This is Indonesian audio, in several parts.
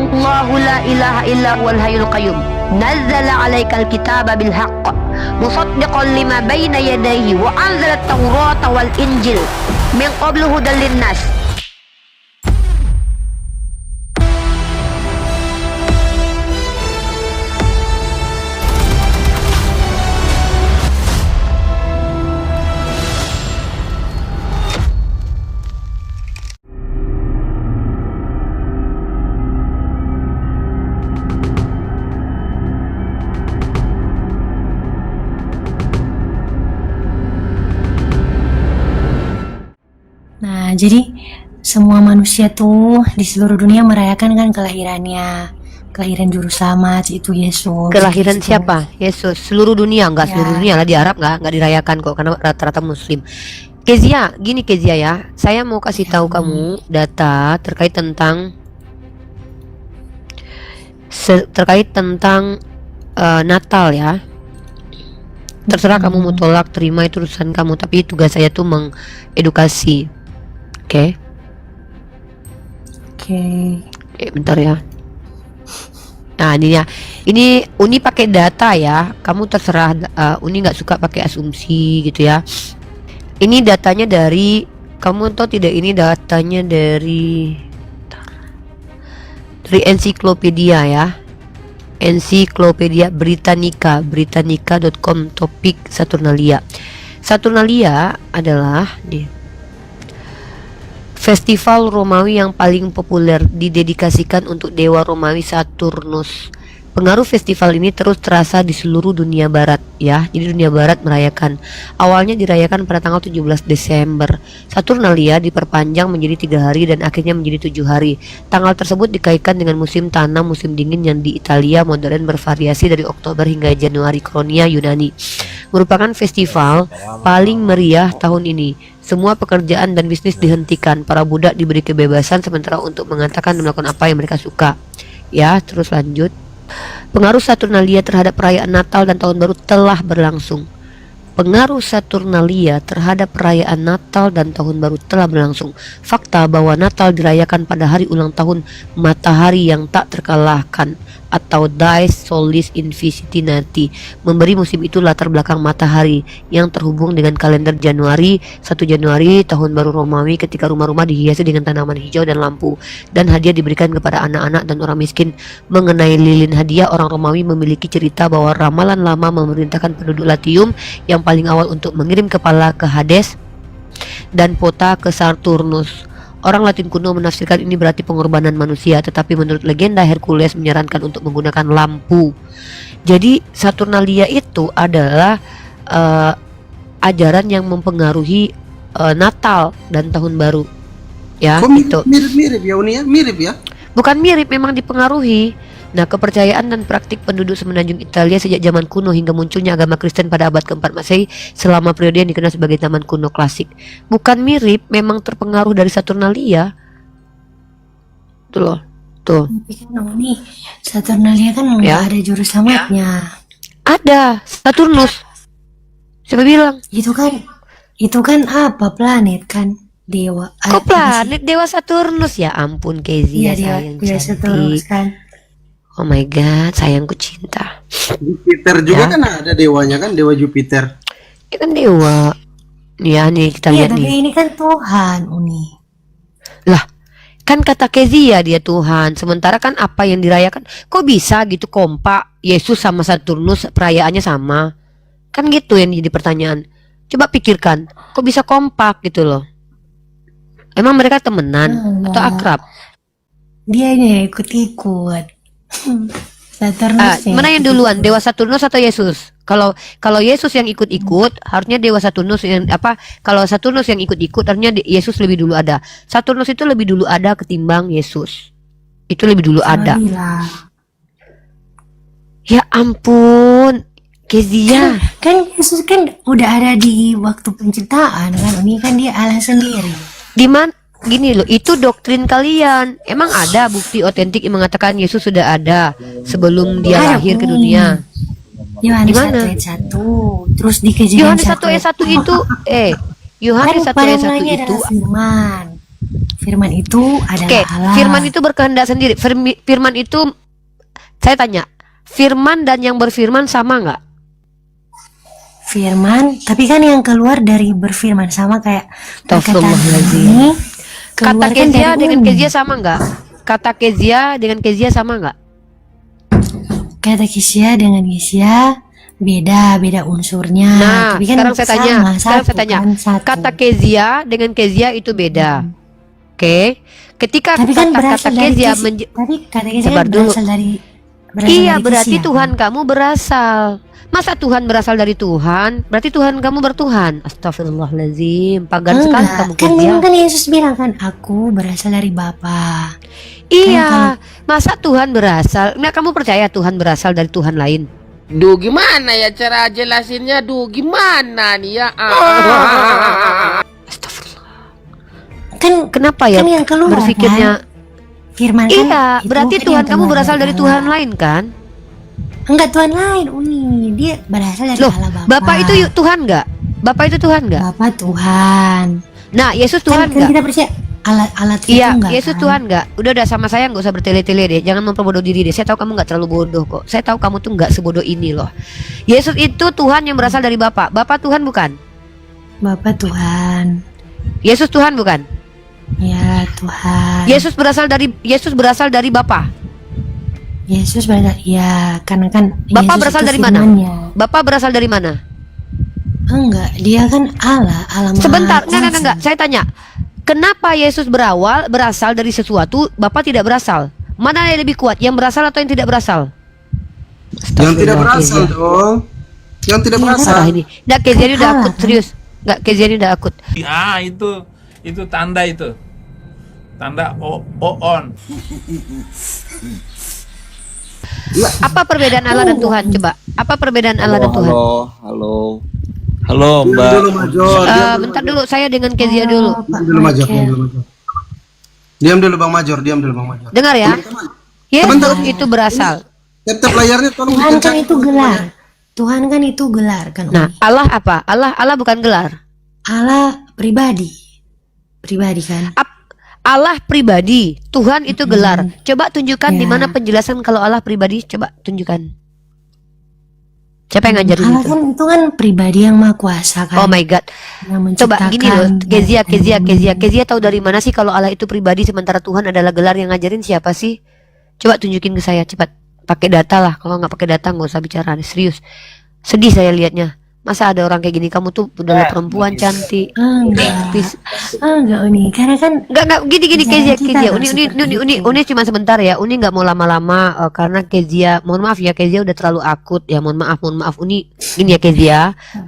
Allahu la ilaha illa huwal hayyul qayyum. Nazzala 'alaikal kitaba bil haqq musaddiqan lima baina yadayhi wa anzala at-taurata wal injil min qablu hudan linnas. Nah, jadi semua manusia tuh di seluruh dunia merayakan kan kelahiran juru selamat itu Yesus. Kelahiran gitu. siapa? Yesus. Seluruh dunia, enggak Ya. seluruh dunia lah, di Arab enggak dirayakan kok karena rata-rata muslim. Kezia, gini Kezia ya. Saya mau kasih tahu kamu data terkait tentang Natal ya. Terserah kamu mau tolak, terima, itu urusan kamu, tapi tugas saya tuh mengedukasi. Oke. Bentar ya. Nah ini ya, ini Uni pakai data ya. Kamu terserah. Uni nggak suka pakai asumsi gitu ya. Ini datanya dari, kamu tahu tidak, ini datanya dari ensiklopedia ya. Ensiklopedia Britannica.com, topik Saturnalia. Saturnalia adalah festival Romawi yang paling populer, didedikasikan untuk dewa Romawi Saturnus. Pengaruh festival ini terus terasa di seluruh dunia barat ya. Jadi dunia barat merayakan. Awalnya dirayakan pada tanggal 17 Desember. Saturnalia diperpanjang menjadi 3 hari dan akhirnya menjadi 7 hari. Tanggal tersebut dikaitkan dengan musim tanam musim dingin yang di Italia modern bervariasi dari Oktober hingga Januari, Kronia Yunani. Merupakan festival paling meriah tahun ini. Semua pekerjaan dan bisnis dihentikan. Para budak diberi kebebasan sementara untuk mengatakan dan melakukan apa yang mereka suka. Ya, terus lanjut. Pengaruh Saturnalia terhadap perayaan Natal dan Tahun Baru telah berlangsung. Pengaruh Saturnalia terhadap perayaan Natal dan Tahun Baru telah berlangsung. Fakta bahwa Natal dirayakan pada hari ulang tahun matahari yang tak terkalahkan atau Dies Solis Infiniti memberi musim itu latar belakang matahari yang terhubung dengan kalender Januari. 1 Januari Tahun Baru Romawi ketika rumah-rumah dihiasi dengan tanaman hijau dan lampu dan hadiah diberikan kepada anak-anak dan orang miskin. Mengenai lilin hadiah, orang Romawi memiliki cerita bahwa ramalan lama memerintahkan penduduk Latium yang paling awal untuk mengirim kepala ke Hades dan pota ke Saturnus. Orang Latin kuno menafsirkan ini berarti pengorbanan manusia, tetapi menurut legenda Hercules menyarankan untuk menggunakan lampu. Jadi Saturnalia itu adalah ajaran yang mempengaruhi Natal dan Tahun Baru. Ya, itu mirip ya Uni ya? Mirip ya? bukan mirip, memang dipengaruhi. Nah, kepercayaan dan praktik penduduk semenanjung Italia sejak zaman kuno hingga munculnya agama Kristen pada abad keempat Masehi selama periode yang dikenal sebagai zaman kuno klasik. Bukan mirip, memang terpengaruh dari Saturnalia. Tuh loh, tuh. Tapi kan nih, Saturnalia kan nggak Ya. ada juru selamatnya. Ada Saturnus. Siapa bilang? Itu kan apa planet kan dewa. Kok planet Dewa Saturnus? Ya ampun Kezia, Iya, sayang dewa Saturnus cantik. kan. Oh my god, sayangku cinta. Jupiter juga Ya. kan ada dewanya kan, dewa Jupiter. Ini kan dewa. Ya nih kita Iya, lihat tapi nih. ini kan Tuhan, Uni. Lah, kan kata Kezia dia Tuhan. Sementara kan apa yang dirayakan, kok bisa gitu kompak Yesus sama Saturnus perayaannya sama? Kan gitu yang jadi pertanyaan. Coba pikirkan, kok bisa kompak gitu loh? Emang mereka temenan atau akrab? Dia ini ikut-ikut. Saturnus Mana yang duluan, Dewa Saturnus atau Yesus? Kalau Yesus yang ikut-ikut, harusnya Dewa Saturnus yang apa? Kalau Saturnus yang ikut-ikut, harusnya Yesus lebih dulu ada. Saturnus itu lebih dulu ada ketimbang Yesus. Itu lebih dulu ada. Ya ampun, Kezia. Kan Yesus kan udah ada di waktu penciptaan kan. Ini kan dia Allah sendiri. Di mana? Gini loh, itu doktrin kalian. Emang ada bukti otentik yang mengatakan Yesus sudah ada sebelum dia Ada, lahir ke Umi. dunia? Yohanes Di mana? 1 ayat 1. Terus di Kejadian Yohanes 1 ayat 1 itu Yohanes 1 ayat 1 mulanya itu adalah firman. Firman itu Oke, adalah Allah. firman itu berkehendak sendiri. Firman itu, saya tanya, firman dan yang berfirman sama nggak? Firman, tapi kan yang keluar dari berfirman sama kayak perkataan Astagfirullahaladzim. ini Kata keluar kan kezia dari dengan Umi. kezia sama nggak? Kata kezia dengan kezia sama nggak? Kata Kisya dengan Kisya beda unsurnya. Nah, tapi kan sekarang saya tanya, sama, sekarang saya tanya, kan, satu. kata kezia dengan kezia itu beda. Oke, ketika Tapi kan kata berasal dari kezia tapi kata Kisya Sabar kan dulu. berasal Iya, dari berarti Kisya, Tuhan kan? kamu berasal. Masa Tuhan berasal dari Tuhan? Berarti Tuhan kamu bertuhan. Astagfirullahaladzim. Pagan sekali Enggak, kamu kan kezia. memang kan Yesus bilang kan aku berasal dari Bapa. Iya, masa Tuhan berasal? Nggak, kamu percaya Tuhan berasal dari Tuhan lain? Duh, gimana ya cara jelasinnya? Duh, gimana nih ya? Astagfirullah. Kan Kenapa ya kan yang keluar berpikirnya? kan? Firman kan Iya, itu berarti kan Tuhan yang kamu keluar berasal dari Allah. Tuhan lain kan? Enggak, Tuhan lain, Uni. Dia berasal dari Loh, Allah Bapa. Bapak itu Tuhan nggak? Bapak itu Tuhan nggak? Bapa Tuhan. Nah, Yesus Tuhan Kan nggak? kita percaya alat itu Iya, enggak. Yesus kan? Tuhan nggak? Udah sama saya nggak usah bertele-tele deh. Jangan memperbodoh diri deh. Saya tahu kamu nggak terlalu bodoh kok. Saya tahu kamu tuh nggak sebodoh ini loh. Yesus itu Tuhan yang berasal dari Bapa. Bapa Tuhan bukan? Bapa Tuhan. Yesus Tuhan bukan? Ya Tuhan. Yesus berasal dari Bapa. Yesus berasal ya karena kan Bapak Yesus berasal itu dari mana? firman-Nya. Bapak berasal dari mana? Enggak, dia kan Allah Maha Sebentar, Kuasa. enggak. Saya tanya, kenapa Yesus berasal dari sesuatu, Bapak tidak berasal? Mana yang lebih kuat, yang berasal atau yang tidak berasal? Yang tidak berasal dong. Yang tidak berasal. Parah ini. Nggak, Kezia ini udah Kalah, akut, kan? serius. Nggak, Kezia ini udah akut. Ah, itu tanda itu. Tanda on. Apa perbedaan Allah dan Tuhan? Coba, apa perbedaan Allah dan Tuhan? Halo Diam Mbak. dulu Major. Bentar dulu, saya dengan Kezia dulu. Pak Diam dulu Major. Michael. Diam dulu Bang Major. Diam dulu Bang Major. Dengar ya, Yesus Sebentar. itu berasal. Laptop layarnya tolong Tuhan kan dikencangin. itu gelar. Tuhan kan itu gelar kan. Nah, Umi. Allah apa? Allah bukan gelar. Allah pribadi. Pribadi kan. Allah pribadi, Tuhan itu gelar. Coba tunjukkan di Ya. mana penjelasan kalau Allah pribadi. Coba tunjukkan. Siapa yang ngajarin Allah itu? kan itu kan pribadi yang maha kuasa kan. Oh my God. Yang Coba gini loh, menciptakan. Kezia tahu dari mana sih kalau Allah itu pribadi sementara Tuhan adalah gelar? Yang ngajarin siapa sih? Coba tunjukin ke saya cepat. Pakai data lah. Kalau nggak pakai data nggak usah bicara. Serius. Sedih saya lihatnya. Masa ada orang kayak gini? Kamu tuh udah perempuan cantik. Enggak. Please. Enggak Uni. Karena kan Enggak gini Jangan kita Kezia. dong seperti itu. Uni cuma sebentar ya. Uni nggak mau lama-lama karena Kezia, mohon maaf ya, Kezia udah terlalu akut ya. Mohon maaf Uni. Gini ya Kezia.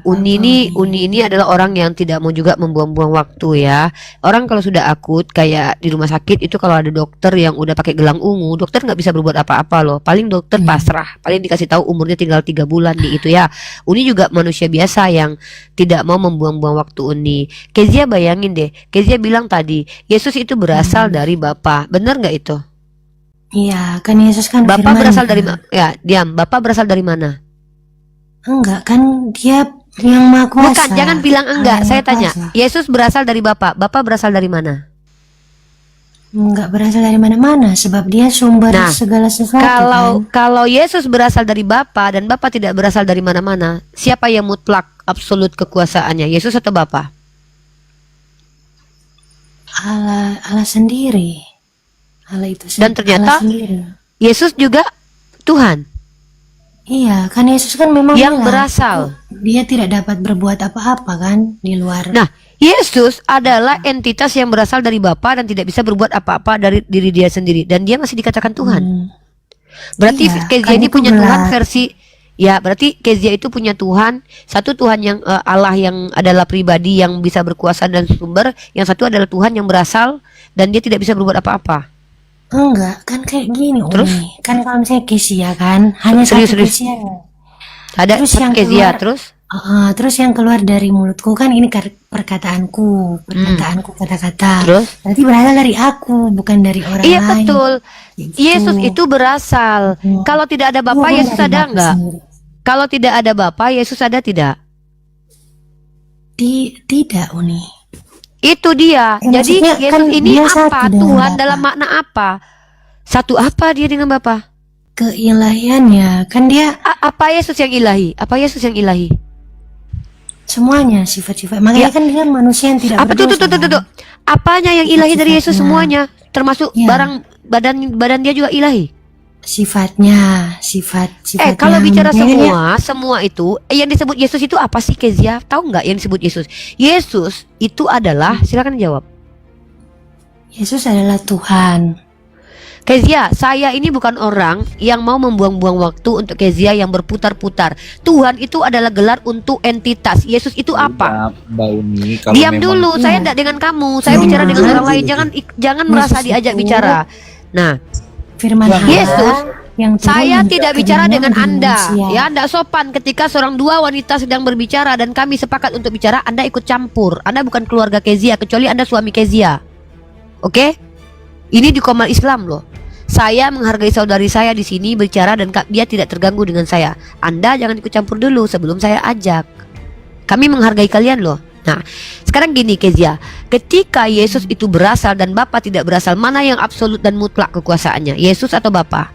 Uni ini adalah orang yang tidak mau juga membuang-buang waktu ya. Orang kalau sudah akut kayak di rumah sakit itu kalau ada dokter yang udah pakai gelang ungu, dokter nggak bisa berbuat apa-apa loh. Paling dokter pasrah. Paling dikasih tahu umurnya tinggal 3 bulan di itu ya. Uni juga manusia biasa yang tidak mau membuang-buang waktu Uni. Kezia bayangin deh, Kezia bilang tadi Yesus itu berasal dari Bapa. Benar nggak itu? iya kan Yesus kan Bapak firman berasal kan. dari ya, diam. Bapak berasal dari mana? Enggak kan dia yang maha kuasa. Bukan, jangan bilang enggak. Allah Saya Maha tanya, Kuasa. Yesus berasal dari Bapak. Bapak berasal dari mana? Enggak berasal dari mana-mana sebab dia sumber Nah, segala sesuatu Kalau Yesus berasal dari Bapa dan Bapa tidak berasal dari mana-mana, siapa yang mutlak absolut kekuasaannya? Yesus atau Bapa? Allah sendiri. Allah itu Dan ternyata Allah sendiri. Yesus juga Tuhan Iya, kan Yesus kan memang yang bilang, berasal. dia tidak dapat berbuat apa-apa kan di luar. Nah, Yesus adalah entitas yang berasal dari Bapa dan tidak bisa berbuat apa-apa dari diri dia sendiri, dan dia masih dikatakan Tuhan. Berarti Iya, Kezia kan ini itu punya Tuhan gelar. versi, ya berarti Kezia itu punya Tuhan, satu Tuhan yang Allah yang adalah pribadi yang bisa berkuasa dan sumber, yang satu adalah Tuhan yang berasal dan dia tidak bisa berbuat apa-apa. Enggak, kan kayak gini Terus? Umi. Kan kalau misalnya Kesia kan hanya Serius, satu serius. Kesia. Ada Terus satu yang Kezia keluar- terus. Terus yang keluar dari mulutku kan ini perkataanku, kata-kata. Terus? Berarti berasal dari aku, bukan dari orang Iya lain. betul. Gitu. Yesus itu berasal. Kalau tidak ada Bapa, Bukan Yesus dari ada Bapa enggak? sendiri. Kalau tidak ada Bapa, Yesus ada tidak? Tidak, Uni. Itu dia. Ya, Jadi maksudnya Yesus kan ini dia apa? satu dengan Tuhan Bapa. dalam makna apa? Satu apa dia dengan Bapa? Keilahiannya kan dia Apa Yesus yang ilahi? Apa Yesus yang ilahi? semuanya sifat-sifat. Makanya Ya. kan dia manusia yang tidak Apa tuh berdosa. tuh. Apanya yang ilahi dari Yesus Sifat-sifatnya. semuanya? Termasuk Ya. barang badan dia juga ilahi. Sifatnya, sifat-sifatnya. Kalau bicara Makanya semua itu yang disebut Yesus itu apa sih Kezia? Tahu nggak yang disebut Yesus? Yesus itu adalah, silakan jawab. Yesus adalah Tuhan. Kezia, saya ini bukan orang yang mau membuang-buang waktu untuk Kezia yang berputar-putar. Tuhan itu adalah gelar untuk entitas. Yesus itu apa? Mbak Uni, kalau Diam memang dulu, saya Iya. tidak dengan kamu. Saya Iya. bicara dengan Iya. orang lain. Jangan merasa Yesus diajak itu bicara. Nah, Firman Allah Yesus, yang turun saya ke tidak dunia bicara dengan menjadi Anda. manusia. Ya, tidak sopan ketika seorang dua wanita sedang berbicara dan kami sepakat untuk bicara, Anda ikut campur. Anda bukan keluarga Kezia kecuali Anda suami Kezia. Oke? Ini di Komal Islam loh. Saya menghargai saudari saya di sini bicara dan dia tidak terganggu dengan saya. Anda jangan ikut campur dulu sebelum saya ajak. Kami menghargai kalian loh. Nah, sekarang gini Kezia, ketika Yesus itu berasal dan Bapa tidak berasal, mana yang absolut dan mutlak kekuasaannya? Yesus atau Bapa?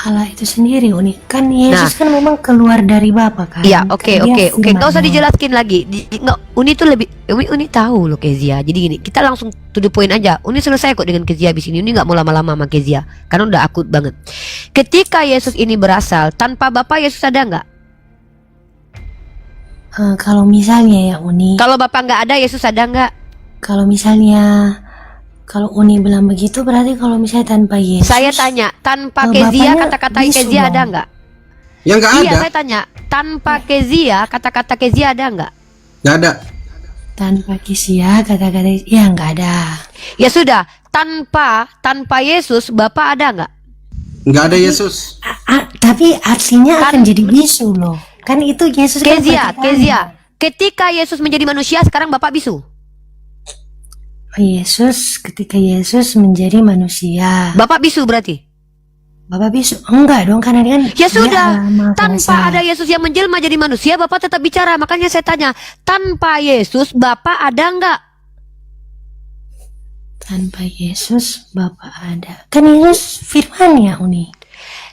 Allah itu sendiri unik kan. Yesus kan memang keluar dari Bapa kan. Iya, oke. Kan dia Nggak usah firman-Nya. dijelaskin lagi. Uni tuh lebih, Uni tahu loh Kezia. Jadi gini, kita langsung to the point aja. Uni selesai kok dengan Kezia abis ini. Uni nggak mau lama-lama sama Kezia, karena udah akut banget. Ketika Yesus ini berasal, tanpa Bapa Yesus ada nggak? Kalau misalnya ya Uni, Kalau Bapa nggak ada, Yesus ada nggak? kalau misalnya kalau Uni bilang begitu berarti kalau misalnya tanpa Yesus. Saya tanya, tanpa Bapaknya Kezia kata-kata bisu Kezia dong. ada nggak? Ya nggak Iya, ada. saya tanya, tanpa Kezia kata-kata Kezia ada nggak? Nggak ada. Tanpa Kisia kata-kata ya nggak ada. Ya sudah, tanpa Yesus Bapa ada nggak? Nggak ada Yesus. Tapi artinya akan jadi bisu loh. Kan itu Yesus kan perkataan. Kezia, ketika Yesus menjadi manusia sekarang Bapak bisu. Yesus ketika Yesus menjadi manusia. Bapak bisu berarti. Bapak bisu? Enggak dong, karena dia kan Ya sudah, dia Maha tanpa Kuasa. ada Yesus yang menjelma jadi manusia, Bapak tetap bicara. Makanya saya tanya, tanpa Yesus Bapak ada nggak? Tanpa Yesus Bapak ada. Kan Yesus firman ya Uni.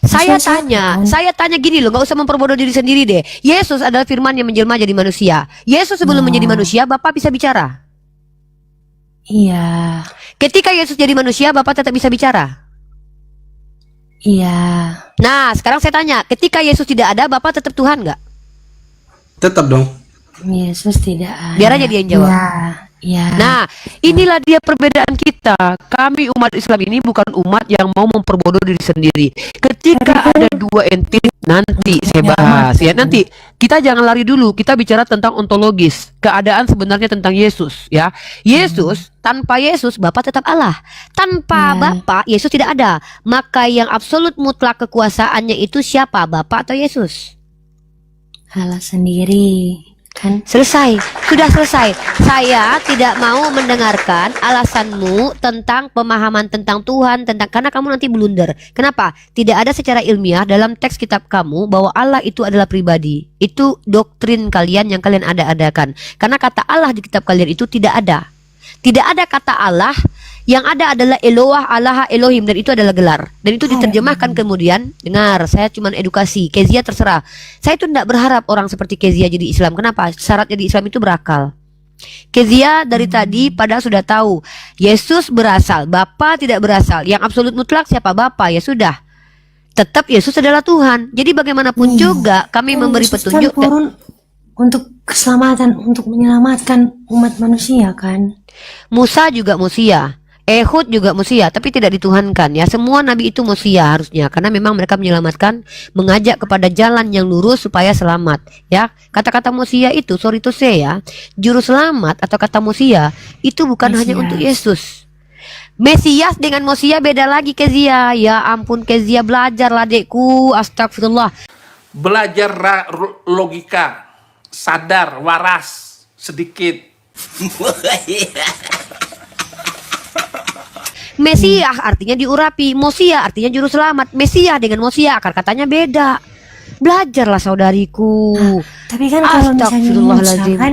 Saya Yesus kan? saya tanya gini loh, nggak usah memperbodoh diri sendiri deh. Yesus adalah firman yang menjelma jadi manusia. Yesus sebelum menjadi manusia, Bapak bisa bicara. Iya. Ketika Yesus jadi manusia, Bapak tetap bisa bicara. Iya. Nah, sekarang saya tanya, ketika Yesus tidak ada, Bapak tetap Tuhan nggak? Tetap dong. Yesus tidak ada. Biar aja dia yang jawab. Iya. Iya. Nah, inilah dia perbedaan kita. Kami umat Islam ini bukan umat yang mau memperbodoh diri sendiri. Ketika ada dua entitas, nanti saya bahas ya. Nanti kita jangan lari dulu. Kita bicara tentang ontologis, keadaan sebenarnya tentang Yesus ya. Yesus, tanpa Yesus Bapa tetap Allah. Tanpa Bapa Yesus tidak ada. Maka yang absolut mutlak kekuasaannya itu siapa? Bapa atau Yesus? Allah sendiri kan. Selesai, sudah selesai. Saya tidak mau mendengarkan alasanmu tentang pemahaman tentang Tuhan, karena kamu nanti blunder. Kenapa? Tidak ada secara ilmiah dalam teks kitab kamu bahwa Allah itu adalah pribadi. Itu doktrin kalian yang kalian ada-adakan. Karena kata Allah di kitab kalian itu tidak ada. Tidak ada kata Allah. Yang ada adalah Eloah, Allah, Elohim, dan itu adalah gelar. Dan itu diterjemahkan kemudian. Dengar, saya cuma edukasi. Kezia terserah. Saya itu tidak berharap orang seperti Kezia jadi Islam. Kenapa? Syarat jadi Islam itu berakal. Kezia dari tadi pada sudah tahu Yesus berasal, Bapa tidak berasal. Yang absolut mutlak siapa? Bapa. Ya sudah. Tetap Yesus adalah Tuhan. Jadi bagaimanapun juga kami memberi Yesus petunjuk. kan turun untuk keselamatan, untuk menyelamatkan umat manusia kan. Musa juga manusia. Ehud juga manusia, tapi tidak dituhankan ya. Semua nabi itu manusia harusnya, karena memang mereka menyelamatkan, mengajak kepada jalan yang lurus supaya selamat ya. Kata-kata manusia itu, sorry to say ya, juru selamat atau kata manusia itu bukan hanya untuk Yesus. Mesias dengan manusia beda lagi Kezia. Ya ampun Kezia, belajarlah adekku. Astagfirullah. Belajar logika, sadar, waras sedikit. Mesias artinya diurapi, Mosia artinya juru selamat. Mesias dengan Mosia akar katanya beda. Belajarlah saudariku. Tapi kan kalau misalnya Musa kan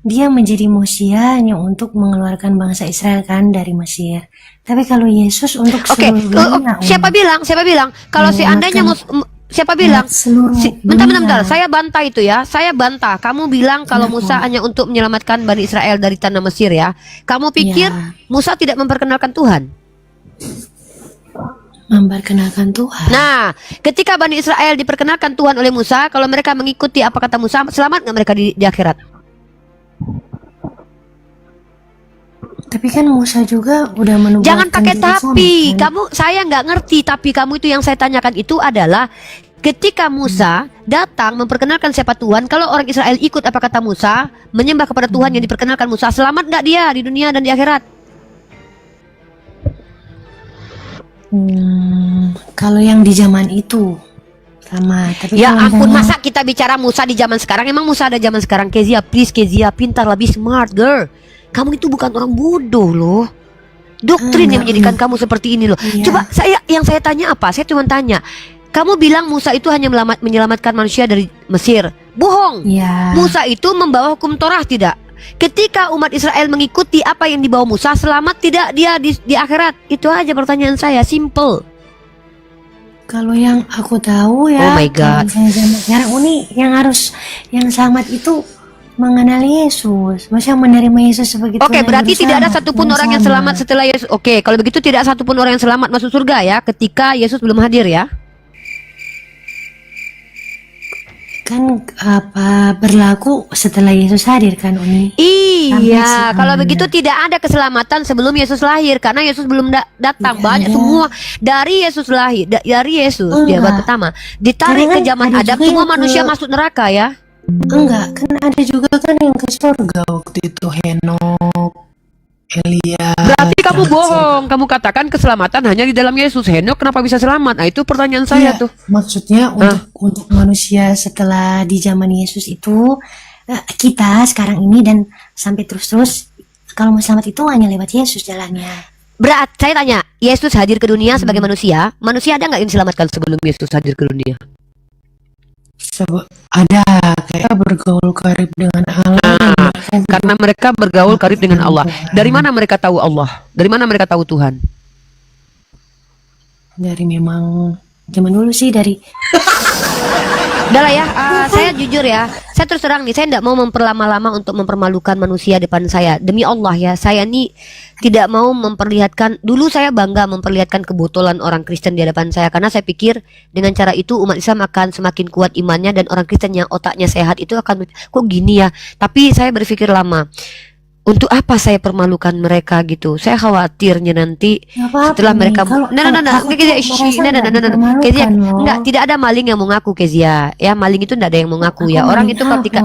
dia menjadi Mosia hanya untuk mengeluarkan bangsa Israel kan dari Mesir. Tapi kalau Yesus untuk Oke, seluruh dunia, siapa bilang? Kalau seandainya siapa bilang? seluruh Bentar, dunia. saya bantah itu ya. Saya bantah. Kamu bilang kalau Musa hanya untuk menyelamatkan Bani Israel dari tanah Mesir ya. Kamu pikir Ya, Musa tidak memperkenalkan Tuhan? memperkenalkan Tuhan. Nah, ketika Bani Israel diperkenalkan Tuhan oleh Musa, kalau mereka mengikuti apa kata Musa, selamat nggak mereka di akhirat? Tapi kan Musa juga udah menubuatkan Jangan pakai juru selamat, tapi. kan? Saya nggak ngerti. Tapi kamu itu yang saya tanyakan itu adalah ketika Musa datang memperkenalkan siapa Tuhan. Kalau orang Israel ikut apa kata Musa, menyembah kepada Tuhan yang diperkenalkan Musa, selamat nggak dia di dunia dan di akhirat? Kalau yang di zaman itu sama. Tapi Ya kalau ampun, misalnya- masa kita bicara Musa di zaman sekarang? Emang Musa ada zaman sekarang? Kezia, please Kezia, pintar, lebih smart girl. Kamu itu bukan orang bodoh loh. Doktrin yang menjadikan kamu seperti ini loh. Iya. Coba yang saya tanya apa? Saya cuma tanya. Kamu bilang Musa itu hanya menyelamatkan manusia dari Mesir. Bohong. Ya. Musa itu membawa hukum Torah tidak? Ketika umat Israel mengikuti apa yang dibawa Musa, selamat tidak dia di akhirat? Itu aja pertanyaan saya, simple. Kalau yang aku tahu Oh ya, my God. kalau misalnya zaman sekarang yang selamat itu mengenal Yesus, maksudnya menerima Yesus sebagai Oke, Tuhan dan berarti Juru tidak ada Selamat, satupun orang yang selamat setelah Yesus. Oke, kalau begitu tidak satupun orang yang selamat masuk surga ya, ketika Yesus belum hadir ya. Kan apa berlaku setelah Yesus hadir kan Uni? Iya, Sampai kalau sekarang. begitu tidak ada keselamatan sebelum Yesus lahir karena Yesus belum datang. Tidak Banyak ada. semua dari Yesus lahir, dari Yesus di abad Enggak. pertama ditarik Karena ke kan zaman ada Adam, juga semua yang manusia ke- masuk neraka ya. Enggak, kan ada juga kan yang ke surga waktu itu Henok, Elia. Berarti kamu yang ke bohong. Kamu katakan keselamatan hanya di dalam Yesus. Henok kenapa bisa selamat? Nah, itu pertanyaan saya Iya, tuh. maksudnya untuk manusia setelah di zaman Yesus itu kita sekarang ini dan sampai terus-terus kalau mau selamat itu hanya lewat Yesus jalannya. Saya tanya, Yesus hadir ke dunia sebagai manusia. Manusia ada nggak yang diselamatkan sebelum Yesus hadir ke dunia? Ada kayak bergaul karib dengan Allah. Karena mereka bergaul karib dengan Allah. Dari mana mereka tahu Allah? Dari mana mereka tahu Tuhan? Dari memang zaman dulu sih dari Udah lah ya, saya jujur ya, saya terus terang nih, saya tidak mau memperlama-lama untuk mempermalukan manusia depan saya. Demi Allah ya, saya nih tidak mau memperlihatkan. Dulu saya bangga memperlihatkan kebotolan orang Kristen di hadapan saya, karena saya pikir dengan cara itu umat Islam akan semakin kuat imannya dan orang Kristen yang otaknya sehat itu akan kok gini ya. Tapi saya berpikir lama, untuk apa saya permalukan mereka gitu? Saya khawatirnya nanti Nggak apa-apa setelah nih. mereka Kalau- Kezia, kalau aku tuh merasa nggak Kezia, dipermalukan loh. enggak, tidak ada maling yang mau ngaku Kezia. Ya, maling itu enggak ada yang mau ngaku ya. Orang itu ketika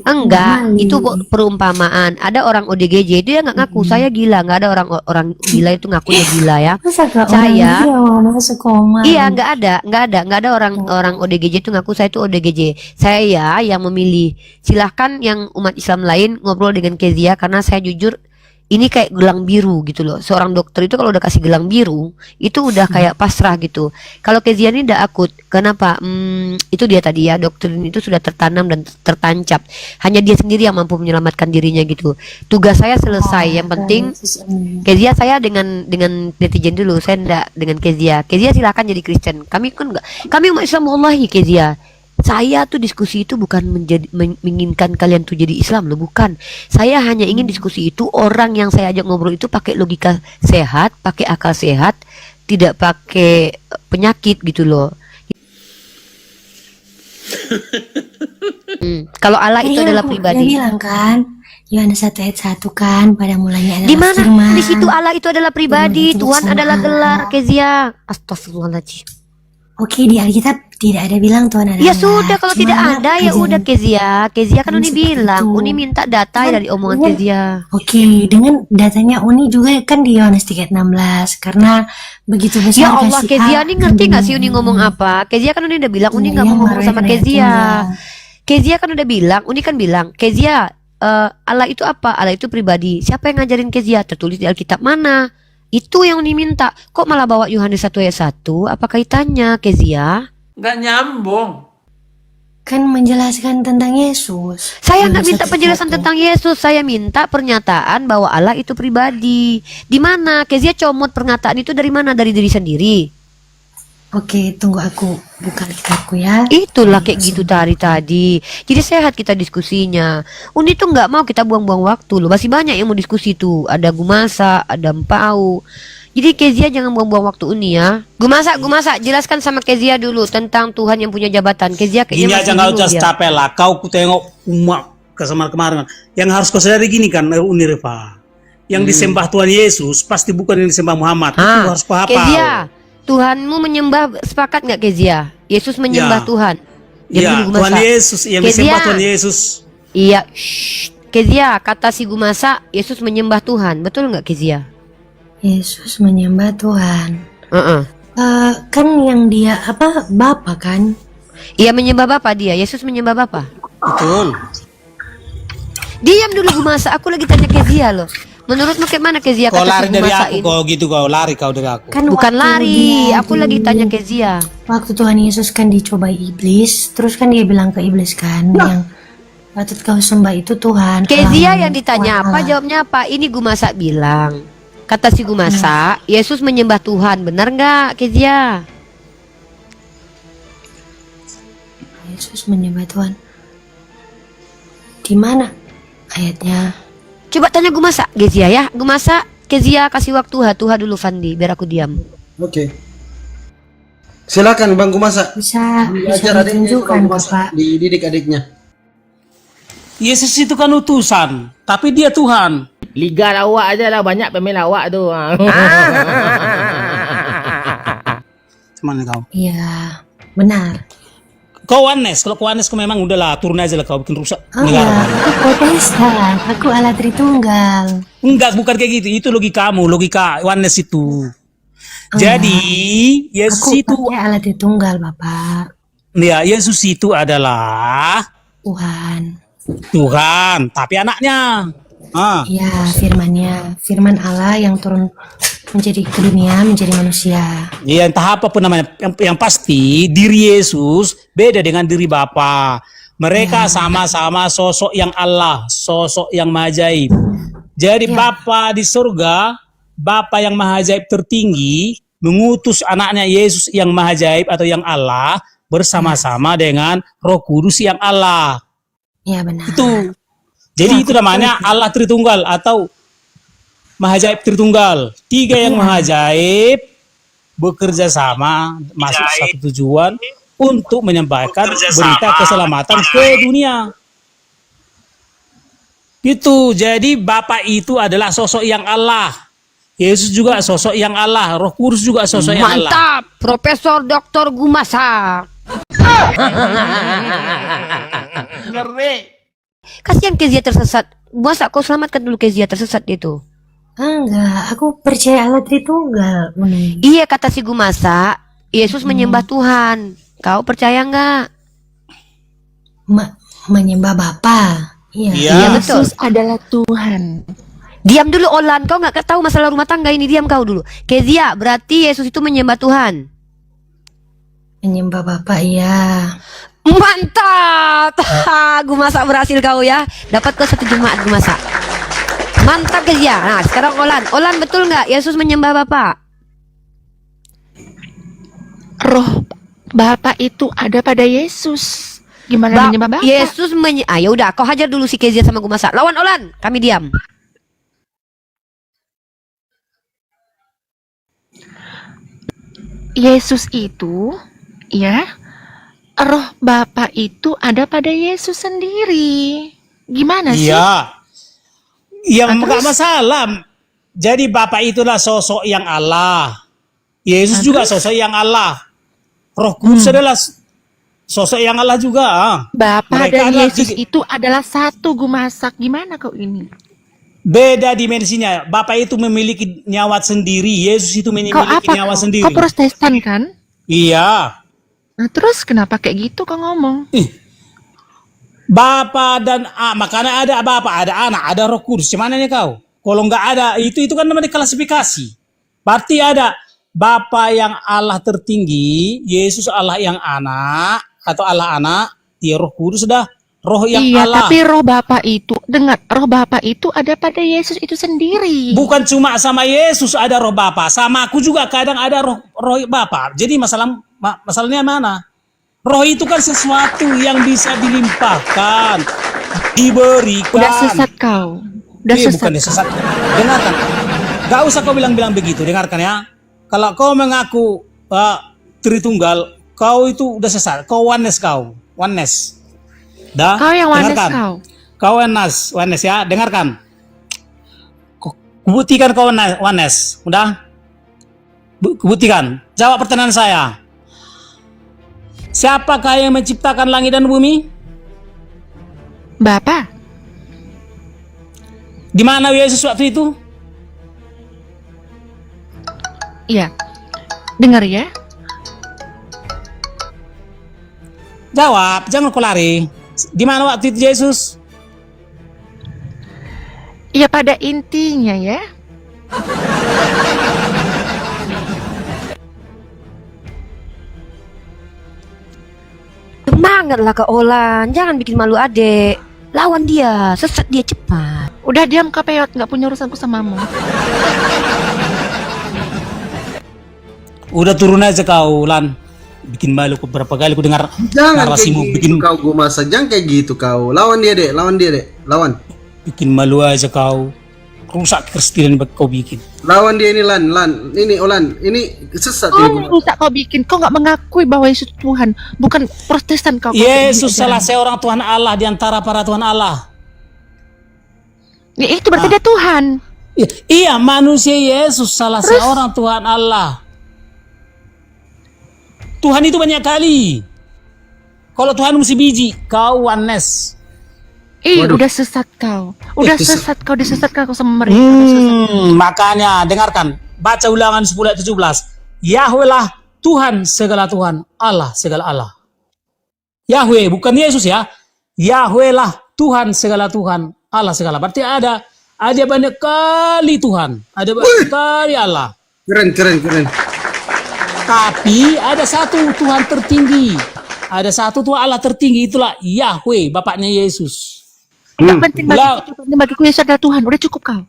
enggak, itu perumpamaan. Ada orang ODGJ itu ya nggak ngaku saya gila, nggak ada orang gila itu ngakunya gila ya. Masa gak Saya- orang mau masuk koma? Iya, nggak ada orang ODGJ itu ngaku saya itu ODGJ. Saya yang memilih. Silahkan yang umat Islam lain ngobrol dengan Kezia karena saya jujur ini kayak gelang biru gitu loh. Seorang dokter itu kalau udah kasih gelang biru itu udah kayak pasrah gitu. Kalau Kezia ini udah akut. Kenapa? Itu dia tadi ya, doktrin itu sudah tertanam dan tertancap. Hanya dia sendiri yang mampu menyelamatkan dirinya gitu. Tugas saya selesai. Yang penting Kezia saya dengan netizen dulu, saya enggak dengan Kezia. Kezia silakan jadi Kristen. Kami kan enggak. Kami umat Islam wallahi Kezia. Saya tuh diskusi itu bukan menginginkan kalian tuh jadi Islam loh, bukan. Saya hanya ingin diskusi itu orang yang saya ajak ngobrol itu pakai logika sehat, pakai akal sehat, tidak pakai penyakit gitu loh. Kalau Allah itu adalah Dia pribadi. bilang kan Yohanes 1 ayat 1 kan pada mulanya adalah Di mana? firman. Di situ Allah itu adalah pribadi, Firman itu Tuhan bersama adalah Allah. gelar Kezia. Astagfirullahaladzim. Oke, di Alkitab tidak ada bilang Tuhan adalah. Ya sudah, kalau tidak Cuma ada ya ajaran- udah Kezia. Kezia kan Uni seperti bilang, itu. Uni minta data Kan dari omongan dengan- Kezia. Oke, dengan datanya Uni juga kan di Yohanes 3:16 karena begitu besar Ya Allah, kasih Kezia Allah ini ngerti nggak sih dunia. Uni ngomong apa? Kezia kan Uni udah bilang, Uni Iya, nggak mau ngomong marah sama karena Kezia. itulah. Kezia kan udah bilang, Uni kan bilang, Kezia, Allah itu apa? Allah itu pribadi. Siapa yang ngajarin Kezia? Tertulis di Alkitab mana? Itu yang Uni minta. Kok malah bawa Yohanes 1 ayat 1? Apa kaitannya Kezia? Nggak nyambung. kan menjelaskan tentang Yesus. Saya nggak Yohanes minta 1:1. penjelasan tentang Yesus, saya minta pernyataan bahwa Allah itu pribadi. Di mana Kezia comot pernyataan itu dari mana? Dari diri sendiri. Oke, tunggu aku buka kitabku ya. Itulah kayak gitu tadi. Jadi sehat kita diskusinya. Undi tuh nggak mau kita buang-buang waktu loh. Masih banyak yang mau diskusi tuh. Ada Gumasa, ada Empau. Jadi Kezia jangan buang-buang waktu Uni ya. Gumasa, jelaskan sama Kezia dulu tentang Tuhan yang punya jabatan. Kezia Gini kayaknya aja masih nggak bingung usah dia. capek lah. Kau ku tengok umat kemarin. Yang harus kau sadari gini kan, Unirva. Yang disembah Tuhan Yesus pasti bukan yang disembah Muhammad. Itu harus kau hafal. Kezia, Tuhanmu menyembah, sepakat nggak Kezia? Yesus menyembah Ya. Tuhan. Ya, dulu Tuhan Gumasa. Yesus yang Kezia. disembah Tuhan Yesus. Iya, shh. Kezia, kata si Gumasa, Yesus menyembah Tuhan. Betul nggak Kezia? Yesus menyembah Tuhan. Heeh. Kan yang dia apa Bapa kan? Iya menyembah Bapa dia. Yesus menyembah Bapa. Betul. Diam dulu Gumasa, aku lagi tanya Kezia loh. Menurutmu kayak mana Kezia Kau kata lari si dari Gumasa aku, ini? kau gitu kau lari kau dari aku. Kan Bukan waktu lari, dia aku lagi tanya Kezia. Waktu Tuhan Yesus kan dicobai iblis, terus kan dia bilang ke iblis kan, yang patut kau sembah itu Tuhan. Kezia Allah, yang ditanya Tuhan apa, Allah. jawabnya apa? Ini Gumasa bilang. Kata si Gumasa, Yesus menyembah Tuhan. Benar nggak Kezia? Yesus menyembah Tuhan. Di mana ayatnya? Coba tanya Gumasa, Kezia ya. Gumasa, Kezia kasih waktu Tuhan dulu Fandi, biar aku diam. Oke. Silakan Bang Gumasa. Bisa Ajar adiknya itu ditunjukkan Bang Gumasa. Bapak. Dididik adiknya. Yesus itu kan utusan, tapi dia Tuhan. Liga lawak aja lah, banyak pemain lawak tu. Cuman kau. Iya, benar. Kau Anes, kalau kau Anes kau memang udahlah turun aja lah kau bikin rusak Oh negara. enggak, aku Protestan, aku Allah Tritunggal. Enggak, bukan kayak gitu. Itu logikamu, logika Anes itu. Jadi Yesus Aku itu, pakai Allah Tritunggal, Bapak. ya Yesus itu adalah Tuhan. Tuhan, tapi anaknya. Ah, Ya, firmannya, firman Allah yang turun menjadi ke dunia, menjadi manusia. ya entah apa pun namanya. Yang pasti diri Yesus beda dengan diri Bapa. Mereka sama-sama sosok yang Allah, sosok yang maha ajaib. Jadi Bapa di surga, Bapa yang maha ajaib tertinggi mengutus anaknya Yesus yang maha ajaib atau yang Allah bersama-sama dengan Roh Kudus yang Allah. Ya, benar. Itu. Jadi itu namanya Allah Tritunggal atau Maha Ajaib Tritunggal. Tiga yang Maha Ajaib bekerja sama masuk satu tujuan untuk menyampaikan berita keselamatan ke dunia. Itu. Jadi Bapak itu adalah sosok yang Allah. Yesus juga sosok yang Allah. Roh Kudus juga sosok yang Allah. Mantap, Profesor Dr. Gumasa. Ngeri. Kasihan Kezia tersesat. Masa kau selamatkan dulu Kezia tersesat itu. Enggak, aku percaya Allah Tritunggal. Uni. Iya kata si Gumasa, Yesus menyembah Tuhan. Kau percaya nggak? Menyembah Bapa. Iya. Iya. betul. adalah Tuhan. Diam dulu Olan, kau nggak tahu masalah rumah tangga ini. Diam kau dulu. Kezia, berarti Yesus itu menyembah Tuhan. Menyembah Bapa, iya. Mantap. Gumasa berhasil kau ya. Dapat kau satu jemaat Gumasa. Mantap Kezia. Nah sekarang Olan betul nggak Yesus menyembah Bapa? Roh Bapa itu ada pada Yesus. Gimana menyembah Bapa? Yesus ya udah kau hajar dulu si Kezia sama Gumasa. Lawan Olan, kami diam. Yesus itu, ya, roh Bapa itu ada pada Yesus sendiri. Gimana sih? Iya. Yang enggak masalah. Jadi Bapak itulah sosok yang Allah. Yesus juga sosok yang Allah. Roh Kudus adalah sosok yang Allah juga. Bapa Mereka dan adalah Yesus itu adalah satu Gumasak. Gimana kau ini? beda dimensinya. Bapak itu memiliki nyawa sendiri. Yesus itu Kau memiliki apa? nyawa sendiri. Kau Protestan kan? Iya. Nah terus kenapa kayak gitu kau ngomong? Bapak dan makanya ada Bapak, ada Anak, ada Roh Kudus. Cuman ini kau. Kalau nggak ada itu kan namanya klasifikasi. Berarti ada Bapa yang Allah tertinggi, Yesus Allah yang anak atau Allah anak, Ya Roh Kudus dah, Roh yang Iya, Allah. tapi roh Bapa itu, dengar, roh Bapa itu ada pada Yesus itu sendiri. Bukan cuma sama Yesus ada Roh Bapa, sama aku juga kadang ada roh Bapa. Jadi masalahnya mana? Roh itu kan sesuatu yang bisa dilimpahkan, diberikan. Udah sesat kau. Udah Iya, sesat. bukan sesat. Dengarkan. Gak usah kau bilang-bilang begitu. Dengarkan ya. Kalau kau mengaku Tritunggal, kau itu udah sesat. Kau oneness kau. Oneness. Dah. Kau yang oneness dengarkan. kau. Kau oneness ya. Dengarkan. Buktikan kau oneness. Udah? Buktikan. Jawab pertanyaan saya. Siapakah yang menciptakan langit dan bumi? Bapa. Di mana Yesus waktu itu? Iya. Dengar ya. Jawab, jangan kau lari. Di mana waktu itu Yesus? Ya pada intinya ya. Semangatlah Kak Olan, jangan bikin malu adek. Lawan dia, sesat dia cepat. Udah diam kau Peyot, nggak punya urusanku samamu. Udah turun aja kau, Lan. Bikin malu beberapa kali aku dengar Jangan narasimu kayak gitu kau Gumasa, jangan kayak gitu kau. Lawan dia dek, lawan. bikin malu aja kau. Rusak Kristen kau bikin. Lawan dia ini Lan, ini Olan, ini sesat Oh, ini. rusak kau bikin. Kau nggak mengakui bahwa Yesus Tuhan, bukan Protestan kau. Yesus salah seorang Tuhan Allah di antara para Tuhan Allah. Ya, itu berarti dia Tuhan. Iya, manusia Yesus salah seorang Tuhan Allah. Tuhan itu banyak kali. Kalau Tuhan mesti biji, kau oneness. Waduh. Udah sesat kau. Udah Itu sesat kau, disesatkan kau sama mereka. Udah sesat. Makanya dengarkan, baca Ulangan 10 ayat 17. Yahweh lah Tuhan segala Tuhan, Allah segala Allah. Yahweh bukan Yesus ya. Yahweh lah Tuhan segala Tuhan, Allah segala. Berarti ada banyak kali Tuhan, ada banyak kali Allah. Keren. Tapi ada satu Tuhan tertinggi. Ada satu Tuhan Allah tertinggi, itulah Yahweh, Bapaknya Yesus. Nggak penting Ulang. bagiku Yesus adalah Tuhan. Udah cukup kau.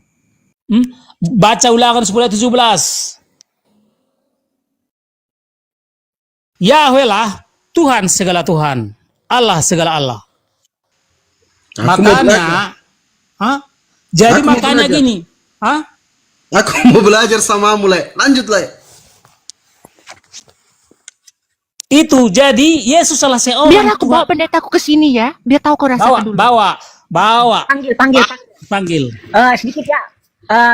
Baca Ulangan 10 ayat 17. Yahweh lah Tuhan segala Tuhan, Allah segala Allah. Aku mau belajar. Makanya, jadi Aku mau makanya belajar. gini, Aku mau belajar sama mulai. Lanjut lah. itu jadi Yesus salah seorang Biar aku bawa Tuhan. pendetaku ke sini ya. Biar tahu kau rasakan dulu. Bawa, panggil. Sedikit ya,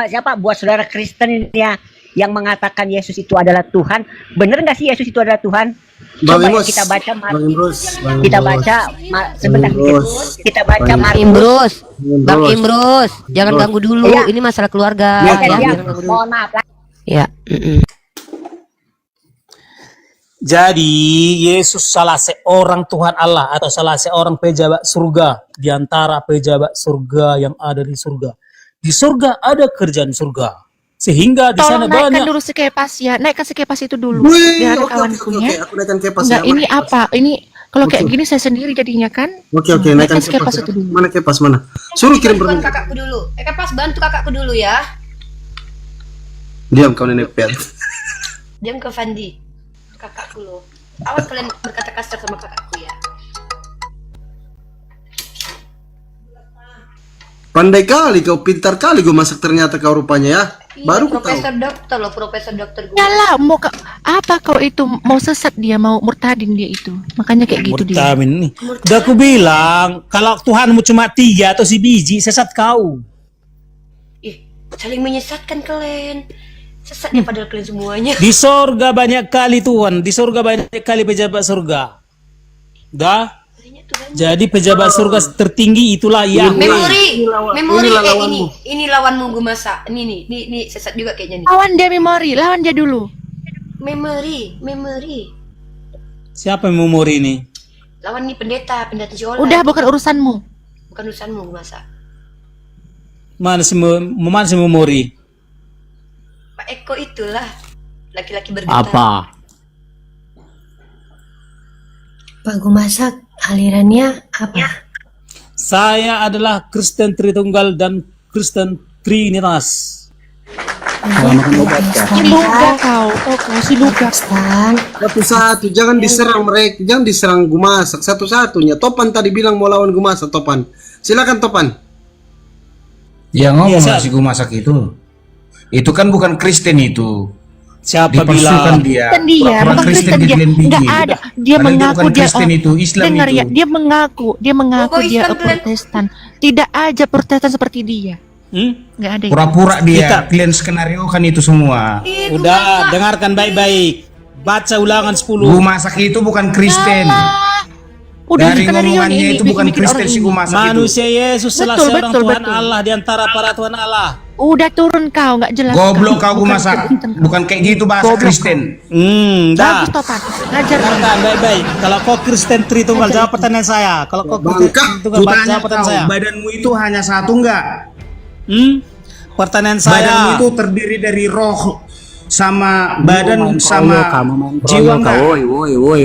siapa buat saudara Kristen ini ya yang mengatakan Yesus itu adalah Tuhan, bener nggak sih Yesus itu adalah Tuhan? Bang Coba ya Imros. kita baca Bang Imros. kita baca sebentar sedikit. Kita baca Markus. Bang Imros, jangan ganggu dulu. Iya. Ini masalah keluarga. Iya, Ya, Bang. jangan ganggu dulu. Mohon maaf lah. Ya. Jadi Yesus salah seorang Tuhan Allah atau salah seorang pejabat surga di antara pejabat surga yang ada di surga. Di surga ada kerjaan surga. Sehingga di sana Tolong naikkan banyak. dulu sekepas ya. Naikkan sekepas itu dulu. Wih, Biar ada oke, kawanku oke. ya. Aku naikkan kepas Enggak, ya. ini apa? Ini kalau kayak Oke. gini saya sendiri jadinya kan. Oke, naikkan Naikkan kepas. sekepas Ya. itu dulu. Mana kepas mana? Suruh kirim Bantu permintaan. kakakku dulu. Pas bantu kakakku dulu ya. Diam kau nenek piat. Diam ke Fandi. Kakakku lo. Awas kalian berkata kasar sama kakakku ya. Pandai kali kau, pintar kali gue masak ternyata kau rupanya ya. Baru ku tahu. Profesor dokter loh, profesor dokter gue. Yalah, apa kau itu mau sesat dia, mau murtadin dia itu. Makanya kayak gitu dia. Murtamin nih. Udah aku bilang, kalau Tuhanmu cuma 3 atau si biji, sesat kau. Ih, saling menyesatkan kalian. Sesatnya padahal kalian semuanya. Di sorga banyak kali Tuhan, di sorga banyak kali pejabat surga. Dah? Jadi pejabat surga tertinggi itulah Yahweh. Memori, inilah lawanmu. ini lawanmu gue masak. Ini sesat juga kayaknya nih. Lawan dia memori, lawan dia dulu. Memori. Siapa yang memori ini? Lawan nih pendeta Ciola. Udah bukan urusanmu. Bukan urusanmu gue masak. Mana si memori? Pak Eko itulah laki-laki bergetar. Apa? Pak Gumasak, alirannya apa? Saya adalah Kristen Tritunggal dan Kristen Trinitas. Si Luga kau, si Luga. Kristen. Satu-satu, jangan diserang mereka, jangan diserang Gumasak satu-satunya. Topan tadi bilang mau lawan Gumasak, Topan. Silakan Topan. Ya ngomong Iya, si Gumasak itu. Itu kan bukan Kristen itu. Siapa Dipalsukan bilang? dia. Kristen dia, Pura-pura bukan Kristen dia. Glenn Biggie. Enggak ada. Dia Padahal mengaku bukan dia Kristen itu, Islam dengar itu. ya, dia mengaku Oh, dia Islam, Glenn. Protestan. Tidak aja Protestan seperti dia. Enggak ada. Pura-pura dia Kita- klien skenario kan itu semua. Udah, dengarkan baik-baik. Baca ulangan 10. Gumasak itu bukan Kristen. Udah Dari skenario ngomongannya ini itu bukan bikin Kristen orang si ini. Gumasak itu. Manusia Yesus salah Betul, seorang betul, Tuhan betul. Allah di antara para Tuhan Allah. Udah turun kau, enggak jelas. Goblok kau Bukan Gumasak. Kristen kau. Bukan kayak gitu bahasa Goblok Kristen. Dah. Bagus Topan. Ngajar. Dengarkan baik-baik. Kalau kau Kristen Tritunggal, jawab pertanyaan saya. Kalau kau Kristen Bangka, Tritunggal, Kutanya jawab pertanyaan kau, saya. badanmu itu hanya satu enggak? Pertanyaan Badanmu saya. itu terdiri dari roh sama badan sama jiwa enggak?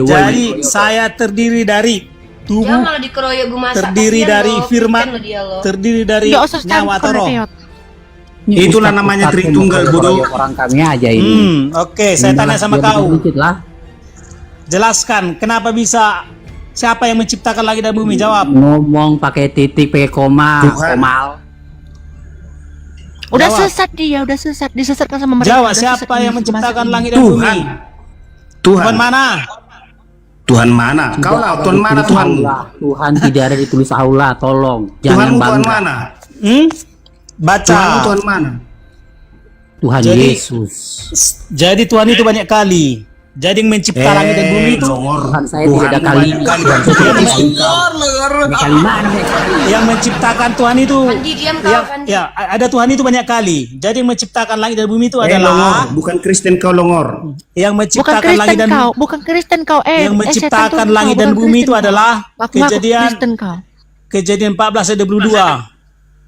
Jadi saya terdiri dari tubuh, malah dikeroyok Gumasak. terdiri dari firman, terdiri dari Enggak usah nyawa atau roh. reot. Itulah namanya Tritunggal bodoh. Orang kami aja ini. Oke, saya tanya sama kau. Jelaskan kenapa bisa, siapa yang menciptakan langit dan bumi? Jawab. Ngomong pakai titik, pakai koma, Tuhan. komal. Udah Jawab. sesat dia, udah sesat. Disesatkan sama mereka. Jawab, Udah siapa sesat yang ini, menciptakan Gumasak langit ini. dan Tuhan. bumi? Tuhan. Tuhan mana? Tuhan mana? Kau lah Tuhan mana Tuhanmu? Tuhan tidak ada ditulis Allah, tolong. Jangan Tuhanmu Tuhan bangga. mana? Baca. Tuhanmu Tuhan mana? Tuhan Jadi- Yesus. Jadi Tuhan itu banyak kali. Jadi yang mencipta langit dan bumi itu, Tuhan saya tidak ada kali. Tuhan kali mana? yang menciptakan Tuhan itu, Andi, diam kau, yang, Andi. ya ada Tuhan itu banyak kali. Jadi yang menciptakan langit dan bumi itu Longor, adalah bukan Kristen kau Longor. yang Bukan menciptakan Kristen langit dan kau, bukan Kristen kau. yang setan menciptakan turun langit kau, dan bukan bumi itu Kristen kau. adalah Ngaku-ngaku kejadian Kristen kau. kejadian 14 ayat 22.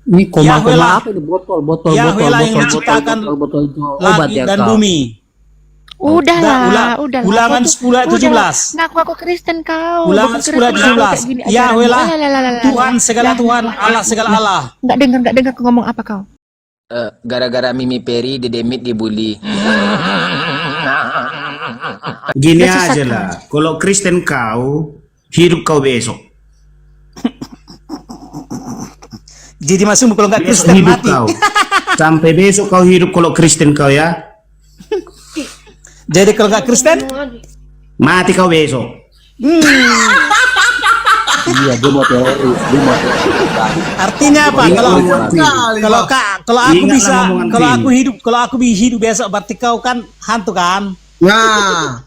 Ini Yahweh lah. koma-koma apa ini? Botol, Yahweh lah yang menciptakan botol itu obat Langit ya dan kau. bumi. Udahlah. Ulangan 10 ayat 17. Ngaku-ngaku Kristen kau. Ulangan 10 ayat 17. Yahweh lah Tuhan segala Tuhan, Allah segala Allah. Enggak dengar kau ngomong apa kau. Gara-gara Mimi Peri, Dedemit dibully. Gini Udah sesat aja kau. lah. Kalau Kristen kau, hidup kau besok. Jadi masuk kalau nggak Besok Kristen hidup mati. kau. Sampai besok kau hidup kalau Kristen kau ya. Jadi kalau nggak Kristen, Mati kau besok. Iya, dia mau teroris, dia mau teroris. artinya apa? Kalau aku Ingatlah bisa, ngomongan kalau aku hidup besok, berarti kau kan hantu kan? Nah,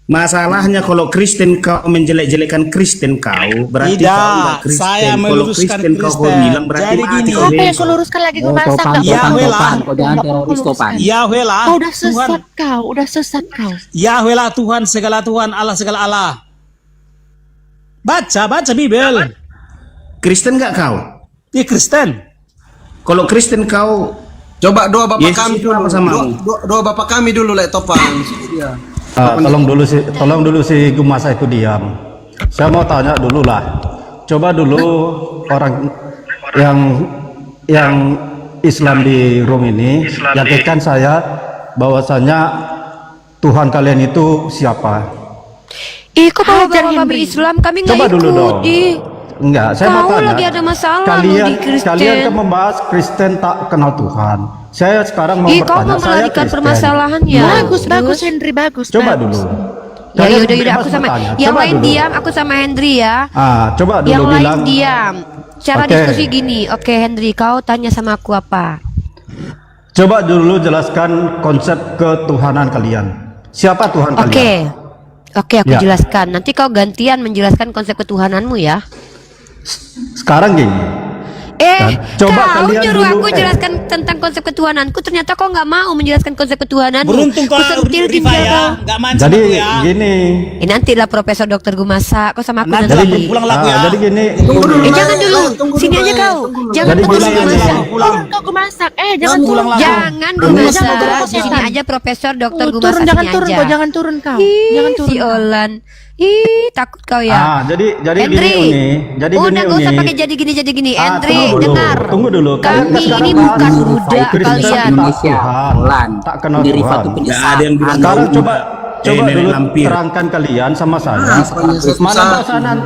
Masalahnya kalau Kristen kau menjelek-jelekan Kristen kau, berarti Tidak, kau enggak Kristen. saya Kalau meluruskan Kristen kau Kristen. bilang berarti Jadi mati gini. kau Apa yang besok. kau luruskan lagi gue Oh, masak topan, nggak? Yahweh lah. kau jangan teroris topan. Yahweh lah Kau udah Tuhan. sesat kau, udah sesat kau. Yahweh lah Tuhan segala Tuhan, Allah segala Allah. Baca Bibel. Kristen enggak kau? Dia Kristen. Kalau Kristen kau, coba doa Bapak Yesus kami itu dulu. apa samamu? Doa Bapak kami dulu, Lek Topan. Iya. Tolong dulu si Gumasa itu diam. Saya mau tanya dulu lah. Coba dulu orang yang Islam di Rom ini yakinkan saya bahwasanya Tuhan kalian itu siapa? Ih, kok Hajar bawa babi Henry. Islam kami nggak Coba dulu ikut. dong. Enggak, saya mau Kau tanya. lagi ada masalah kalian, lu di Kristen. kalian kan membahas Kristen tak kenal Tuhan. Saya sekarang mau Ih, kau bertanya, mau saya melarikan Kristen. permasalahan ya. Bagus Henry, bagus. Coba bagus. dulu. Ya Kalian yaudah bebas aku sama bertanya. yang Coba lain dulu. diam, aku sama Hendry ya. Coba dulu Yang lain bilang. diam. Cara Oke. diskusi gini. Oke, Hendry, kau tanya sama aku apa? Coba dulu jelaskan konsep ketuhanan kalian. Siapa Tuhan Oke. kalian? Oke, aku Ya. jelaskan. Nanti kau gantian menjelaskan konsep ketuhananmu ya. Sekarang gini. Coba kau kalian nyuruh dulu, aku jelaskan tentang konsep ketuhananku, ternyata kau nggak mau menjelaskan konsep ketuhananmu. Beruntung kau Kusentil Rifa ginjal ya, kau. nggak main Jadi sama aku ya. gini. Nanti lah Profesor Dokter Gumasa, kau sama aku Nanti nanti. lah, pulang lah aku ya. Jadi gini. Jangan dulu, sini aja kau. Jangan Jadi Dokter pulang aja. Gumasa. Pulang. Kau gue masak. Jangan pulang turun. lah. Jangan Jangan Gumasa, turun, di sini setan. aja Profesor Dokter Turun, Gumasa jangan sini turun aja. kau, jangan turun kau. Ih, Jangan turun. si Olan. Ih, takut kau ya. Jadi Hendri, gini Uni. Jadi udah gini gak usah Uni. pakai jadi gini. Hendri, Tunggu dulu, dengar. Tunggu dulu. Kami ini bukan budak kalian. Indonesia, Lan. Tak kenal Dari Tuhan. Fatu Nggak ada yang bilang Sekarang coba nenek dulu lampir. terangkan kalian sama saya. Mana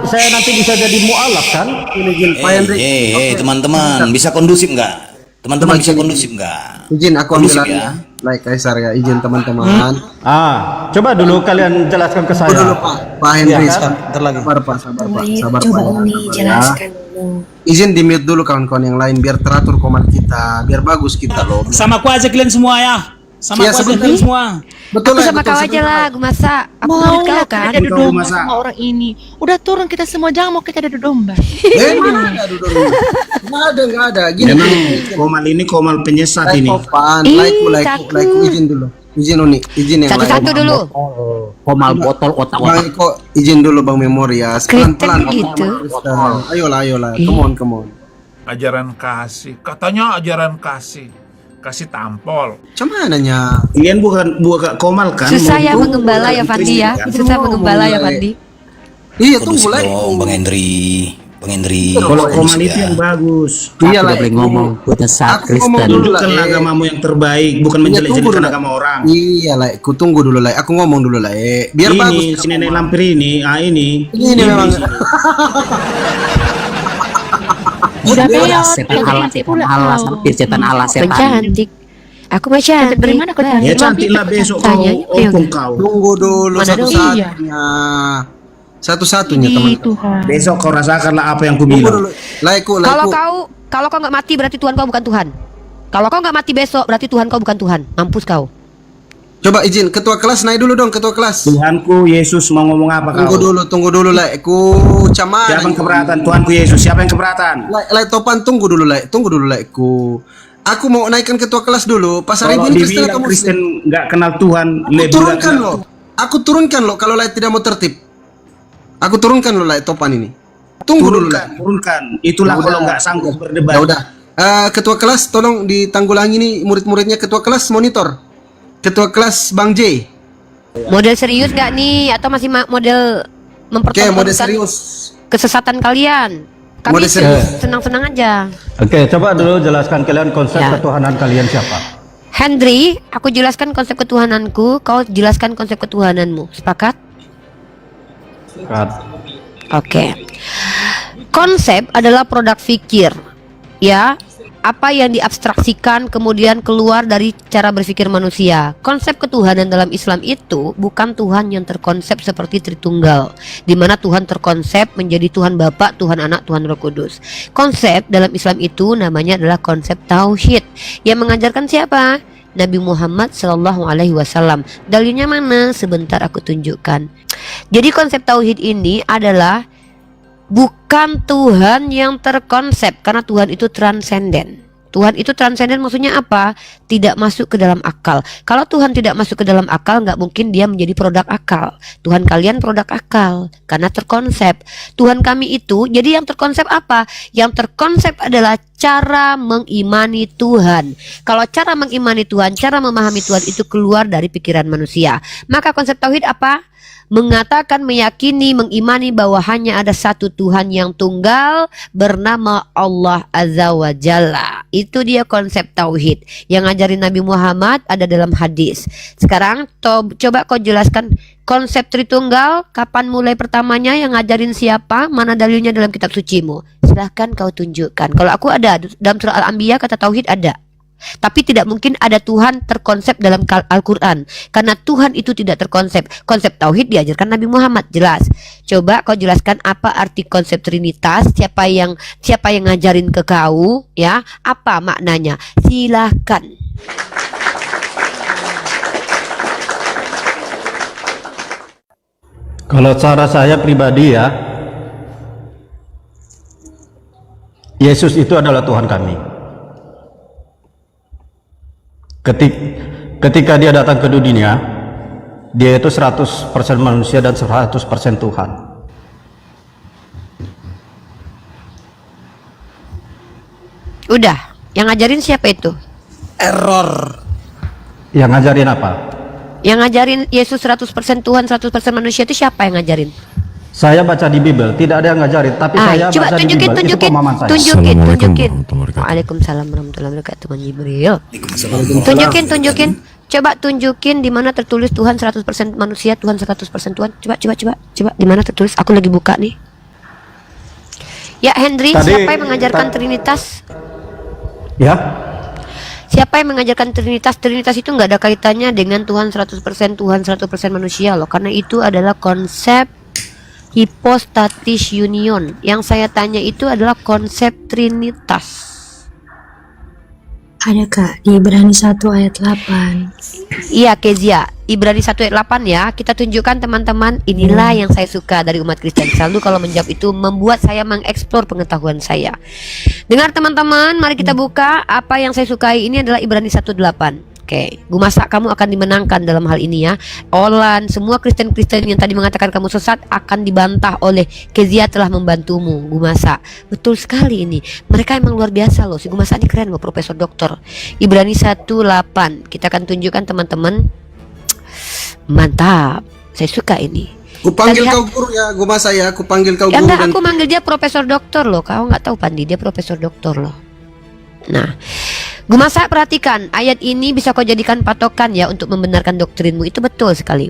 Saya nanti bisa jadi mualaf kan? Pak Hendri. Teman-teman, bisa kondusif nggak? Teman-teman bisa kondusif nggak? Izin aku ambil Kondusif alih. ya. Like Kaisar ya, izin teman-teman. Coba dulu kalian jelaskan ke saya. Dulu Pak Hendri, Iya, kan? sabar Pak. Sabar Coba Pak. Uni jelaskan dulu. Izin di mute dulu kawan-kawan yang lain biar teratur komat kita, biar bagus kita loh. Sama aku aja kalian semua ya. Sama Iya, aku aja sebentar. kalian semua. Betul Aku lah, sama betul, kau aja sebentar. lah, gue masak. Aku Mau murid kau lah kan. kita adu Kau domba masak. sama orang ini. Udah turun kita semua, jangan mau kita adu domba. Mana ada duduk. Nggak ada. Gini. Memang Komal ini Komal penyesat ini. Kopan, Ih, like takut. izin dulu. Izin Uni, izin yang Satu-satu dulu. Komal botol Bang otak-otak. Eko, izin dulu Bang Memorias. Pelan-pelan. Kritik gitu. Ayolah. Come on. Ajaran kasih. Katanya ajaran kasih. Kasih tampol. Cumananya. Kalian bukan Komal kan? Susah ya Mau- menggembala ya Fandi ya. Kristen kan? Susah menggembala ya Fandi. Iya, Kondusif tunggu lah. dong, Bang Hendri. Bang Hendri. Kalau kondusif Komal itu ya. yang bagus. Iya Tidak lah. boleh ngomong punya saat Aku ngomong Kristen. dulu lah. Tunjukkanlah agamamu yang terbaik, bukan Tunggu menjelek-jelekan dulu. agama orang. Iya lah, aku tunggu dulu lah. Aku ngomong dulu lah. Biar Ini bagus. si nenek lampir ini, Ini memang. Udah belot, Setan yang Allah, cantik setan pula Allah, kau. sampir setan Allah, setan. Cantik. Aku mah Cantik cantik. dari mana kau cantik? Ya cantiklah besok kau Tanya, ayo. opung kau. Tunggu dulu Mana dulu? satu-satunya. Satu-satunya Ih, teman. Tuhan. Besok kau rasakanlah apa yang Tunggu kubilang. dulu. Laiku. Kalau kau nggak mati berarti Tuhan kau bukan Tuhan. Kalau kau nggak mati besok berarti Tuhan kau bukan Tuhan. Mampus kau. Coba izin ketua kelas naik dulu dong ketua kelas. Tuhanku Yesus mau ngomong apa kau? Tunggu dulu Laiku. Caman. Siapa yang keberatan? Tuhanku Yesus, siapa yang keberatan? Lai Topan tunggu dulu Laiku. Aku mau naikkan ketua kelas dulu. Pasar Kalau Ibu ini Kristen atau dibilang Muslim? Kristen nggak kenal Tuhan, lebih Turunkan loh. Aku turunkan loh kalau Lai tidak mau tertib. Aku turunkan loh Lai Topan ini. Tunggu dulu Lai. Turunkan. Itulah Ya kalau udah. nggak sanggup berdebat. Ya udah. Ketua kelas tolong ditanggulangi nih murid-muridnya. Ketua kelas monitor. Ketua kelas Bang J. Model serius nggak nih atau masih model Oke, mempertontonkan model serius. kesesatan kalian? Kami Model serius. senang-senang aja. Oke, coba dulu jelaskan kalian konsep Ya. ketuhanan kalian siapa. Hendri, aku jelaskan konsep ketuhananku, kau jelaskan konsep ketuhananmu. Sepakat? Oke. Konsep adalah produk fikir. Ya, apa yang diabstraksikan kemudian keluar dari cara berpikir manusia. Konsep ketuhanan dalam Islam itu bukan Tuhan yang terkonsep seperti Tritunggal, di mana Tuhan terkonsep menjadi Tuhan Bapa, Tuhan Anak, Tuhan Roh Kudus. Konsep dalam Islam itu namanya adalah konsep tauhid yang mengajarkan siapa? Nabi Muhammad Shallallahu Alaihi Wasallam. Dalilnya mana? Sebentar aku tunjukkan. Jadi konsep tauhid ini adalah bukan Tuhan yang terkonsep, karena Tuhan itu transenden. Tuhan itu transenden maksudnya apa? Tidak masuk ke dalam akal. Kalau Tuhan tidak masuk ke dalam akal, nggak mungkin dia menjadi produk akal. Tuhan kalian produk akal karena terkonsep. Tuhan kami itu jadi yang terkonsep apa? Yang terkonsep adalah cara mengimani Tuhan. Kalau cara mengimani Tuhan, cara memahami Tuhan itu keluar dari pikiran manusia. Maka konsep tauhid apa? Mengatakan, meyakini, mengimani bahwa hanya ada satu Tuhan yang tunggal bernama Allah Azza wa Jalla. Itu dia konsep tauhid yang ngajarin Nabi Muhammad ada dalam hadis. Sekarang coba kau jelaskan konsep Tritunggal, kapan mulai pertamanya, yang ngajarin siapa, mana dalilnya dalam kitab sucimu. Silahkan kau tunjukkan. Kalau aku ada dalam surah Al-Anbiya, kata tauhid ada. Tapi tidak mungkin ada Tuhan terkonsep dalam Al-Quran, karena Tuhan itu tidak terkonsep. Konsep tauhid diajarkan Nabi Muhammad, jelas. Coba kau jelaskan apa arti konsep Trinitas, siapa yang ngajarin ke kau, ya, apa maknanya? Silahkan. Kalau cara saya pribadi ya, Yesus itu adalah Tuhan kami. Ketika dia datang ke dunia, dia itu 100% manusia dan 100% Tuhan. Udah, yang ngajarin siapa itu? Yang ngajarin apa? Yang ngajarin Yesus 100% Tuhan 100% manusia itu siapa yang ngajarin? Saya baca di Bible, tidak ada yang ngajarin, tapi saya coba baca di tunjukin, Bible, itu pemahaman saya. tunjukin. Waalaikumsalam warahmatullahi wabarakatuh, Bang Jibril. Tunjukin. Coba tunjukin di mana tertulis Tuhan 100% manusia, Tuhan 100% Tuhan. Coba di mana tertulis? Aku lagi buka nih. Ya, Henry, siapa yang mengajarkan Trinitas? Ya. Siapa yang mengajarkan Trinitas? Trinitas itu nggak ada kaitannya dengan Tuhan 100% Tuhan 100% manusia loh, karena itu adalah konsep hipostatis union. Yang saya tanya itu adalah konsep Trinitas. Ada Kak di Ibrani 1 ayat 8. Iya, Kezia, Ibrani 1 ayat 8 ya. Kita tunjukkan teman-teman, inilah yang saya suka dari umat Kristen. Selalu kalau menjawab itu membuat saya mengeksplor pengetahuan saya. Dengar teman-teman, mari kita buka. Apa yang saya sukai ini adalah Ibrani 1:8. Oke, Gumasa, kamu akan dimenangkan dalam hal ini ya. Olan, semua Kristen-Kristen yang tadi mengatakan kamu sesat akan dibantah oleh Kezia telah membantumu, Gumasa. Betul sekali ini. Mereka emang luar biasa loh. Si Gumasa ini keren loh, Profesor Doktor. Ibrani 1:8. Kita akan tunjukkan teman-teman. Mantap. Saya suka ini. Kupanggil kau guru ya, Gumasa ya. Kupanggil kau guru. Enggak, aku manggil dia Profesor Doktor loh. Kau nggak tahu Pandi, dia Profesor Doktor loh. Nah, Gumasa, perhatikan ayat ini bisa kau jadikan patokan ya untuk membenarkan doktrinmu. Itu betul sekali.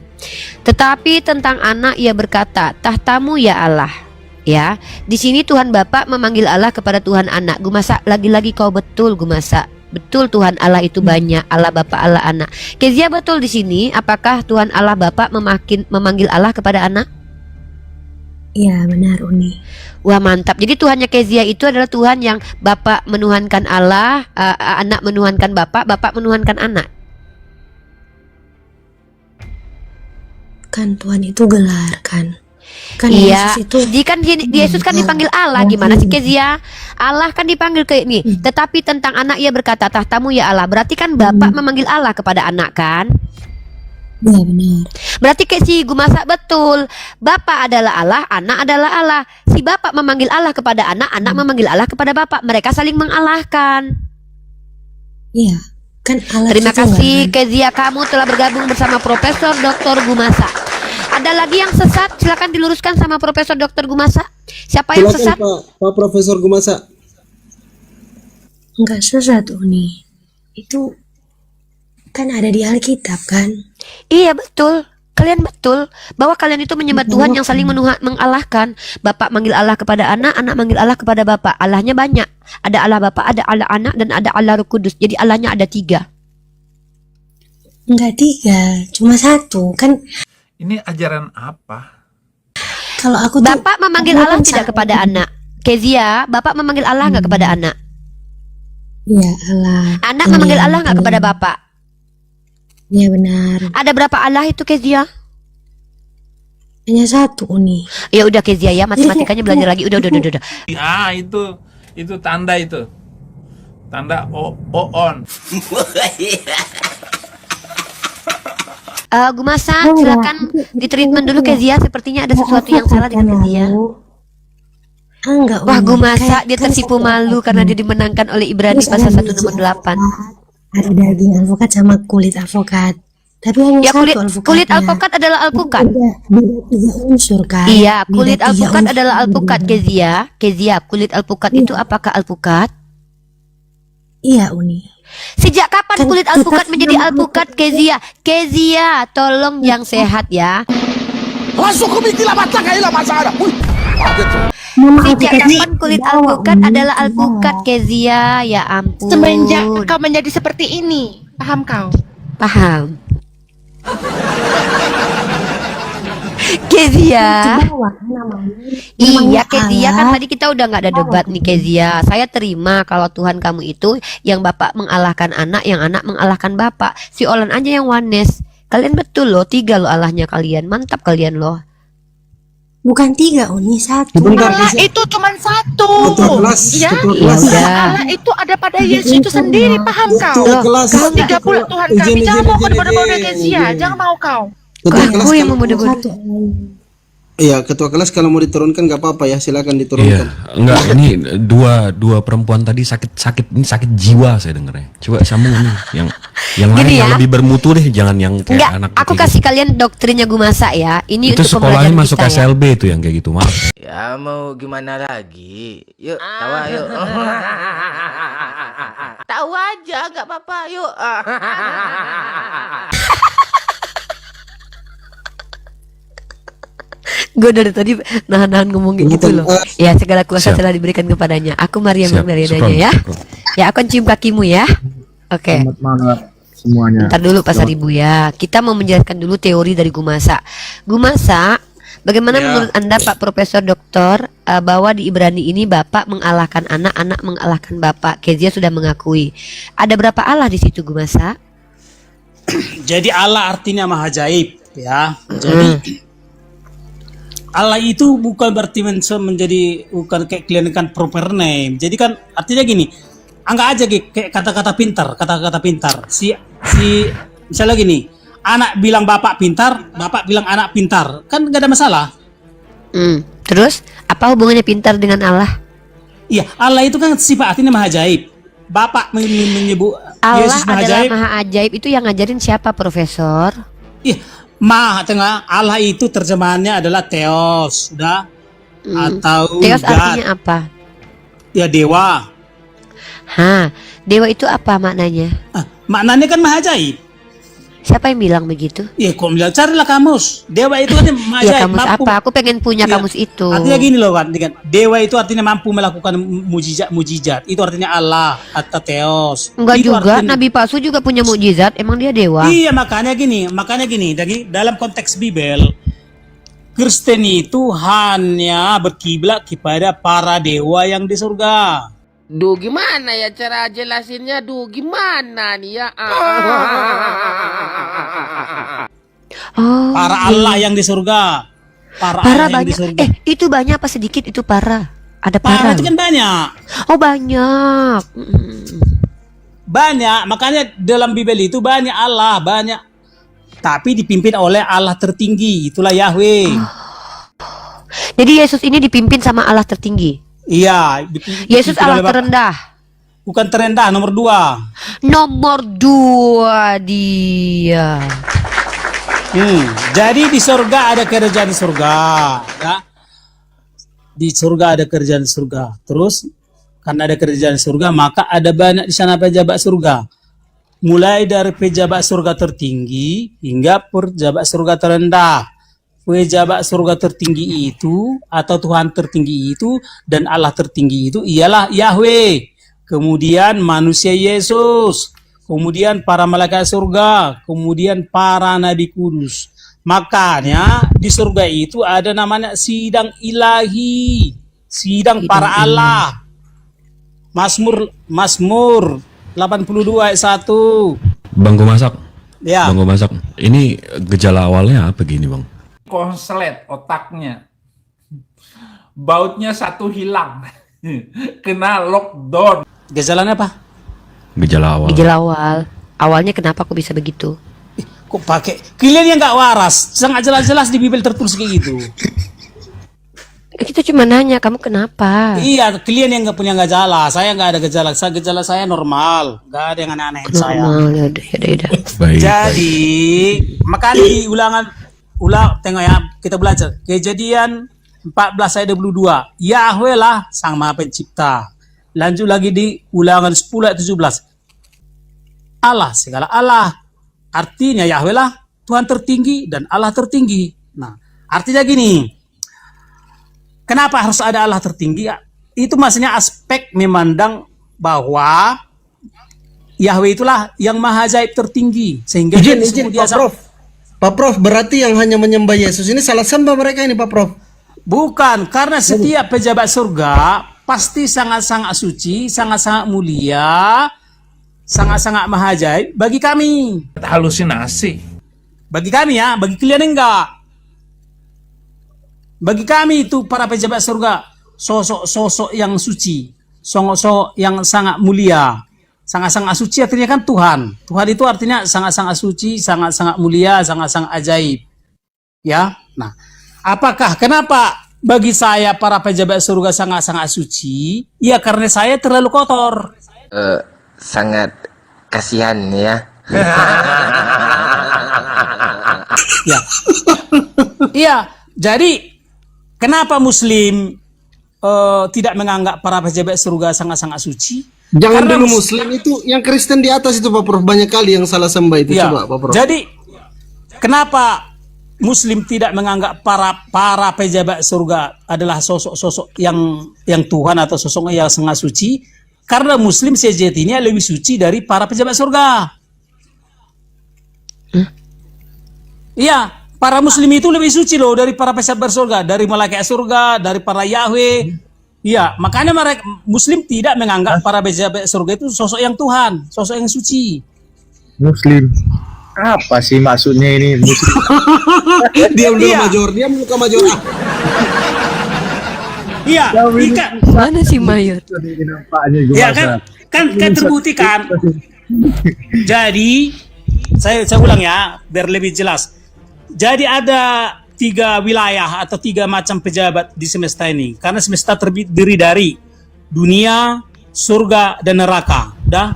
Tetapi tentang anak ia berkata, tahtamu ya Allah. Ya, di sini Tuhan Bapa memanggil Allah kepada Tuhan Anak. Gumasa, lagi-lagi kau betul, Gumasa. Betul, Tuhan Allah itu banyak, Allah Bapa, Allah Anak. Kezia, betul di sini. Apakah Tuhan Allah Bapa memanggil Allah kepada anak? Iya, benar Uni. Wah, mantap. Jadi Tuhannya Kezia itu adalah Tuhan yang Bapa menuhankan Allah, anak menuhankan Bapa, Bapa menuhankan anak. Kan Tuhan itu gelar kan. Kan Iya. Yesus itu Yesus kan dipanggil Allah. Gimana sih Kezia? Allah kan dipanggil kayak ini. Tetapi tentang anak ia berkata, tahtamu ya Allah. Berarti kan Bapa memanggil Allah kepada anak kan? Iya, benar. Berarti kayak si Gumasa betul. Bapa adalah Allah, anak adalah Allah. Si Bapa memanggil Allah kepada anak, anak memanggil Allah kepada Bapa. Mereka saling mengalahkan. Iya, kan Allah. Terima kasih Kezia, kamu telah bergabung bersama Profesor Dr. Gumasa. Ada lagi yang sesat? Silakan diluruskan sama Profesor Dr. Gumasa. Siapa yang sesat? Pak Profesor Gumasa. Enggak sesat Uni. Itu kan ada di Alkitab kan. Iya betul. Kalian betul bahwa kalian itu menyembah Tuhan yang saling mengalahkan. Bapak manggil Allah kepada anak, anak manggil Allah kepada Bapak. Allahnya banyak. Ada Allah Bapak, ada Allah Anak, dan ada Allah Roh Kudus. Jadi Allahnya ada 3. Enggak 3, cuma 1 kan. Ini ajaran apa? Kalau aku Bapak memanggil Allah tidak kepada anak. Kezia, Bapak memanggil Allah nggak kepada anak? Iya, Allah. Anak memanggil Allah nggak kepada Bapak? Iya, benar. Ada berapa Allah itu Kezia? Hanya 1 Uni. Ya udah Kezia ya, matematikanya belajar lagi. Udah. Ah, itu tanda itu. Tanda on. Gumasa, silakan ditreatment dulu Kezia. Sepertinya ada sesuatu yang salah dengan Kezia. Enggak. Wah, Gumasa dia tersipu malu karena dia dimenangkan oleh Ibrani pasal 1 nomor 8. Ada daging alpukat sama kulit alpukat. Tapi hanya Ya, satu kulit alpukat adalah alpukat. Beda 3 unsur kan. Iya, kulit Beda 3 alpukat unsur. adalah alpukat Kezia, kulit alpukat itu apakah alpukat? Iya Uni. Sejak kapan Kan kulit kita alpukat menjadi sudah alpukat Kezia? Kezia, tolong yang sehat ya. Sejak kapan kulit alpukat adalah alpukat Kezia? Ya ampun. Semenjak kau menjadi seperti ini, paham kau? Paham. Kezia. Iya Kezia, kan tadi kita udah nggak ada debat nih Kezia. Saya terima kalau Tuhan kamu itu yang Bapak mengalahkan anak, yang anak mengalahkan Bapak. Si Olan aja yang oneness. Kalian betul loh, 3 loh Allahnya kalian. Mantap kalian loh. Bukan 3 Uni, 1. Allah itu cuma 1. Ya, Allah itu ada pada Yesus itu sendiri, paham kau? Kau 3 pula Tuhan kami. Jangan mau kau bodoh-bodoh Kezia, jangan mau kau. Aku yang memudah-mudah. Iya, ketua kelas kalau mau diturunkan nggak apa-apa ya, silakan diturunkan. Iya, enggak, ini dua perempuan tadi sakit jiwa saya dengarnya. Coba sambung ini yang lain Gini yang ya. lebih bermutu deh, jangan yang kayak Enggak, anak aku kayak kasih kalian doktrinnya Gumasa ya. Ini gitu. Itu untuk sekolahnya pembelajaran masuk kita ya. SLB itu yang kayak gitu, maaf. Ya mau gimana lagi? Yuk, tawa yuk. Tahu aja, nggak apa-apa. Yuk. Gue dari tadi nahan-nahan ngomong kayak gitu loh. Ya, segala kuasa telah diberikan kepadanya. Aku Maria Siap, Magdalenanya ya. Ya, aku cium kakimu ya. Oke. Selamat malam semuanya. Ntar dulu Pak Saribu ya. Kita mau menjelaskan dulu teori dari Gumasa. Gumasa, bagaimana menurut Anda Pak Profesor Doktor bahwa di Ibrani ini Bapak mengalahkan anak, anak mengalahkan Bapak. Kezia sudah mengakui. Ada berapa Allah di situ Gumasa? Jadi Allah artinya maha ajaib ya. Jadi Allah itu bukan berarti menjadi bukan kayak kalian kan proper name. Jadi kan artinya gini, anggap aja kayak kata-kata pintar. Si misalnya gini, anak bilang bapak pintar, bapak bilang anak pintar, kan nggak ada masalah. Terus apa hubungannya pintar dengan Allah? Iya, Allah itu kan sifat artinya maha ajaib. Bapak menyebut Allah Yesus maha adalah ajaib. maha ajaib, itu yang ngajarin siapa Profesor? Iya, maha tengah Allah itu terjemahannya adalah Theos, sudah atau Theos God. artinya apa? Ya dewa. Dewa itu apa maknanya? Maknanya kan maha ajaib. Siapa yang bilang begitu? Ya, kok bilang carilah kamus. Dewa itu kan maha Ya ajaib. kamus apa? Aku pengen punya kamus itu. Artinya gini loh kan, dewa itu artinya mampu melakukan mujizat. Itu artinya Allah atau Theos. Enggak Itu juga, artinya- Nabi palsu juga punya mukjizat. Emang dia dewa? Iya, makanya gini. Dari dalam konteks Bible, Kristen itu hanya berkiblat kepada para dewa yang di surga. Duh, gimana ya cara jelasinnya? Duh, gimana nih ya? Para Allah yang di surga. Para Allah yang di banyak. surga. Itu banyak apa sedikit itu para? Ada Para para. itu kan banyak. Oh, banyak. Banyak, makanya dalam Bible itu banyak Allah, banyak. Tapi dipimpin oleh Allah tertinggi, itulah Yahweh. Jadi Yesus ini dipimpin sama Allah tertinggi. Iya, Yesus dipimpin Allah oleh Bapa. terendah. Bukan terendah, nomor 2. Nomor 2 dia. Jadi di surga ada kerajaan surga, ya. Di surga ada kerajaan surga. Terus karena ada kerajaan surga, maka ada banyak di sana pejabat surga. Mulai dari pejabat surga tertinggi hingga pejabat surga terendah. Pejabat surga tertinggi itu atau Tuhan tertinggi itu dan Allah tertinggi itu ialah Yahweh. Kemudian manusia Yesus, kemudian para malaikat surga, kemudian para nabi kudus. Makanya di surga itu ada namanya sidang ilahi, sidang para Allah. Mazmur 82 ayat 1. Bang Gomasak. Ya. Bang Gomasak. Ini gejala awalnya apa gini, Bang? Konslet otaknya. Bautnya satu hilang. Kena lockdown. Gejalanya apa? Gejala awal. Gejala awal. Awalnya kenapa aku bisa begitu? Kok pakai? Kalian yang nggak waras. Sangat jelas-jelas di Bible tertulis kayak gitu. Kita cuma nanya, kamu kenapa? Iya, kalian yang nggak punya gejala. Saya nggak ada gejala. Gejala saya normal. Nggak ada yang aneh-aneh saya. Normal, ya udah. Jadi, makanya di tengok ya, kita belajar. Kejadian 14 ayat 22. Yahweh lah sang maha pencipta. Lanjut lagi di Ulangan 10 ayat 17. Allah, segala Allah. Artinya Yahweh lah Tuhan tertinggi dan Allah tertinggi. Nah, artinya gini. Kenapa harus ada Allah tertinggi? Itu maksudnya aspek memandang bahwa Yahweh itulah yang maha ajaib tertinggi. Sehingga Izin Pak Prof, berarti yang hanya menyembah Yesus ini salah sembah mereka ini Pak Prof? Bukan, karena setiap pejabat surga pasti sangat-sangat suci, sangat-sangat mulia, sangat-sangat maha ajaib bagi kami. Halusinasi. Bagi kami ya, bagi kalian enggak. Bagi kami itu para pejabat surga, sosok-sosok yang suci, sosok yang sangat mulia. Sangat-sangat suci artinya kan Tuhan. Tuhan itu artinya sangat-sangat suci, sangat-sangat mulia, sangat-sangat ajaib. Ya. Nah, Kenapa bagi saya para pejabat surga sangat-sangat suci? Ya karena saya terlalu kotor. Sangat kasihan ya. Ya. Iya, jadi kenapa Muslim tidak menganggap para pejabat surga sangat-sangat suci? Jangan Karena dulu Muslim itu, yang Kristen di atas itu Pak Prof, banyak kali yang salah sembah itu. Ya, Coba Pak Prof. jadi kenapa Muslim tidak menganggap para pejabat surga adalah sosok-sosok yang Tuhan atau sosok yang sangat suci? Karena Muslim sejatinya lebih suci dari para pejabat surga. Iya, para Muslim itu lebih suci loh dari para pejabat surga, dari malaikat surga, dari para Yahweh. Iya, makanya mereka Muslim tidak menganggap para pejabat surga itu sosok yang Tuhan, sosok yang suci. Muslim. Apa sih maksudnya ini Muslim? Diam dulu Major, diam dulu Major. Iya, mana si Mayor? Ya kan terbukti kan. Jadi saya ulang ya biar lebih jelas. Jadi ada 3 wilayah atau 3 macam pejabat di semesta ini. Karena semesta terdiri dari dunia, surga, dan neraka. Dah.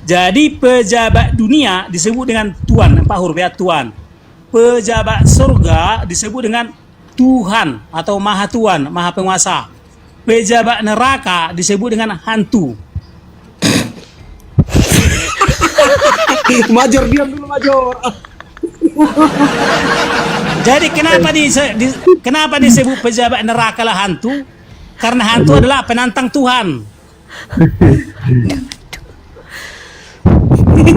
Jadi pejabat dunia disebut dengan Tuhan, 4 huruf ya, Tuhan. Pejabat surga disebut dengan Tuhan atau Maha Tuhan, Maha Penguasa. Pejabat neraka disebut dengan hantu. Major, diam dulu Major. Jadi kenapa disebut pejabat neraka lah hantu? Karena hantu adalah penantang Tuhan.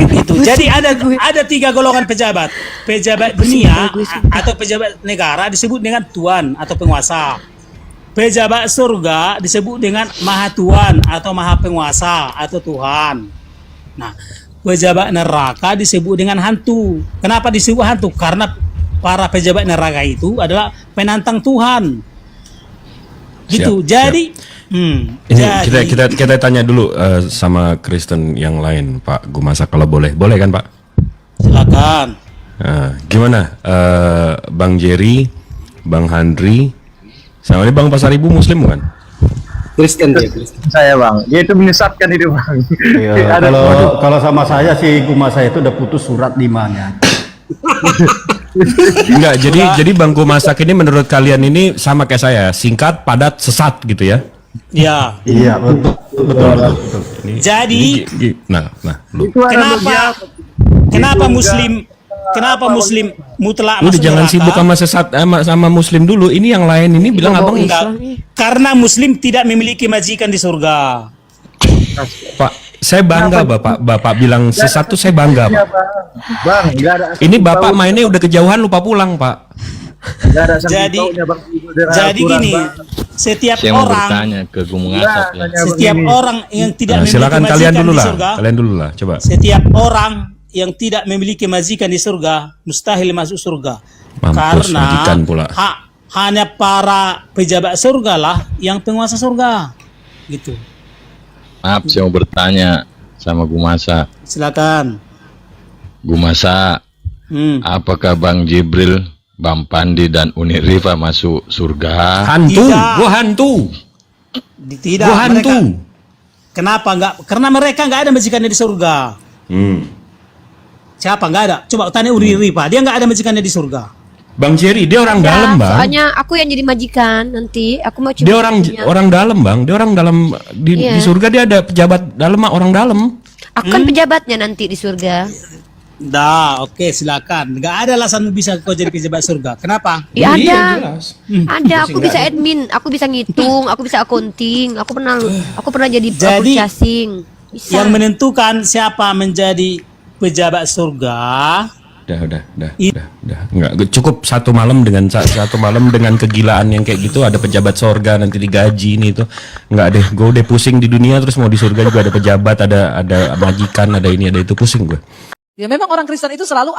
Itu. Jadi ada 3 golongan pejabat. Pejabat dunia atau pejabat negara disebut dengan Tuhan atau penguasa. Pejabat surga disebut dengan Maha Tuhan atau Maha Penguasa atau Tuhan. Nah, pejabat neraka disebut dengan hantu. Kenapa disebut hantu? Karena para pejabat neraka itu adalah penantang Tuhan. Gitu. Jadi kita tanya dulu sama Kristen yang lain, Pak Gumasa, kalau boleh kan Pak? Silakan. Gimana Bang Jerry, Bang Handri, sama ini Bang Pasaribu Muslim bukan? Kristen dia, Kristen. Saya Bang, dia itu menyesatkan itu Bang. Iya, kalau sama saya si Gumasa itu udah putus surat 5-nya. Enggak, jadi Bang Gumasak ini menurut kalian ini sama kayak saya, singkat, padat, sesat gitu ya? Iya. Iya, betul. Jadi lu. Kenapa Muslim mutlak Udah masuk jangan neraka? sibuk sama sesat sama Muslim dulu. Ini yang lain ini bilang abang Karena Muslim tidak memiliki majikan di surga. Pak, saya bangga Bapak bilang sesat tuh saya bangga Pak. Bang, enggak ada. Ini Bapak mainnya udah kejauhan lupa pulang Pak. Jadi gini, setiap orang ke setiap orang yang tidak memiliki silakan majikan di surga, kalian dulu lah, coba. Setiap orang yang tidak memiliki majikan di surga mustahil masuk surga. Mampus, majikan pula. Hanya para pejabat surga lah yang penguasa surga. Gitu. Maaf, saya mau bertanya sama Gumasa. Silakan. Gumasa, apakah Bang Jibril, Bang Pandi dan Uni Rifa masuk surga? Hantu, gua hantu. Tidak. Gua hantu. Kenapa enggak? Karena mereka enggak ada majikannya di surga. Siapa enggak ada? Coba tanya Uni Rifa, dia enggak ada majikannya di surga. Bang Jerry, dia orang dalam, Bang. Soalnya aku yang jadi majikan nanti. Aku mau coba. Dia orang dalam, Bang. Dia orang dalam di surga, dia ada pejabat dalam, orang dalam. Aku kan pejabatnya nanti di surga. Oke, silakan. Enggak ada alasan bisa kau jadi pejabat surga. Kenapa? Ya Iya, ada. jelas. Ada, aku bisa admin, aku bisa ngitung, aku bisa accounting, aku pernah jadi purchasing. Bisa. Yang menentukan siapa menjadi pejabat surga. Udah. Enggak cukup satu malam dengan kegilaan yang kayak gitu, ada pejabat surga nanti digaji ini itu. Enggak deh, gue udah pusing di dunia terus mau di surga juga ada pejabat, ada majikan, ada ini, ada itu, pusing gue. Ya memang orang Kristen itu selalu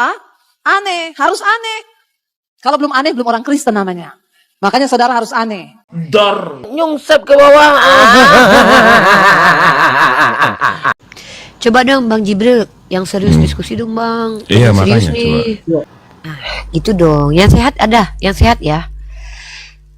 aneh, harus aneh. Kalau belum aneh belum orang Kristen namanya. Makanya saudara harus aneh. Nyungsep ke bawah. Coba dong Bang Jibril, yang serius diskusi dong Bang. Iya, serius makanya nih. Gitu dong. Yang sehat ada, yang sehat ya.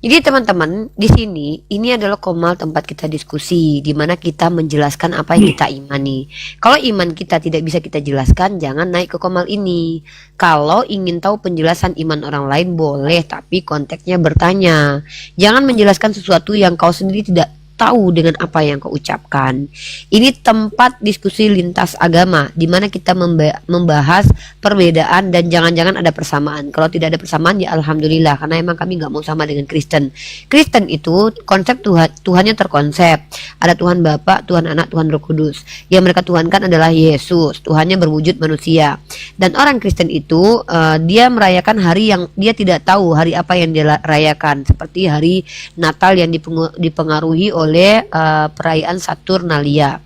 Jadi teman-teman, di sini ini adalah Komal tempat kita diskusi, di mana kita menjelaskan apa yang kita imani. Kalau iman kita tidak bisa kita jelaskan, jangan naik ke Komal ini. Kalau ingin tahu penjelasan iman orang lain boleh, tapi konteksnya bertanya. Jangan menjelaskan sesuatu yang kau sendiri tidak tahu dengan apa yang kau ucapkan. Ini tempat diskusi lintas agama, di mana kita membahas perbedaan dan jangan-jangan ada persamaan. Kalau tidak ada persamaan ya alhamdulillah, karena emang kami nggak mau sama dengan Kristen. Kristen itu konsep Tuhannya terkonsep. Ada Tuhan Bapa, Tuhan Anak, Tuhan Roh Kudus. Yang mereka tuhankan adalah Yesus. Tuhannya berwujud manusia. Dan orang Kristen itu dia merayakan hari yang dia tidak tahu hari apa yang dia rayakan, seperti hari Natal yang dipengaruhi oleh perayaan Saturnalia.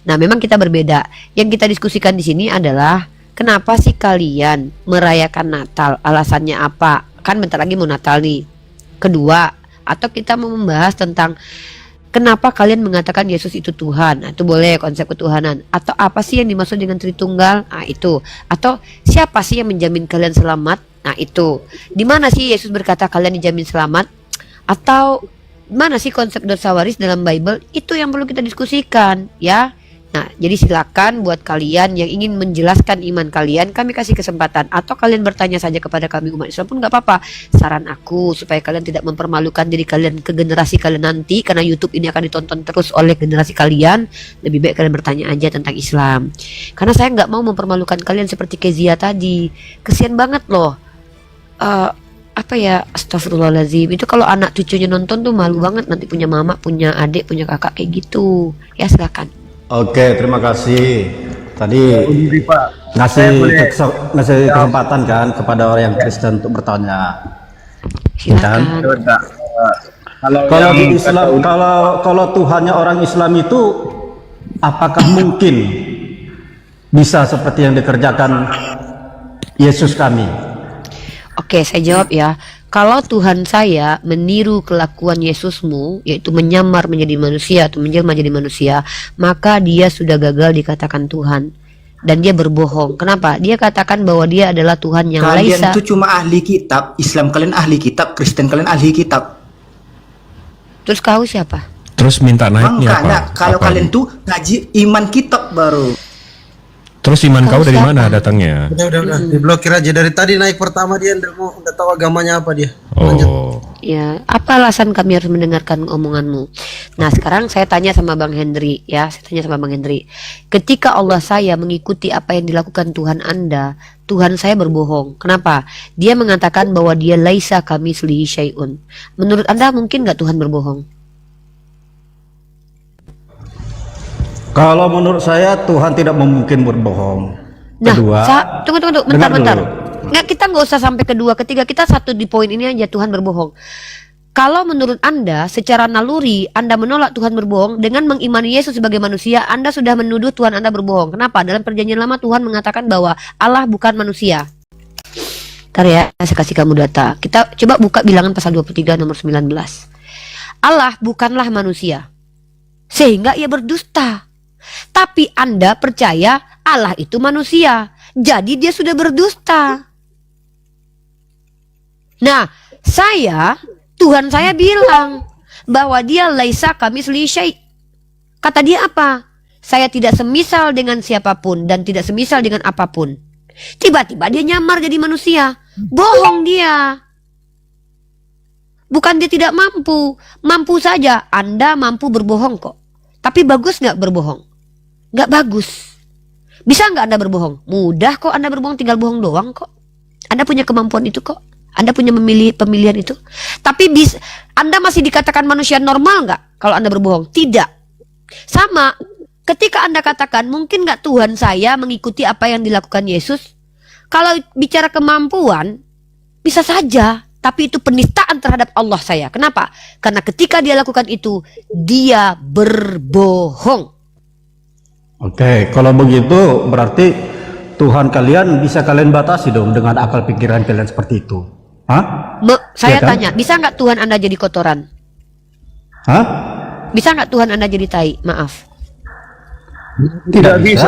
Nah, memang kita berbeda. Yang kita diskusikan di sini adalah kenapa sih kalian merayakan Natal? Alasannya apa? Kan bentar lagi mau Natal nih. Kedua, atau kita mau membahas tentang kenapa kalian mengatakan Yesus itu Tuhan? Nah, itu boleh konsep ketuhanan. Atau apa sih yang dimaksud dengan Tritunggal? Nah, itu. Atau siapa sih yang menjamin kalian selamat? Nah, itu. Di mana sih Yesus berkata kalian dijamin selamat? Atau mana sih konsep dosa waris dalam Bible? Itu yang perlu kita diskusikan, ya. Nah, jadi silakan buat kalian yang ingin menjelaskan iman kalian, kami kasih kesempatan. Atau kalian bertanya saja kepada kami umat Islam pun nggak apa-apa. Saran aku supaya kalian tidak mempermalukan diri kalian ke generasi kalian nanti, karena YouTube ini akan ditonton terus oleh generasi kalian. Lebih baik kalian bertanya aja tentang Islam. Karena saya nggak mau mempermalukan kalian seperti Kezia tadi. Kesian banget loh. Apa ya, astagfirullahaladzim, itu kalau anak cucunya nonton tuh malu banget, nanti punya mama, punya adik, punya kakak kayak gitu. Ya silakan. Oke, terima kasih. Tadi ngasih kesempatan kan kepada orang yang Kristen untuk bertanya. Silakan. Kalau di Islam, kalau Tuhannya orang Islam itu apakah mungkin bisa seperti yang dikerjakan Yesus kami? Oke, saya jawab ya. Kalau Tuhan saya meniru kelakuan Yesusmu, yaitu menyamar menjadi manusia atau menjelma jadi manusia, maka dia sudah gagal dikatakan Tuhan. Dan dia berbohong. Kenapa? Dia katakan bahwa dia adalah Tuhan yang Kalian laisa. itu cuma ahli kitab, Islam kalian ahli kitab, Kristen kalian ahli kitab. Terus kau siapa? Terus minta naiknya Makanya apa? kalau kalian tuh ngaji iman kitab baru. Terus iman kau dari mana datangnya? Udah, diblokir aja. Dari tadi naik pertama dia nggak tahu agamanya apa dia. Oh. Ya, apa alasan kami harus mendengarkan omonganmu? Nah, sekarang saya tanya sama Bang Hendri, ya. Saya tanya sama Bang Hendri. Ketika Allah saya mengikuti apa yang dilakukan Tuhan Anda, Tuhan saya berbohong. Kenapa? Dia mengatakan bahwa dia laisa kamitslihi syai'un. Menurut Anda mungkin nggak Tuhan berbohong? Kalau menurut saya Tuhan tidak mungkin berbohong. Nah, Kedua, tunggu, dengar bentar. dulu. Nggak, kita nggak usah sampai kedua, ketiga, kita satu di poin ini aja, Tuhan berbohong. Kalau menurut Anda, secara naluri, Anda menolak Tuhan berbohong, dengan mengimani Yesus sebagai manusia, Anda sudah menuduh Tuhan Anda berbohong. Kenapa? Dalam perjanjian lama Tuhan mengatakan bahwa Allah bukan manusia. Ntar ya, saya kasih kamu data. Kita coba buka bilangan pasal 23 nomor 19. Allah bukanlah manusia, sehingga ia berdusta. Tapi Anda percaya Allah itu manusia, jadi dia sudah berdusta. Nah, Tuhan saya bilang bahwa dia laisa kamitslihi syai'. Kata dia apa? Saya tidak semisal dengan siapapun dan tidak semisal dengan apapun. Tiba-tiba dia nyamar jadi manusia. Bohong dia. Bukan dia tidak mampu. Mampu saja. Anda mampu berbohong kok. Tapi bagus nggak berbohong? Nggak bagus. Bisa nggak Anda berbohong? Mudah kok Anda berbohong, tinggal bohong doang kok. Anda punya kemampuan itu kok. Anda punya pemilihan itu. Tapi Anda masih dikatakan manusia normal nggak kalau Anda berbohong? Tidak. Sama, ketika Anda katakan mungkin nggak Tuhan saya mengikuti apa yang dilakukan Yesus? Kalau bicara kemampuan, bisa saja. Tapi itu penistaan terhadap Allah saya. Kenapa? Karena ketika dia lakukan itu, dia berbohong. Oke, kalau begitu berarti Tuhan kalian bisa kalian batasi dong dengan akal pikiran kalian seperti itu. Hah? Saya Ya kan? tanya, bisa nggak Tuhan Anda jadi kotoran? Hah? Bisa nggak Tuhan Anda jadi tai? Maaf. Tidak bisa.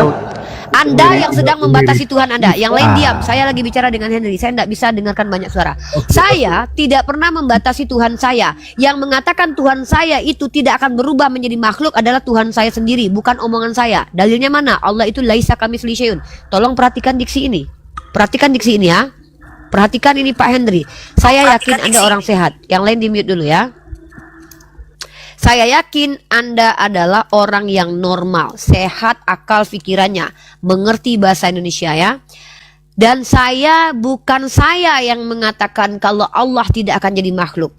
Anda yang sedang membatasi Tuhan Anda. Yang lain diam. Saya lagi bicara dengan Henry. Saya tidak bisa dengarkan banyak suara. Saya tidak pernah membatasi Tuhan saya. Yang mengatakan Tuhan saya itu tidak akan berubah menjadi makhluk adalah Tuhan saya sendiri, bukan omongan saya. Dalilnya mana? Allah itu laisa kamitslihi syai'un. Tolong perhatikan diksi ini. Perhatikan diksi ini ya. Perhatikan ini Pak Henry. Saya yakin Anda orang sehat. Yang lain di-mute dulu ya. Saya yakin Anda adalah orang yang normal, sehat akal pikirannya, mengerti bahasa Indonesia ya. Dan bukan saya yang mengatakan kalau Allah tidak akan jadi makhluk,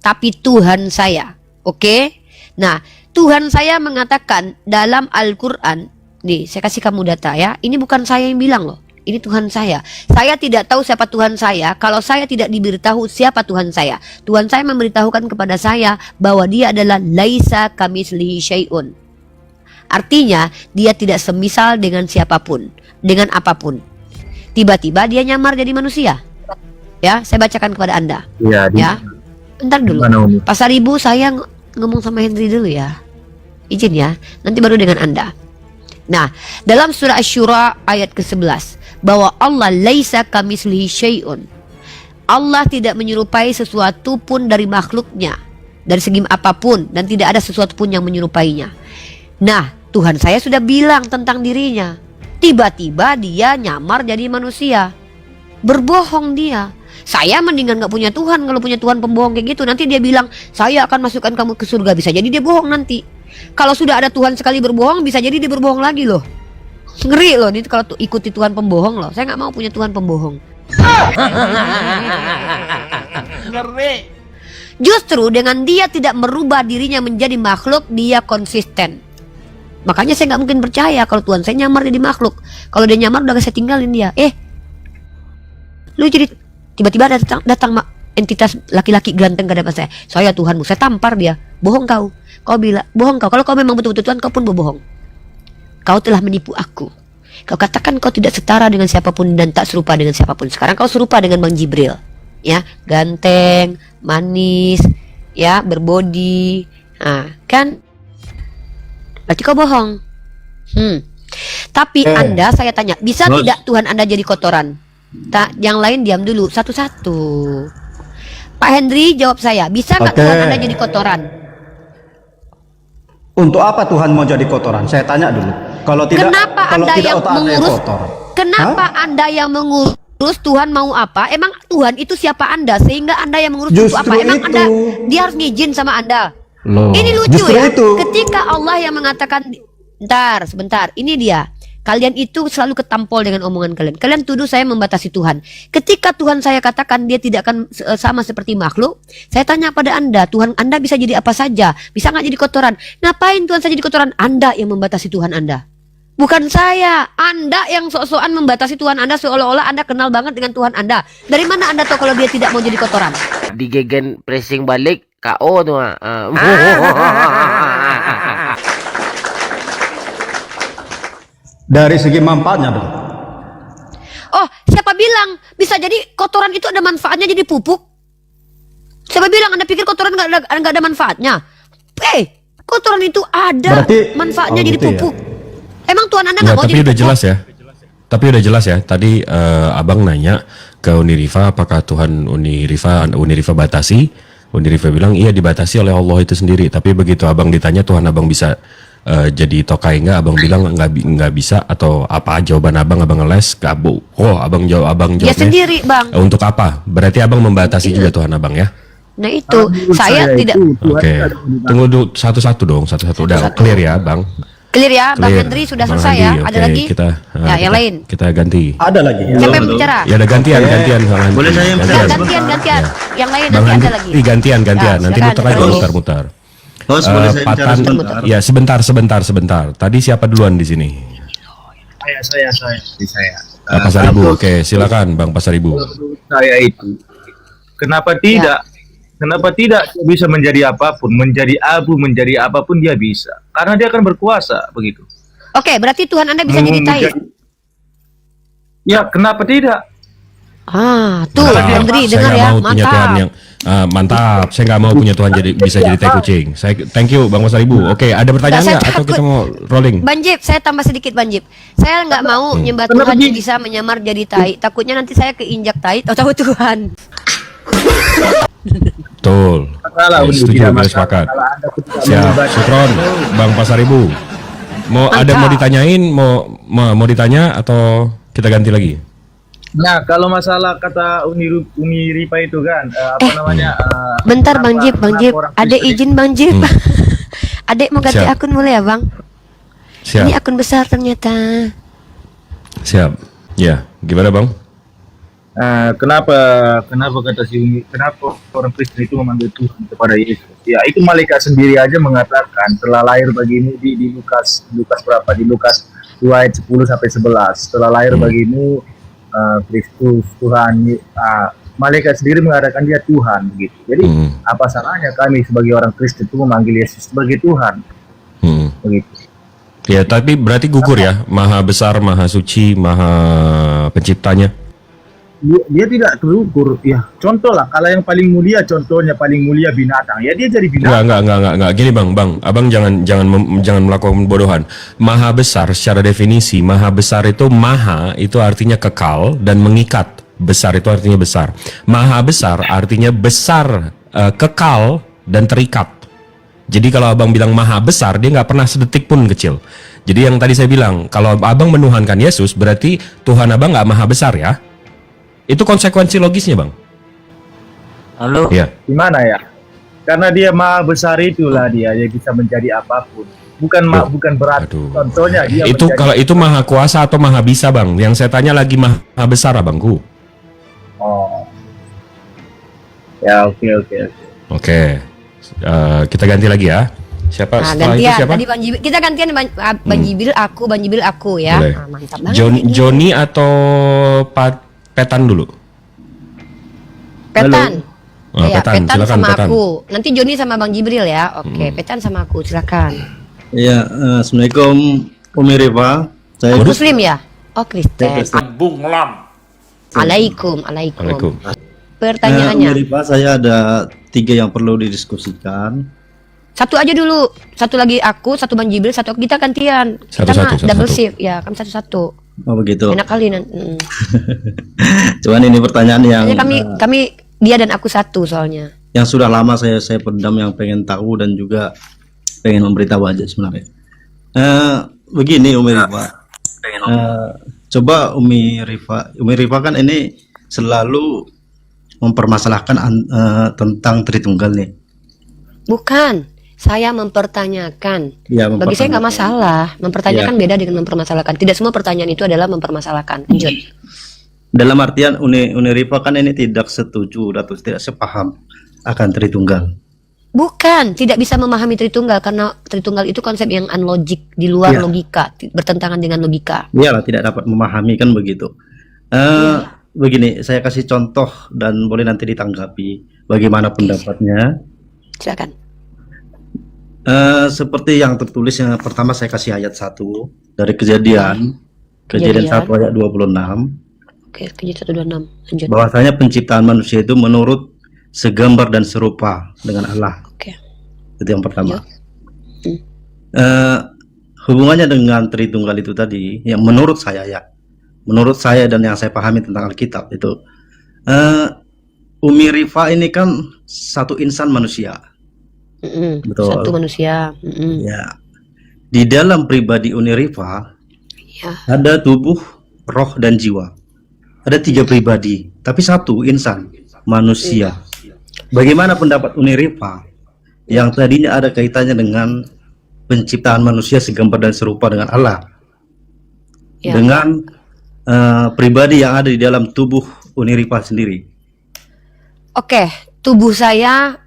tapi Tuhan saya. Oke? Nah, Tuhan saya mengatakan dalam Al-Quran, nih saya kasih kamu data ya, ini bukan saya yang bilang loh. Ini Tuhan saya. Saya tidak tahu siapa Tuhan saya kalau saya tidak diberitahu siapa Tuhan saya. Tuhan saya memberitahukan kepada saya bahwa dia adalah laisa kamitslihi syai'un. Artinya dia tidak semisal dengan siapapun, dengan apapun. Tiba-tiba dia nyamar jadi manusia. Ya, saya bacakan kepada Anda. Ya. Bentar dulu. Pasal Ibu saya ngomong sama Henry dulu ya. Izin ya. Nanti baru dengan Anda. Nah, dalam surah Asy-Syura ayat ke-11 bahwa Allah laisa kamitslihi syai'un. Allah tidak menyerupai sesuatu pun dari makhluknya dari segi apapun, dan tidak ada sesuatu pun yang menyerupainya. Nah, Tuhan saya sudah bilang tentang dirinya. Tiba-tiba dia nyamar jadi manusia. Berbohong dia. Saya mendingan gak punya Tuhan. Kalau punya Tuhan pembohong kayak gitu, nanti dia bilang saya akan masukkan kamu ke surga. Bisa jadi dia bohong nanti. Kalau sudah ada Tuhan sekali berbohong, bisa jadi dia berbohong lagi loh. Ngeri loh, ini kalau ikuti Tuhan pembohong loh. Saya nggak mau punya Tuhan pembohong. Ngeri. Justru dengan dia tidak merubah dirinya menjadi makhluk, dia konsisten. Makanya saya nggak mungkin percaya kalau Tuhan saya nyamar jadi makhluk. Kalau dia nyamar udah saya tinggalin dia. Lu jadi tiba-tiba datang entitas laki-laki ganteng ke depan saya. Saya Tuhanmu, saya tampar dia. Bohong kau. Kau bilang bohong kau. Kalau kau memang betul-betul Tuhan, kau pun berbohong. Kau telah menipu aku. Kau katakan kau tidak setara dengan siapapun dan tak serupa dengan siapapun. Sekarang kau serupa dengan Bang Jibril. Ya, ganteng, manis, ya, berbodi. Nah, kan? Berarti kau bohong. Tapi Anda, saya tanya, bisa tidak Tuhan Anda jadi kotoran? Tak, yang lain diam dulu, satu-satu. Pak Henry jawab saya, bisa nggak Tuhan Anda jadi kotoran? Untuk apa Tuhan mau jadi kotoran? Saya tanya dulu. Kalau tidak, kenapa kalau Anda tidak yang otak Anda yang mengurus? kotor. Kenapa Anda yang mengurus Tuhan mau apa? Emang Tuhan itu siapa Anda sehingga Anda yang mengurus itu apa? Emang Anda dia harus ngizin sama Anda? Loh, ini lucu ya. Itu. Ketika Allah yang mengatakan, sebentar, ini dia. Kalian itu selalu ketampol dengan omongan kalian. Kalian tuduh saya membatasi Tuhan. Ketika Tuhan saya katakan dia tidak akan sama seperti makhluk, saya tanya pada Anda, Tuhan Anda bisa jadi apa saja? Bisa nggak jadi kotoran? Ngapain Tuhan saya jadi kotoran? Anda yang membatasi Tuhan Anda. Bukan saya. Anda yang sok-sokan membatasi Tuhan Anda seolah-olah Anda kenal banget dengan Tuhan Anda. Dari mana Anda tahu kalau dia tidak mau jadi kotoran? Digegen pressing balik, KO tuh. Dari segi manfaatnya dong. Oh, siapa bilang bisa jadi kotoran itu ada manfaatnya jadi pupuk? Siapa bilang Anda pikir kotoran nggak ada manfaatnya? Kotoran itu ada manfaatnya jadi pupuk. Ya? Emang Tuhan Anda nggak mau jadi pupuk? Tapi udah jelas ya. Tadi abang nanya ke Unirifa apakah Tuhan Unirifa batasi. Unirifa bilang iya dibatasi oleh Allah itu sendiri. Tapi begitu abang ditanya Tuhan abang bisa jadi tokai nggak, abang bilang nggak bisa atau apa jawaban abang ngeles ke abu. Abang jawabnya. Ya sendiri bang. Untuk apa? Berarti abang membatasi juga Tuhan abang ya? Nah itu saya tidak. Oke. Tunggu dulu satu-satu dong, satu-satu udah clear ya bang. Clear ya, Bang Henry sudah selesai ya. Ada lagi? Yang lain. Kita ganti. Ada lagi. Siapa yang bicara? Ya ada gantian. Boleh saya gantian. Yang lain Bang nanti ada lagi. Gantian. Nanti muter-muter. Patan, ya sebentar. Tadi siapa duluan di sini? Saya. Pasar Ibu. Oke, silakan Bang Pasar Ibu. Saya itu, kenapa tidak dia bisa menjadi apapun, menjadi abu, menjadi apapun dia bisa, karena dia akan berkuasa begitu. Oke, berarti Tuhan Anda bisa jadi tai. Ya, kenapa tidak? Tuh Andri dengar ya, mau punya Tuhan mantap. yang mantap. Saya nggak mau punya Tuhan bisa jadi tai kucing. Saya thank you Bang Pasaribu. Oke, ada pertanyaan Saya nggak atau takut. kita mau rolling? Banjip, saya tambah sedikit Banjip. Saya nggak mau nyembah Tuhan yang bisa menyamar jadi tai. Takutnya nanti saya keinjak tai, tahu-tahu Tuhan. Betul. Masalah, Setuju, tidak kita sepakat. masalah. Anda pun tidak Siap, melibatkan. Sukron, Bang Pasaribu. Ada mau ditanyain, mau ditanya atau kita ganti lagi? Nah, kalau masalah kata Umi Rifa itu kan, apa namanya? Bentar Bang Jip, adek izin Bang Jip. Adek mau ganti Siap. akun boleh ya Bang? Siap. Ini akun besar ternyata. Siap. Ya, gimana Bang? Kenapa kata si Umi, kenapa orang Kristen itu memanggil Tuhan kepada Yesus? Ya, itu malaikat sendiri aja mengatakan setelah lahir bagimu di Lukas berapa? Di Lukas 2 ayat 10 sampai 11. Setelah lahir bagimu Kristus Tuhan, malaikat sendiri mengatakan dia Tuhan gitu. Jadi apa salahnya kami sebagai orang Kristen itu memanggil Yesus sebagai Tuhan? Begitu. Ya, tapi berarti gugur ya, Maha Besar, Maha Suci, Maha Penciptanya. Dia tidak terukur. Ya, contoh lah, kalau yang paling mulia, contohnya paling mulia binatang. Ya dia jadi binatang. Enggak. Gini Bang, Abang jangan melakukan pembodohan. Maha besar secara definisi, maha besar itu maha itu artinya kekal dan mengikat. Besar itu artinya besar. Maha besar artinya besar, kekal dan terikat. Jadi kalau Abang bilang maha besar, dia nggak pernah sedetik pun kecil. Jadi yang tadi saya bilang, kalau Abang menuhankan Yesus, berarti Tuhan Abang nggak maha besar ya. Itu konsekuensi logisnya Bang. Halo? Ya. Gimana ya? Karena dia maha besar itulah dia bisa menjadi apapun. Bukan berat. Contohnya dia Itu menjadi- kalau itu maha kuasa atau maha bisa Bang. Yang saya tanya lagi maha besar Abangku. Oh. Ya, oke. Oke. Kita ganti lagi ya. Siapa Nah, setelah itu gantian. siapa? Tadi Bang Jibil, kita gantian Bang Jibil aku ya. Boleh. Nah, mantap banget. Joni atau Petan dulu? Petan. Ya, Petan silakan sama Petan. aku. Nanti Joni sama Bang Jibril ya. Oke, Petan sama aku, silakan. Iya, Assalamualaikum Umi Rifa. Saya Muslim ya? Oh, Kristen. Bunglam. Alaikum. Pertanyaannya. Umi Rifa, saya ada 3 yang perlu didiskusikan. Satu aja dulu. Satu lagi aku, satu Bang Jibril, satu kita gantian. Kita mah double shift ya, kami satu-satu. Oh begitu. Enak kali nanti. Cuman ini pertanyaan yang Kami dia dan aku satu soalnya. yang sudah lama saya pendam, yang pengen tahu dan juga pengen memberitahu aja sebenarnya. Begini Umi Rifa. Coba Umi Rifa kan ini selalu mempermasalahkan tentang Tritunggal nih. Bukan. Saya mempertanyakan. Ya, Bagi saya nggak masalah. Mempertanyakan beda dengan mempermasalahkan. Tidak semua pertanyaan itu adalah mempermasalahkan. Lanjut. Dalam artian Uni Rifa kan ini tidak setuju atau tidak sepaham akan Tritunggal. Bukan, tidak bisa memahami Tritunggal karena Tritunggal itu konsep yang unlogik, di luar logika, bertentangan dengan logika. Iyalah, tidak dapat memahami kan begitu. Begini, saya kasih contoh dan boleh nanti ditanggapi bagaimana pendapatnya. Silakan. Seperti yang tertulis, yang pertama saya kasih ayat 1 dari Kejadian 1 ayat 26. Oke, Kejadian 126. Lanjut. Bahwasanya penciptaan manusia itu menurut segambar dan serupa dengan Allah. Oke. Itu yang pertama. Hubungannya dengan Tritunggal itu tadi, yang menurut saya dan yang saya pahami tentang Alkitab itu, Umi Rifa ini kan satu insan manusia. Betul. Satu manusia. Ya. Di dalam pribadi Umi Rifa ada tubuh, roh dan jiwa. Ada 3 pribadi, tapi satu insan, manusia. Bagaimana pendapat Umi Rifa yang tadinya ada kaitannya dengan penciptaan manusia segambar dan serupa dengan Allah, dengan pribadi yang ada di dalam tubuh Umi Rifa sendiri? Oke, tubuh saya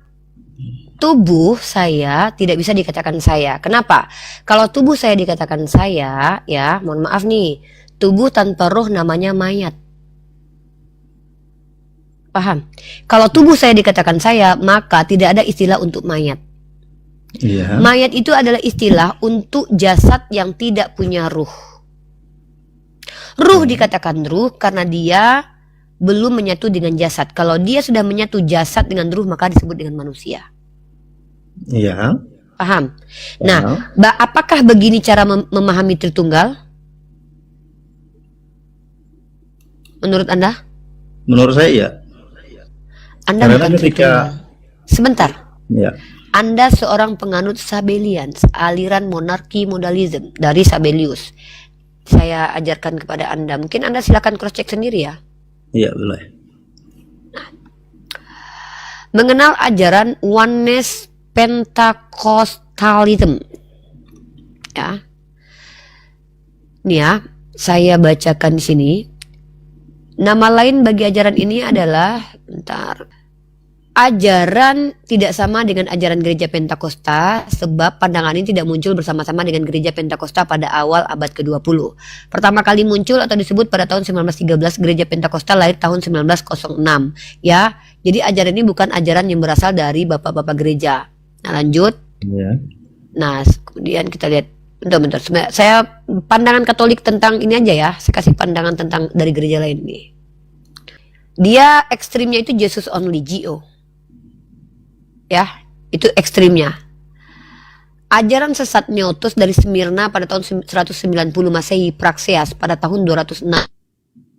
tidak bisa dikatakan saya. Kenapa? Kalau tubuh saya dikatakan saya, ya, mohon maaf nih, tubuh tanpa roh namanya mayat. Paham? Kalau tubuh saya dikatakan saya, maka tidak ada istilah untuk mayat. Iya. Mayat itu adalah istilah untuk jasad yang tidak punya ruh. Ruh dikatakan ruh karena dia belum menyatu dengan jasad. Kalau dia sudah menyatu jasad dengan ruh, maka disebut dengan manusia. Iya. Paham? Nah, apakah begini cara memahami Tritunggal? Menurut Anda? Menurut saya ya. Anda Karena bukan Tritunggal. Sebentar. Ya. Anda seorang penganut Sabellian, aliran monarki modalism dari Sabellius. Saya ajarkan kepada Anda. Mungkin Anda silakan cross check sendiri ya. Iya, boleh. Mengenal ajaran oneness Pentecostalism. Ya. Nih ya, saya bacakan di sini. Nama lain bagi ajaran ini adalah ajaran tidak sama dengan ajaran gereja Pentakosta, sebab pandangan ini tidak muncul bersama-sama dengan gereja Pentakosta pada awal abad ke-20. Pertama kali muncul atau disebut pada tahun 1913, gereja Pentakosta lahir tahun 1906. Ya, jadi ajaran ini bukan ajaran yang berasal dari bapak-bapak gereja. Nah, lanjut. Ya. Nah, kemudian kita lihat. Bentar. Saya pandangan Katolik tentang ini aja ya. Saya kasih pandangan tentang dari gereja lain nih. Dia ekstrimnya itu Jesus only, GO. Ya, itu ekstrimnya. Ajaran sesat Neotos dari Smyrna pada tahun 190 Masehi, Praxeas pada tahun 206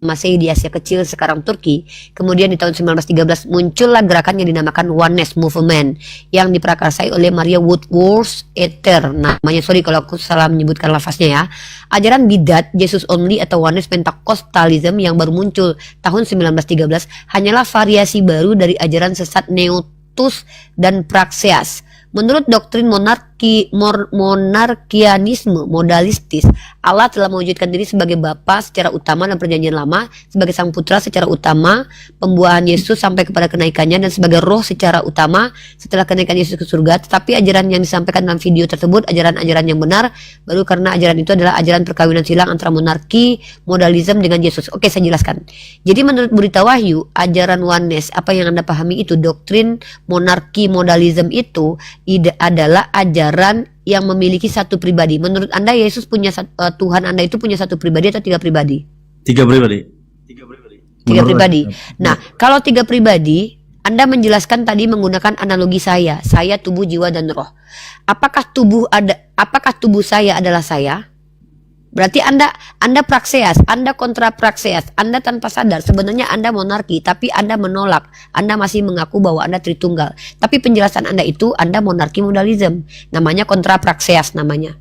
Masehi di Asia Kecil sekarang Turki. Kemudian di tahun 1913 muncullah gerakan yang dinamakan Oneness Movement yang diprakarsai oleh Maria Woodworth Ether. Namanya, sorry kalau aku salah menyebutkan lafaznya ya. Ajaran bidat Jesus only atau Oneness Pentecostalism yang baru muncul tahun 1913 hanyalah variasi baru dari ajaran sesat Neotos dan Praxeas. Menurut doktrin monarkianisme modalistis, Allah telah mewujudkan diri sebagai Bapa secara utama dalam Perjanjian Lama, sebagai Sang Putra secara utama, pembuahan Yesus sampai kepada kenaikannya, dan sebagai Roh secara utama setelah kenaikan Yesus ke surga. Tetapi ajaran yang disampaikan dalam video tersebut ajaran-ajaran yang benar baru karena ajaran itu adalah ajaran perkawinan silang antara monarki modalism dengan Yesus. Oke, saya jelaskan. Jadi menurut Berita Wahyu, ajaran oneness, apa yang Anda pahami itu, doktrin monarki modalism itu adalah ajaran yang memiliki satu pribadi. Menurut Anda Yesus punya Tuhan Anda itu punya satu pribadi atau tiga pribadi? Tiga pribadi. Tiga pribadi. Nah, kalau tiga pribadi, Anda menjelaskan tadi menggunakan analogi saya tubuh, jiwa, dan roh. Apakah tubuh saya adalah saya? Berarti Anda Praxeas, Anda kontra Praxeas, Anda tanpa sadar sebenarnya Anda monarki, tapi Anda menolak, Anda masih mengaku bahwa Anda Tritunggal. Tapi penjelasan Anda itu Anda monarki modalism, namanya kontra Praxeas namanya.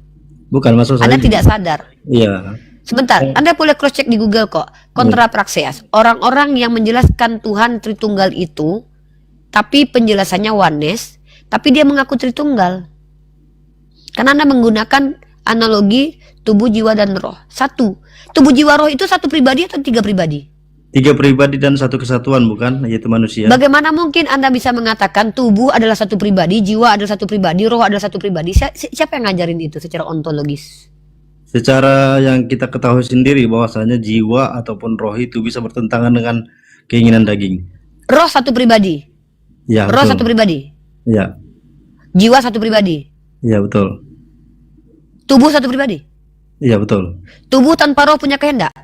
Bukan, maksud saya. Anda tidak sadar. Iya. Sebentar, Anda boleh cross check di Google kok. Kontra Praxeas, orang-orang yang menjelaskan Tuhan Tritunggal itu, tapi penjelasannya oneness, tapi dia mengaku Tritunggal. Karena Anda menggunakan analogi tubuh, jiwa, dan roh. Satu. Tubuh, jiwa, roh itu satu pribadi atau tiga pribadi? Tiga pribadi dan satu kesatuan, bukan? Yaitu manusia. Bagaimana mungkin Anda bisa mengatakan tubuh adalah satu pribadi, jiwa adalah satu pribadi, roh adalah satu pribadi? Siapa yang ngajarin itu secara ontologis? Secara yang kita ketahui sendiri bahwasanya jiwa ataupun roh itu bisa bertentangan dengan keinginan daging. Roh satu pribadi. Ya, roh betul. satu pribadi. Ya. Jiwa satu pribadi. Ya, betul. Tubuh satu pribadi. Iya, betul. Tubuh tanpa roh punya kehendak.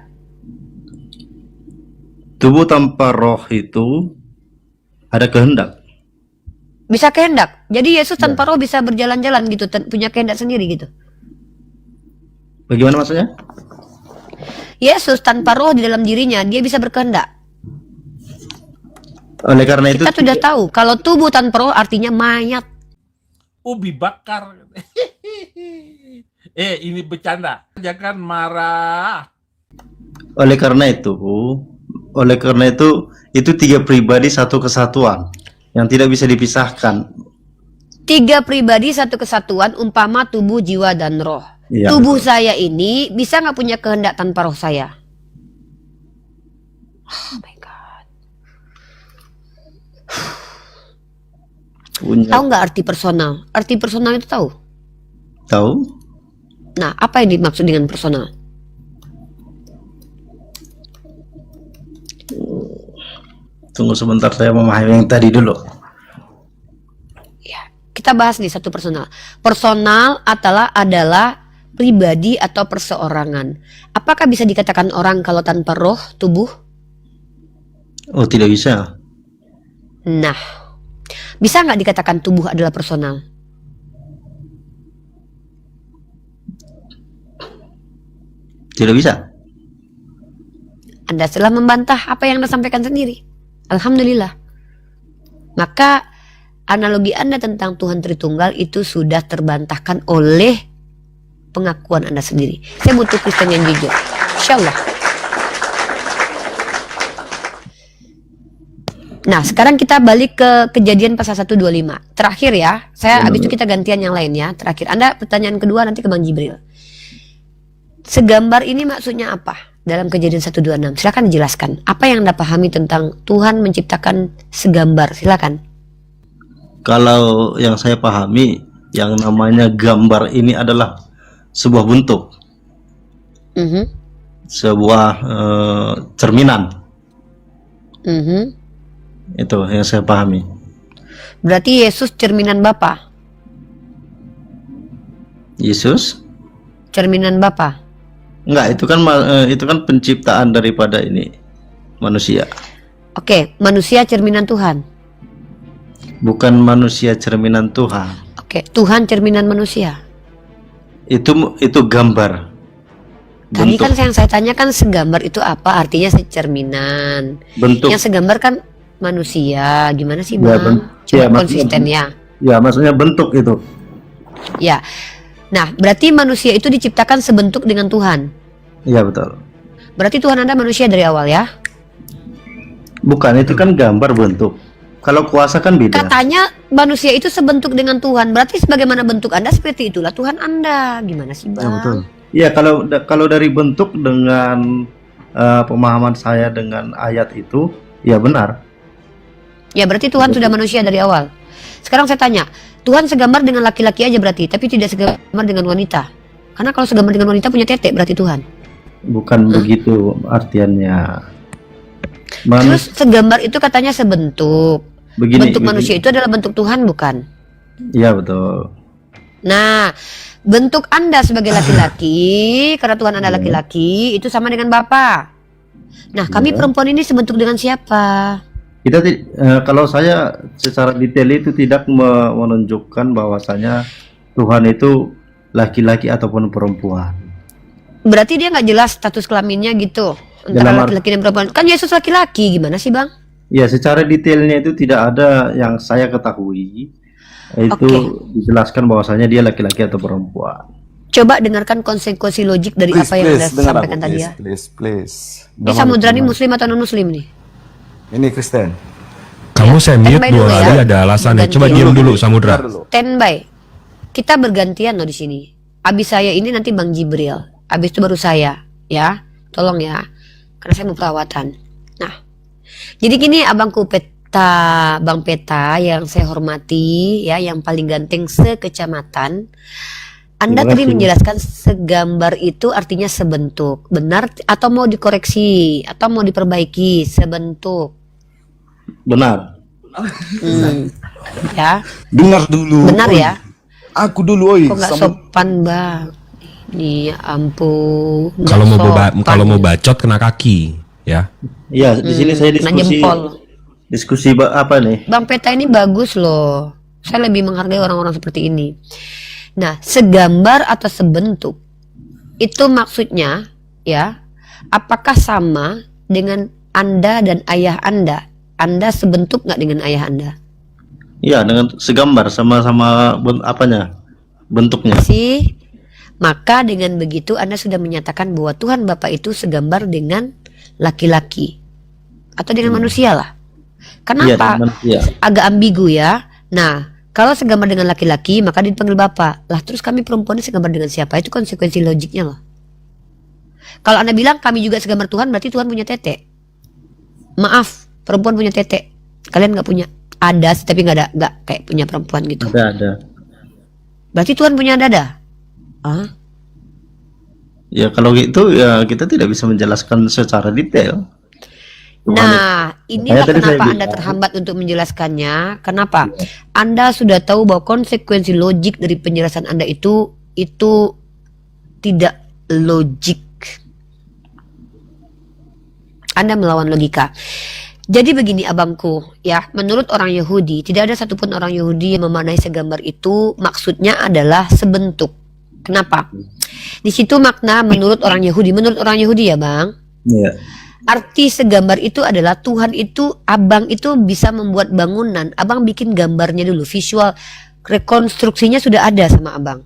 Tubuh tanpa roh itu ada kehendak. Bisa kehendak. Jadi Yesus tanpa roh bisa berjalan-jalan gitu, punya kehendak sendiri gitu. Bagaimana maksudnya? Yesus tanpa roh di dalam dirinya, dia bisa berkehendak. Oleh karena itu kita sudah tahu kalau tubuh tanpa roh artinya mayat. Ubi bakar. Ini bercanda. Jangan marah. Oleh karena itu itu tiga pribadi satu kesatuan yang tidak bisa dipisahkan. Tiga pribadi satu kesatuan, umpama tubuh, jiwa, dan roh. Ya, tubuh betul. Saya ini bisa nggak punya kehendak tanpa roh saya? Oh my God. Tahu nggak arti personal? Arti personal itu tahu? Tahu. Nah, apa yang dimaksud dengan personal? Tunggu sebentar, saya memahami yang tadi dulu. Ya, kita bahas nih satu personal. Personal adalah pribadi atau perseorangan. Apakah bisa dikatakan orang kalau tanpa roh, tubuh? Oh, tidak bisa. Nah, bisa nggak dikatakan tubuh adalah personal? Tidak bisa. Anda telah membantah apa yang Anda sampaikan sendiri. Alhamdulillah. Maka analogi Anda tentang Tuhan Tritunggal itu sudah terbantahkan oleh pengakuan Anda sendiri. Saya butuh Kristen yang jujur. Insyaallah. Nah, sekarang kita balik ke Kejadian pasal 125. Terakhir ya. Habis itu kita gantian yang lain ya. Terakhir. Anda pertanyaan kedua nanti ke Bang Jibril. Segambar ini maksudnya apa? Dalam Kejadian 126. Silakan dijelaskan. Apa yang Anda pahami tentang Tuhan menciptakan segambar? Silakan. Kalau yang saya pahami, yang namanya gambar ini adalah sebuah bentuk, sebuah cerminan. Itu yang saya pahami. Berarti Yesus cerminan Bapa. Yesus? Cerminan Bapa. Enggak, itu kan penciptaan daripada ini manusia. Oke, manusia cerminan Tuhan. Bukan manusia cerminan Tuhan. Oke, Tuhan cerminan manusia. Itu gambar. Tadi kan yang saya tanyakan segambar itu apa? Artinya secerminan. Bentuk. Yang segambar kan manusia. Gimana sih, Ya, Bang? Coba konsisten ya. Ya, maksudnya bentuk itu. Ya. Nah, berarti manusia itu diciptakan sebentuk dengan Tuhan. Iya, betul. Berarti Tuhan Anda manusia dari awal ya? Bukan, itu kan gambar bentuk. Kalau kuasa kan beda. Katanya manusia itu sebentuk dengan Tuhan. Berarti sebagaimana bentuk Anda seperti itulah Tuhan Anda. Gimana sih, Bang? Ya, betul. Iya, kalau dari bentuk dengan pemahaman saya dengan ayat itu, ya benar. Ya, berarti Tuhan sudah manusia dari awal. Sekarang saya tanya, Tuhan segambar dengan laki-laki aja berarti, tapi tidak segambar dengan wanita. Karena kalau segambar dengan wanita punya tetek berarti Tuhan. Bukan begitu artiannya. Terus segambar itu katanya sebentuk. Bentuk manusia itu adalah bentuk Tuhan, bukan? Iya, betul. Nah, bentuk Anda sebagai laki-laki, karena Tuhan Anda laki-laki, itu sama dengan Bapa. Nah, kami perempuan ini sebentuk dengan siapa? Kita kalau saya secara detail itu tidak menunjukkan bahwasanya Tuhan itu laki-laki ataupun perempuan. Berarti dia nggak jelas status kelaminnya gitu antara laki-laki dan perempuan. Kan Yesus laki-laki, gimana sih, Bang? Ya, secara detailnya itu tidak ada yang saya ketahui. Itu dijelaskan bahwasanya dia laki-laki atau perempuan. Coba dengarkan konsekuensi logik dari apa yang Anda sampaikan tadi ya. Please. Ini Samudra ini muslim atau non-muslim nih? Ini Kristen. Kamu saya mute dua kali ada alasannya. Coba diam dulu Samudra. Standby. Kita bergantian loh di sini. Abis saya ini nanti Bang Jibril. Abis itu baru saya, ya. Tolong ya. Karena saya mau perawatan. Nah. Jadi gini abangku Bang Peta yang saya hormati, ya, yang paling ganteng sekecamatan. Anda tadi menjelaskan segambar itu artinya sebentuk. Benar atau mau dikoreksi atau mau diperbaiki? Sebentuk. Benar. Ya. Dengar dulu. Benar ya. Aku dulu, oi. Kok nggak sopan, Bang? Ini ampun. Kalau mau bacot kena kaki, ya. Iya, di sini saya diskusi. Diskusi apa nih? Bang Peta ini bagus loh. Saya lebih menghargai orang-orang seperti ini. Nah, segambar atau sebentuk itu maksudnya, ya, apakah sama dengan Anda dan ayah Anda? Anda sebentuk nggak dengan ayah Anda? Iya, dengan segambar, sama-sama apanya? Bentuknya. Sih. Maka dengan begitu Anda sudah menyatakan bahwa Tuhan Bapa itu segambar dengan laki-laki atau dengan manusia lah. Kenapa? Iya, agak ambigu ya. Nah, kalau segambar dengan laki-laki maka dipanggil Bapak. Lah terus kami perempuan segambar dengan siapa? Itu konsekuensi logiknya loh. Kalau Anda bilang kami juga segambar Tuhan, berarti Tuhan punya tetek. Maaf, perempuan punya tetek. Kalian nggak punya. Ada tapi nggak kayak punya perempuan gitu. Ada. Berarti Tuhan punya dada. Ya kalau gitu ya kita tidak bisa menjelaskan secara detail. Nah, inilah kenapa Anda terhambat untuk menjelaskannya. Kenapa? Anda sudah tahu bahwa konsekuensi logik dari penjelasan Anda itu tidak logik. Anda melawan logika. Jadi begini abangku, ya, menurut orang Yahudi, tidak ada satupun orang Yahudi yang memaknai segambar itu maksudnya adalah sebentuk. Kenapa? Di situ makna menurut orang Yahudi ya bang. Iya. Arti segambar itu adalah Tuhan itu, abang itu bisa membuat bangunan, abang bikin gambarnya dulu, visual, rekonstruksinya sudah ada sama abang.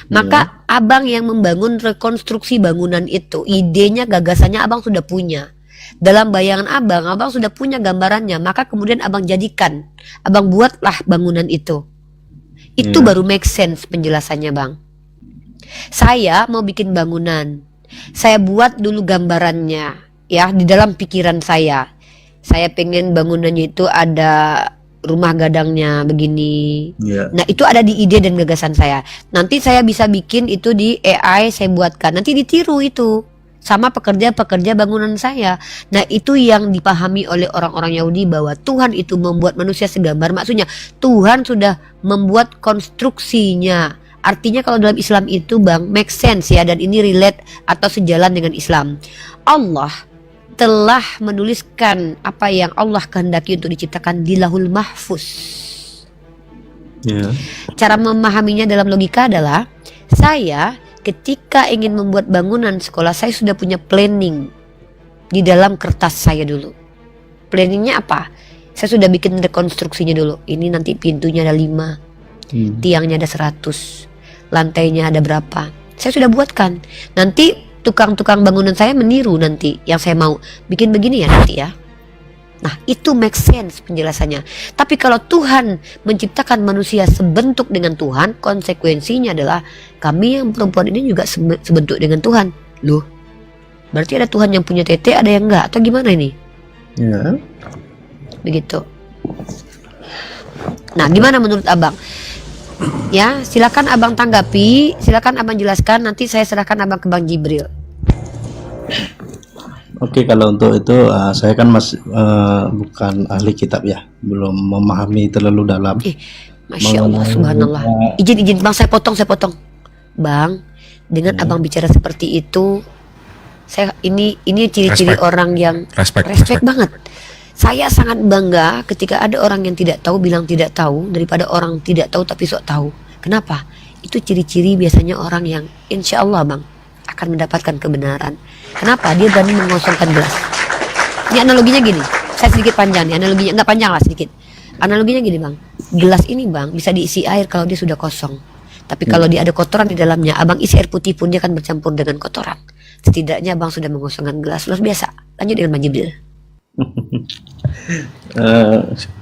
Maka abang yang membangun rekonstruksi bangunan itu, idenya, gagasannya abang sudah punya. Dalam bayangan abang sudah punya gambarannya, maka kemudian abang jadikan, abang buatlah bangunan itu. Itu baru make sense penjelasannya bang. Saya mau bikin bangunan, saya buat dulu gambarannya, ya, di dalam pikiran saya. Saya pengen bangunannya itu ada rumah gadangnya begini. Nah itu ada di ide dan gagasan saya. Nanti saya bisa bikin itu di AI, saya buatkan, nanti ditiru itu sama pekerja-pekerja bangunan saya. Nah itu yang dipahami oleh orang-orang Yahudi bahwa Tuhan itu membuat manusia segambar. Maksudnya Tuhan sudah membuat konstruksinya. Artinya kalau dalam Islam itu bang, make sense ya, dan ini relate atau sejalan dengan Islam. Allah telah menuliskan apa yang Allah kehendaki untuk diciptakan di Lauhul Mahfuz. Cara memahaminya dalam logika adalah, saya ketika ingin membuat bangunan sekolah, saya sudah punya planning di dalam kertas saya dulu. Planningnya apa? Saya sudah bikin rekonstruksinya dulu. Ini nanti pintunya ada 5, tiangnya ada 100, lantainya ada berapa. Saya sudah buatkan. Nanti tukang-tukang bangunan saya meniru nanti yang saya mau. Bikin begini ya nanti ya. Nah itu make sense penjelasannya. Tapi kalau Tuhan menciptakan manusia sebentuk dengan Tuhan, konsekuensinya adalah kami yang perempuan ini juga sebentuk dengan Tuhan. Loh, berarti ada Tuhan yang punya tete, ada yang enggak, atau gimana ini? Ya. Begitu. Nah gimana menurut abang? Ya silakan abang tanggapi, silakan abang jelaskan, nanti saya serahkan abang ke Bang Jibril. Oke, kalau untuk itu saya kan masih bukan ahli kitab ya, belum memahami terlalu dalam. Masya Allah, subhanallah. Izin bang, saya potong. Bang, dengan abang bicara seperti itu, saya ini ciri-ciri orang yang respect banget. Saya sangat bangga ketika ada orang yang tidak tahu bilang tidak tahu, daripada orang tidak tahu tapi sok tahu. Kenapa? Itu ciri-ciri biasanya orang yang insya Allah bang akan mendapatkan kebenaran. Kenapa? Dia berani mengosongkan gelas. Ini analoginya gini, saya sedikit panjang nih analoginya, nggak panjang lah sedikit. Analoginya gini bang, gelas ini bang bisa diisi air kalau dia sudah kosong. Tapi kalau dia ada kotoran di dalamnya, abang isi air putih pun dia akan bercampur dengan kotoran. Setidaknya abang sudah mengosongkan gelas, luar biasa. Lanjut dengan Bang Jibril.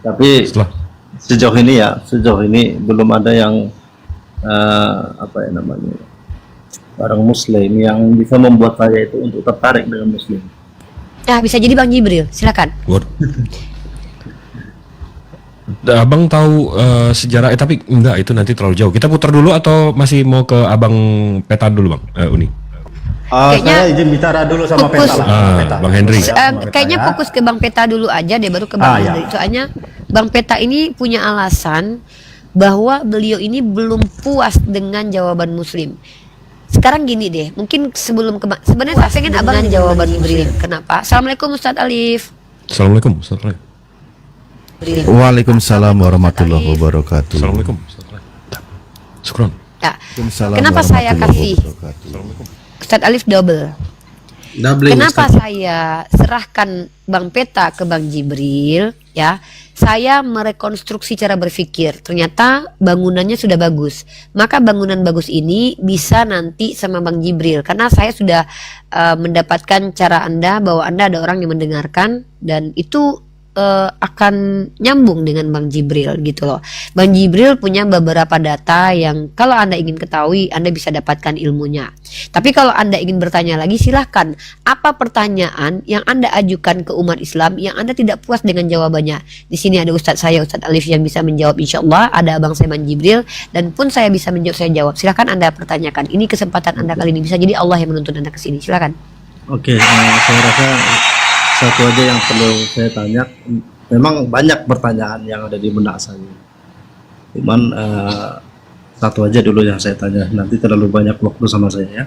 Tapi sejauh ini belum ada yang apa ya namanya, orang Muslim yang bisa membuat saya itu untuk tertarik dengan Muslim. Ya bisa jadi Bang Jibril, silakan. Abang tahu sejarah, tapi enggak, itu nanti terlalu jauh. Kita putar dulu atau masih mau ke abang Peta dulu bang, Uni? Saya izin bicara dulu sama Peta lah. Bang Henry. Kayaknya fokus ke Bang Peta dulu aja deh, baru ke Bang Henry. Soalnya Bang Peta ini punya alasan bahwa beliau ini belum puas dengan jawaban Muslim. Sekarang gini deh, mungkin sebelum sebenarnya saya pengen abang jawaban Jibril. Kenapa? Assalamualaikum Ustadz Alif. Assalamualaikum Ustadz Alif. Waalaikumsalam warahmatullahi wabarakatuh. Assalamualaikum. Syukron. Ya. Kenapa saya kasih Ustadz Alif double? Kenapa saya serahkan Bang Peta ke Bang Jibril? Ya, saya merekonstruksi cara berpikir. Ternyata bangunannya sudah bagus. Maka bangunan bagus ini bisa nanti sama Bang Jibril. Karena saya sudah mendapatkan cara Anda bahwa Anda ada orang yang mendengarkan dan itu akan nyambung dengan Bang Jibril gitu loh. Bang Jibril punya beberapa data yang kalau Anda ingin ketahui, Anda bisa dapatkan ilmunya. Tapi kalau Anda ingin bertanya lagi, silahkan. Apa pertanyaan yang Anda ajukan ke umat Islam yang Anda tidak puas dengan jawabannya? Di sini ada Ustadz saya, Ustadz Alif yang bisa menjawab insya Allah. Ada abang saya Bang Jibril, dan pun saya bisa menjawab, saya jawab. Silahkan Anda pertanyakan. Ini kesempatan Anda kali ini. Bisa jadi Allah yang menuntun Anda ke sini. Silahkan. Oke, saya rasa satu aja yang perlu saya tanya. Memang banyak pertanyaan yang ada di benak saya, cuman satu aja dulu yang saya tanya, nanti terlalu banyak waktu sama saya ya.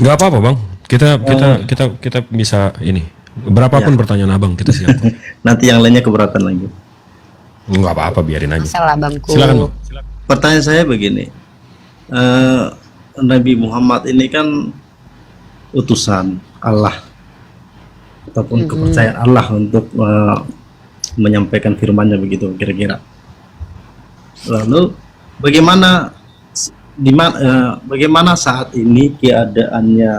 Nggak apa-apa bang, kita bisa ini Berapapun pertanyaan abang kita siap. Nanti yang lainnya keberatan lagi. Nggak apa-apa, biarin aja. Salah bangku. Silakan, Bang. Pertanyaan saya begini, Nabi Muhammad ini kan utusan Allah ataupun kepercayaan Allah untuk menyampaikan firman-Nya begitu kira-kira. Lalu bagaimana saat ini keadaannya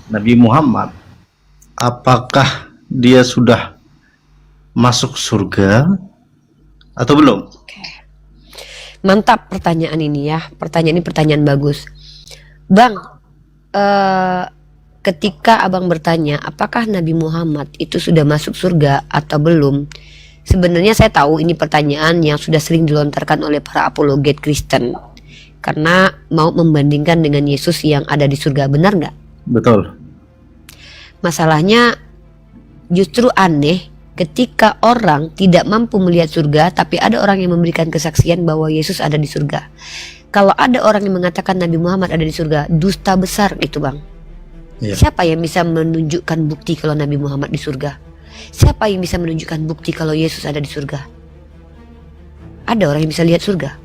Nabi Muhammad? Apakah dia sudah masuk surga atau belum? Mantap pertanyaan ini ya. Pertanyaan ini pertanyaan bagus. Bang, ketika abang bertanya apakah Nabi Muhammad itu sudah masuk surga atau belum, sebenarnya saya tahu ini pertanyaan yang sudah sering dilontarkan oleh para apologet Kristen karena mau membandingkan dengan Yesus yang ada di surga. Benar nggak? Betul. Masalahnya justru aneh ketika orang tidak mampu melihat surga tapi ada orang yang memberikan kesaksian bahwa Yesus ada di surga. Kalau ada orang yang mengatakan Nabi Muhammad ada di surga, dusta besar itu, Bang. Iya. Siapa yang bisa menunjukkan bukti kalau Nabi Muhammad di surga? Siapa yang bisa menunjukkan bukti kalau Yesus ada di surga? Ada orang yang bisa lihat surga?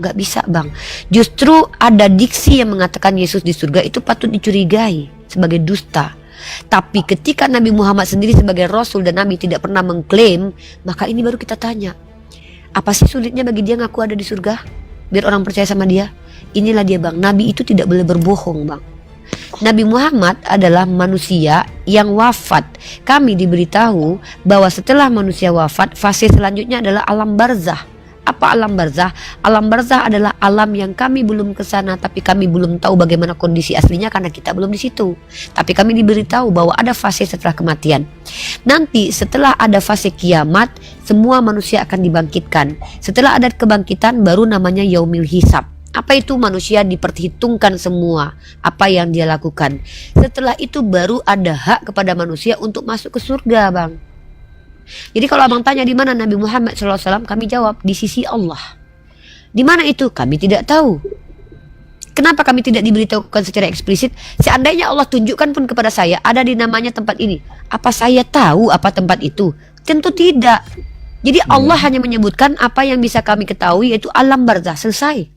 Gak bisa, Bang. Justru ada diksi yang mengatakan Yesus di surga itu patut dicurigai sebagai dusta. Tapi ketika Nabi Muhammad sendiri sebagai Rasul dan Nabi tidak pernah mengklaim, maka ini baru kita tanya, apa sih sulitnya bagi dia ngaku ada di surga? Biar orang percaya sama dia. Inilah dia, Bang. Nabi itu tidak boleh berbohong, Bang. Nabi Muhammad adalah manusia yang wafat. Kami diberitahu bahwa setelah manusia wafat, fase selanjutnya adalah alam barzah. Apa alam barzah? Alam barzah adalah alam yang kami belum ke sana, tapi kami belum tahu bagaimana kondisi aslinya karena kita belum di situ. Tapi kami diberitahu bahwa ada fase setelah kematian. Nanti setelah ada fase kiamat, semua manusia akan dibangkitkan. Setelah ada kebangkitan baru namanya yaumil hisab. Apa itu? Manusia diperhitungkan semua apa yang dia lakukan. Setelah itu baru ada hak kepada manusia untuk masuk ke surga, Bang. Jadi kalau abang tanya di mana Nabi Muhammad SAW, kami jawab di sisi Allah. Di mana itu? Kami tidak tahu. Kenapa kami tidak diberitahukan secara eksplisit? Seandainya Allah tunjukkan pun kepada saya ada di namanya tempat ini, apa saya tahu apa tempat itu? Tentu tidak. Jadi Allah hanya menyebutkan apa yang bisa kami ketahui, yaitu alam barzah. Selesai.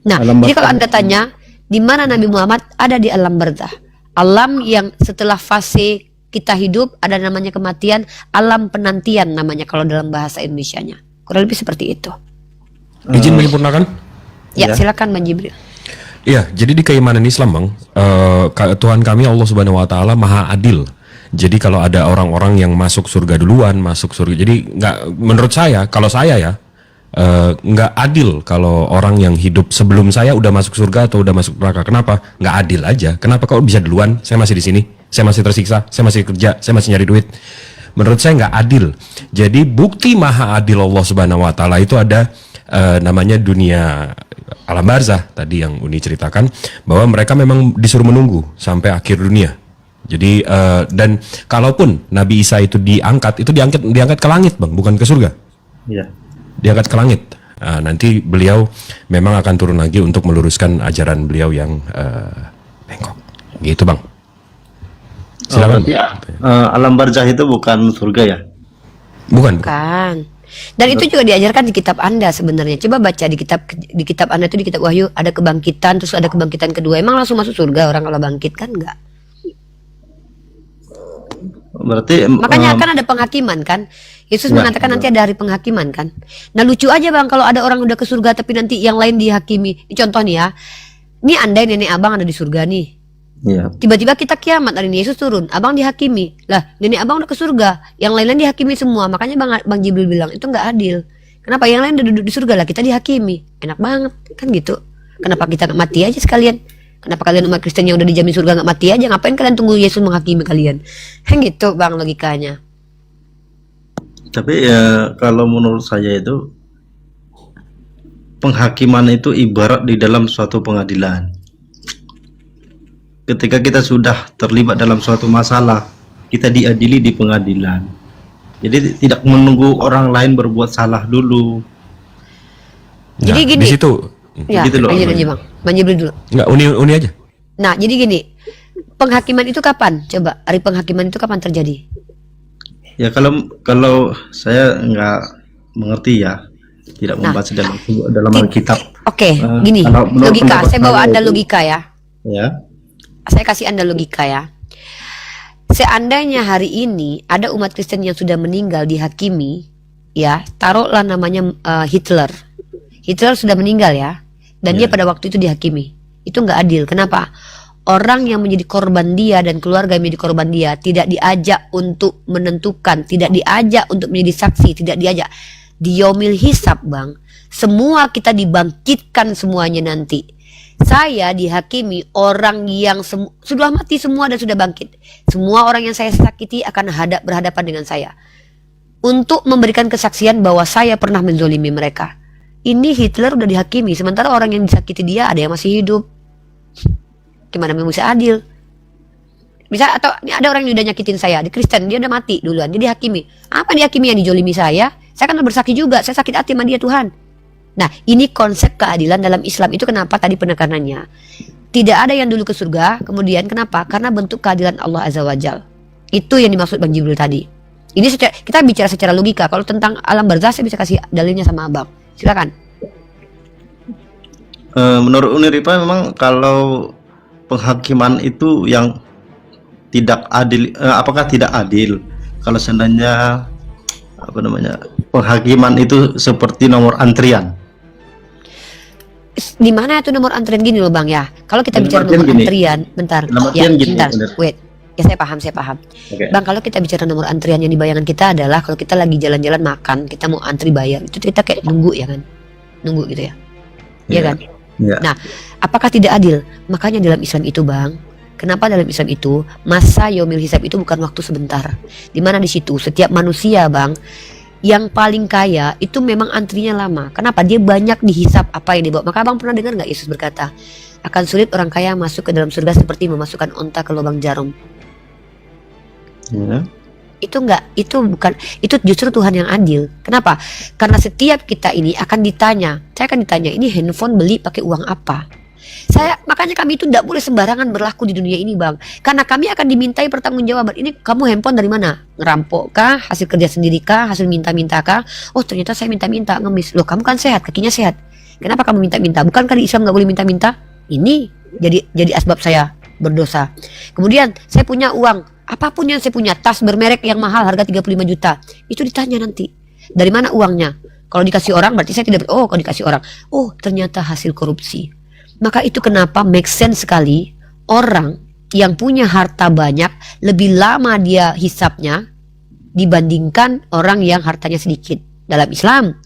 Nah, jadi kalau Anda tanya di mana Nabi Muhammad, ada di alam barzah. Alam yang setelah fase kita hidup, ada namanya kematian, alam penantian namanya kalau dalam bahasa Indonesianya. Kurang lebih seperti itu. Izin menyempurnakan? Ya, silakan Bang Jibril. Iya, jadi di keimanan Islam, Bang, Tuhan kami Allah Subhanahu wa taala Maha Adil. Jadi kalau ada orang-orang yang masuk surga duluan, masuk surga. Jadi nggak, menurut saya, kalau saya ya, nggak adil kalau orang yang hidup sebelum saya udah masuk surga atau udah masuk neraka. Kenapa? Nggak adil aja. Kenapa kau bisa duluan? Saya masih di sini. Saya masih tersiksa. Saya masih kerja. Saya masih nyari duit. Menurut saya nggak adil. Jadi bukti maha adil Allah Subhanahu Wa Taala itu ada namanya dunia alam barzah tadi yang Uni ceritakan, bahwa mereka memang disuruh menunggu sampai akhir dunia. Jadi dan kalaupun Nabi Isa itu diangkat, itu diangkat ke langit, Bang, bukan ke surga. Iya. Diangkat ke langit. Nanti beliau memang akan turun lagi untuk meluruskan ajaran beliau yang bengkok. Gitu, Bang. Silakan. Alam barzah itu bukan surga ya? Bukan. Dan itu juga diajarkan di kitab Anda sebenarnya. Coba baca di kitab Anda itu, di kitab Wahyu ada kebangkitan, terus ada kebangkitan kedua. Emang langsung masuk surga orang kalau bangkit? Kan enggak. Berarti makanya akan ada penghakiman kan. Yesus mengatakan nanti ada hari penghakiman kan. Nah lucu aja, Bang, kalau ada orang udah ke surga tapi nanti yang lain dihakimi. Ini contoh nih ya. Ini andai nenek abang ada di surga nih. Iya. Tiba-tiba kita kiamat, hari ini Yesus turun, abang dihakimi. Lah, nenek abang udah ke surga, yang lain-lain dihakimi semua. Makanya Bang Jibril bilang itu nggak adil. Kenapa yang lain udah duduk di surga lah, kita dihakimi? Enak banget kan gitu. Kenapa kita nggak mati aja sekalian? Kenapa kalian umat Kristen yang udah dijamin surga nggak mati aja? Ngapain kalian tunggu Yesus menghakimi kalian? Kan gitu, Bang, logikanya. Tapi ya kalau menurut saya itu penghakiman itu ibarat di dalam suatu pengadilan. Ketika kita sudah terlibat dalam suatu masalah, kita diadili di pengadilan. Jadi tidak menunggu orang lain berbuat salah dulu. Jadi gini. Di situ. Ya, gitu loh. aja Bang. Bang Jibril dulu. Enggak, uni aja. Nah, jadi gini. penghakiman itu kapan? Coba, hari penghakiman itu kapan terjadi? Ya kalau saya nggak mengerti ya, tidak membaca dalam Alkitab. Oke, gini, kalau menurut logika. pendapat Saya bawa saya Anda itu- logika ya. Ya. Saya kasih Anda logika ya. Seandainya hari ini ada umat Kristen yang sudah meninggal dihakimi, ya, taruhlah namanya Hitler. Hitler sudah meninggal ya, dan dia pada waktu itu dihakimi. Itu nggak adil. Kenapa? Orang yang menjadi korban dia dan keluarga yang menjadi korban dia tidak diajak untuk menentukan, tidak diajak untuk menjadi saksi, tidak diajak. Di yaumil hisab, Bang, semua kita dibangkitkan semuanya nanti. Saya dihakimi orang yang sudah mati semua dan sudah bangkit. Semua orang yang saya sakiti akan berhadapan dengan saya untuk memberikan kesaksian bahwa saya pernah menzolimi mereka. Ini Hitler udah dihakimi, sementara orang yang disakiti dia ada yang masih hidup. Gimana memang bisa adil? Bisa, atau ada orang yang udah nyakitin saya, di Kristen, dia udah mati duluan, dia dihakimi. Apa dihakimi? Yang dijolimi saya kan bersaksi juga, saya sakit hati sama dia, Tuhan. Nah, ini konsep keadilan dalam Islam. Itu kenapa tadi penekanannya. Tidak ada yang dulu ke surga, kemudian kenapa? Karena bentuk keadilan Allah Azza wa Jal. Itu yang dimaksud Bang Jibril tadi. Ini kita bicara secara logika. Kalau tentang alam barzah saya bisa kasih dalilnya sama Abang. Silakan. Menurut Uniripa memang kalau penghakiman itu yang tidak adil, apakah tidak adil kalau seandainya penghakiman itu seperti nomor antrian? Di mana itu nomor antrian gini loh Bang ya? Kalau kita Dalam bicara artian nomor gini. antrian, bentar. Dalam Ya, artian gini, bentar. bener. Wait. Ya saya paham. Oke. Bang, kalau kita bicara nomor antrian yang di bayangan kita adalah kalau kita lagi jalan-jalan makan, kita mau antri bayar, itu kita kayak nunggu ya kan? Nunggu gitu ya. Iya kan? Iya. Nah, apakah tidak adil? Makanya dalam Islam itu, Bang, kenapa dalam Islam itu masa yaumil hisab itu bukan waktu sebentar. Di mana di situ setiap manusia, Bang, yang paling kaya itu memang antrinya lama. Kenapa? Dia banyak dihisap apa yang dibawa. Maka Abang pernah dengar nggak Yesus berkata, akan sulit orang kaya masuk ke dalam surga seperti memasukkan onta ke lubang jarum. Ya. Itu justru Tuhan yang adil. Kenapa? Karena setiap kita ini akan ditanya. Saya akan ditanya, ini handphone beli pakai uang apa? Makanya kami itu tidak boleh sembarangan berlaku di dunia ini, Bang. Karena kami akan dimintai pertanggungjawaban. Ini kamu handphone dari mana? Ngerampok kah? Hasil kerja sendiri kah? Hasil minta-minta kah? Oh, ternyata saya minta-minta, ngemis. Loh, kamu kan sehat, kakinya sehat. Kenapa kamu minta-minta? Bukankah di Islam nggak boleh minta-minta? Ini jadi asbab saya berdosa. Kemudian saya punya uang, apapun yang saya punya, tas bermerek yang mahal harga 35 juta. Itu ditanya nanti, dari mana uangnya? Kalau dikasih orang berarti saya tidak kalau dikasih orang, oh ternyata hasil korupsi. Maka itu kenapa make sense sekali orang yang punya harta banyak lebih lama dia hisapnya dibandingkan orang yang hartanya sedikit. Dalam Islam,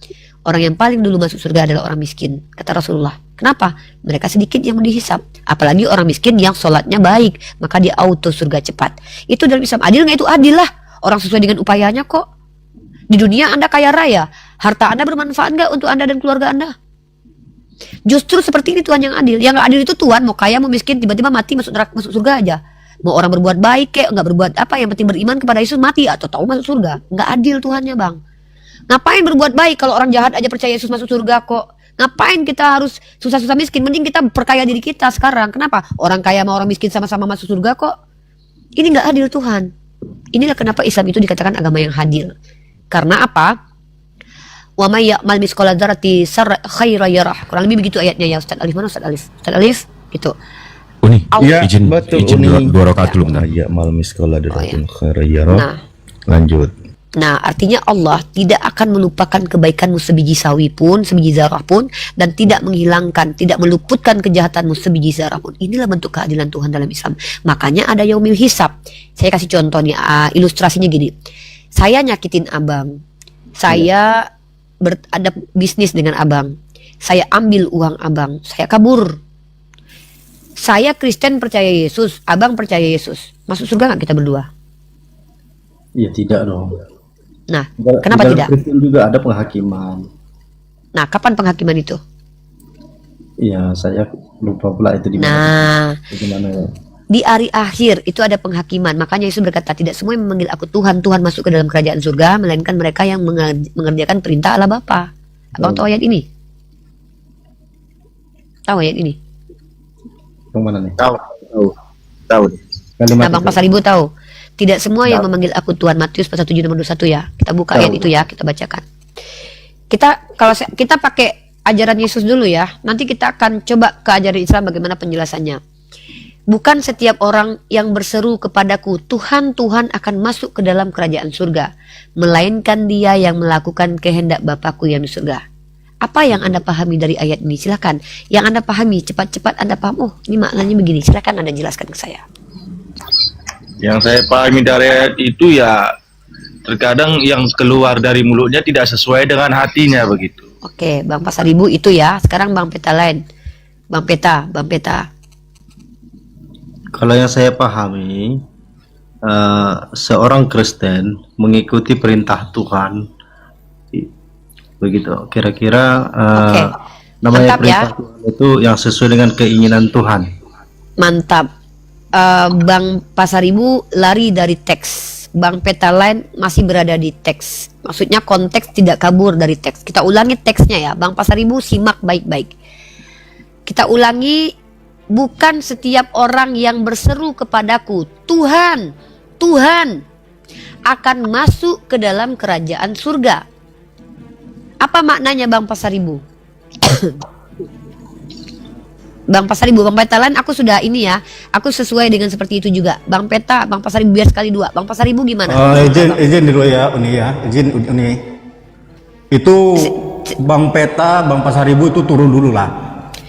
orang yang paling dulu masuk surga adalah orang miskin, kata Rasulullah. Kenapa? Mereka sedikit yang dihisap. Apalagi orang miskin yang sholatnya baik, maka dia auto surga cepat. Itu dalam Islam. Adil nggak? Itu adil lah. Orang sesuai dengan upayanya kok. Di dunia Anda kaya raya, harta Anda bermanfaat nggak untuk Anda dan keluarga Anda? Justru seperti ini Tuhan yang adil. Yang nggak adil itu Tuhan mau kaya mau miskin tiba-tiba mati masuk neraka, masuk surga aja. Mau orang berbuat baik kayak nggak berbuat apa, yang penting beriman kepada Yesus mati atau tahu masuk surga. Nggak adil Tuhannya, Bang. Ngapain berbuat baik kalau orang jahat aja percaya Yesus masuk surga kok? Ngapain kita harus susah-susah miskin? Mending kita perkaya diri kita sekarang. Kenapa? Orang kaya sama orang miskin sama-sama masuk surga kok. Ini nggak adil Tuhan. Inilah kenapa Islam itu dikatakan agama yang adil. Karena apa? Wa may ya'mal mithqala dzarratin khairan yarah. Kurang lebih begitu ayatnya ya Ustaz Alif. Mana Ustaz Alif? Ustaz Alif gitu. Uni, Ya, izin betul, izin Uni. dua rakaat dulu bentar. Ya mal miskola daratin khairiyarah. Nah. Lanjut. Nah, artinya Allah tidak akan melupakan kebaikanmu sebiji sawi pun, sebiji zarah pun, dan tidak menghilangkan, tidak meluputkan kejahatanmu sebiji zarah pun. Inilah bentuk keadilan Tuhan dalam Islam. Makanya ada yaumil hisab. Saya kasih contoh nih, ilustrasinya gini. Saya nyakitin abang. Saya ada bisnis dengan abang. Saya ambil uang abang. Saya kabur. Saya Kristen percaya Yesus, abang percaya Yesus. Masuk surga nggak kita berdua? Ya tidak dong. Nah, Dalam- kenapa dalam tidak? Kristen juga ada penghakiman. Nah, kapan penghakiman itu? Iya, saya lupa pula itu di mana. Nah, Bagaimana ya? di hari akhir itu ada penghakiman. Makanya Yesus berkata, tidak semua yang memanggil aku Tuhan, Tuhan masuk ke dalam kerajaan surga, melainkan mereka yang mengerjakan perintah Allah Bapa. Abang tahu ayat ini? Tahu ayat ini? Yang mana nih? Tahu. Kalimat Bang itu. Pasaribu tahu. Tidak semua yang memanggil aku Tuhan, Matius pasal 7 nomor 21 ya. Kita buka ayat itu ya, kita bacakan. Kita pakai ajaran Yesus dulu ya. Nanti kita akan coba ke ajaran Islam bagaimana penjelasannya. Bukan setiap orang yang berseru kepadaku, Tuhan, Tuhan akan masuk ke dalam kerajaan surga. Melainkan dia yang melakukan kehendak Bapakku yang di surga. Apa yang Anda pahami dari ayat ini? Silakan. Yang Anda pahami, cepat-cepat Anda paham. Oh, ini maknanya begini. Silakan Anda jelaskan ke saya. Yang saya pahami dari ayat itu ya terkadang yang keluar dari mulutnya tidak sesuai dengan hatinya begitu. Oke, Bang Pasaribu itu ya. Sekarang Bang Peta lain. Bang Peta. Kalau yang saya pahami, seorang Kristen mengikuti perintah Tuhan, begitu. Kira-kira namanya Mantap perintah ya. Tuhan itu yang sesuai dengan keinginan Tuhan. Mantap. Bang Pasaribu lari dari teks. Bang Peta lain masih berada di teks. Maksudnya konteks tidak kabur dari teks. Kita ulangi teksnya ya. Bang Pasaribu simak baik-baik. Kita ulangi, bukan setiap orang yang berseru kepadaku, Tuhan, Tuhan, akan masuk ke dalam kerajaan surga. Apa maknanya Bang Pasaribu? Bang Pasaribu, Bang Peta lain aku sudah ini ya. Aku sesuai dengan seperti itu juga. Bang Peta, Bang Pasaribu biar sekali dua. Bang Pasaribu gimana? Izin dulu ya, Uni ya. Uni. Itu Bang Peta, Bang Pasaribu itu turun dulu lah.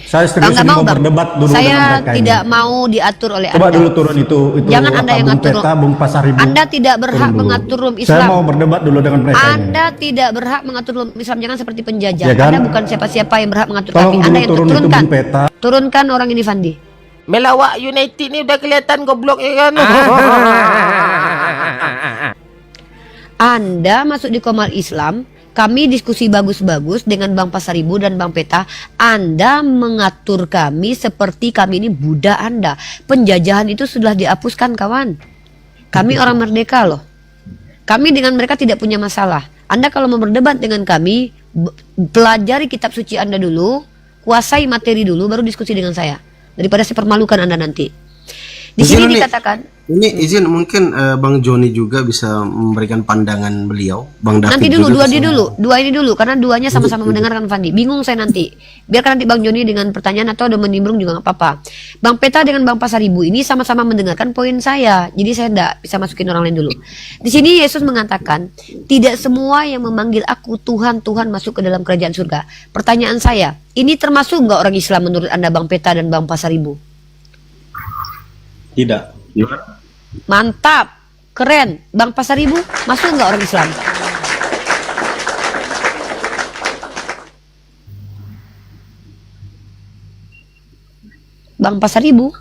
Saya serius mau berdebat dulu dengan Saya mereka tidak ini. mau diatur oleh Coba Anda. dulu turun itu Jangan Anda yang Bung ngatur. Peta, Bung Pasaribu. Anda tidak berhak Turun dulu. mengatur rum Saya Islam. mau berdebat dulu dengan mereka ini. Anda tidak berhak mengatur rum Islam. Jangan seperti penjajah. Ya kan? Anda bukan siapa-siapa yang berhak mengatur Tolong kami. Anda dulu yang turun itu turunkan. Bung Peta. Turunkan orang ini Fandi. Melawak United ni udah kelihatan goblok ya kan. Anda masuk di Komal Islam. Kami diskusi bagus-bagus dengan Bang Pasaribu dan Bang Peta. Anda mengatur kami seperti kami ini budak Anda. Penjajahan itu sudah dihapuskan kawan. Kami orang merdeka loh. Kami dengan mereka tidak punya masalah. Anda kalau mau berdebat dengan kami, pelajari kitab suci Anda dulu, kuasai materi dulu, baru diskusi dengan saya. Daripada saya permalukan Anda nanti. Di sini dikatakan. Ini izin mungkin Bang Joni juga bisa memberikan pandangan beliau. Bang David Nanti dulu, juga dua ini dulu, karena duanya sama-sama mendengarkan Fandi. Bingung saya nanti. Biarkan nanti Bang Joni dengan pertanyaan atau ada menimbrung juga nggak apa-apa. Bang Peta dengan Bang Pasaribu ini sama-sama mendengarkan poin saya. Jadi saya tidak bisa masukin orang lain dulu. Di sini Yesus mengatakan, tidak semua yang memanggil aku Tuhan, Tuhan masuk ke dalam kerajaan surga. Pertanyaan saya, ini termasuk nggak orang Islam menurut Anda Bang Peta dan Bang Pasaribu? Tidak. Mantap, keren. Bang Pasaribu, masuk nggak orang Islam? Bang Pasaribu?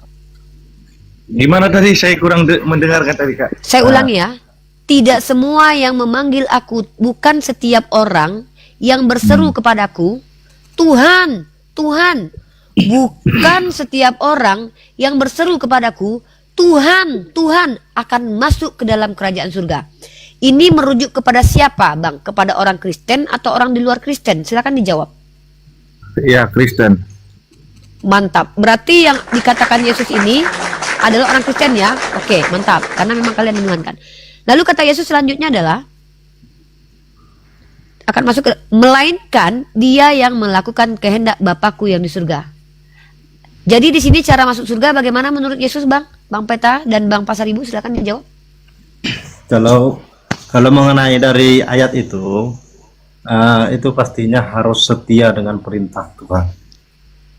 Gimana tadi saya kurang mendengarkan tadi Kak? Saya ulangi ya. Tidak semua yang memanggil aku, bukan setiap orang yang berseru kepadaku, Tuhan, Tuhan. Bukan setiap orang yang berseru kepadaku, Tuhan, Tuhan akan masuk ke dalam kerajaan surga. Ini merujuk kepada siapa, Bang? Kepada orang Kristen atau orang di luar Kristen? Silakan dijawab. Iya, Kristen. Mantap. Berarti yang dikatakan Yesus ini adalah orang Kristen ya? Oke, mantap. Karena memang kalian menuhankan. Lalu kata Yesus selanjutnya adalah akan masuk ke, melainkan dia yang melakukan kehendak Bapakku yang di surga. Jadi di sini cara masuk surga bagaimana menurut Yesus, Bang? Bang Peta dan Bang Pasaribu silakan dijawab. Kalau mengenai dari ayat itu pastinya harus setia dengan perintah Tuhan.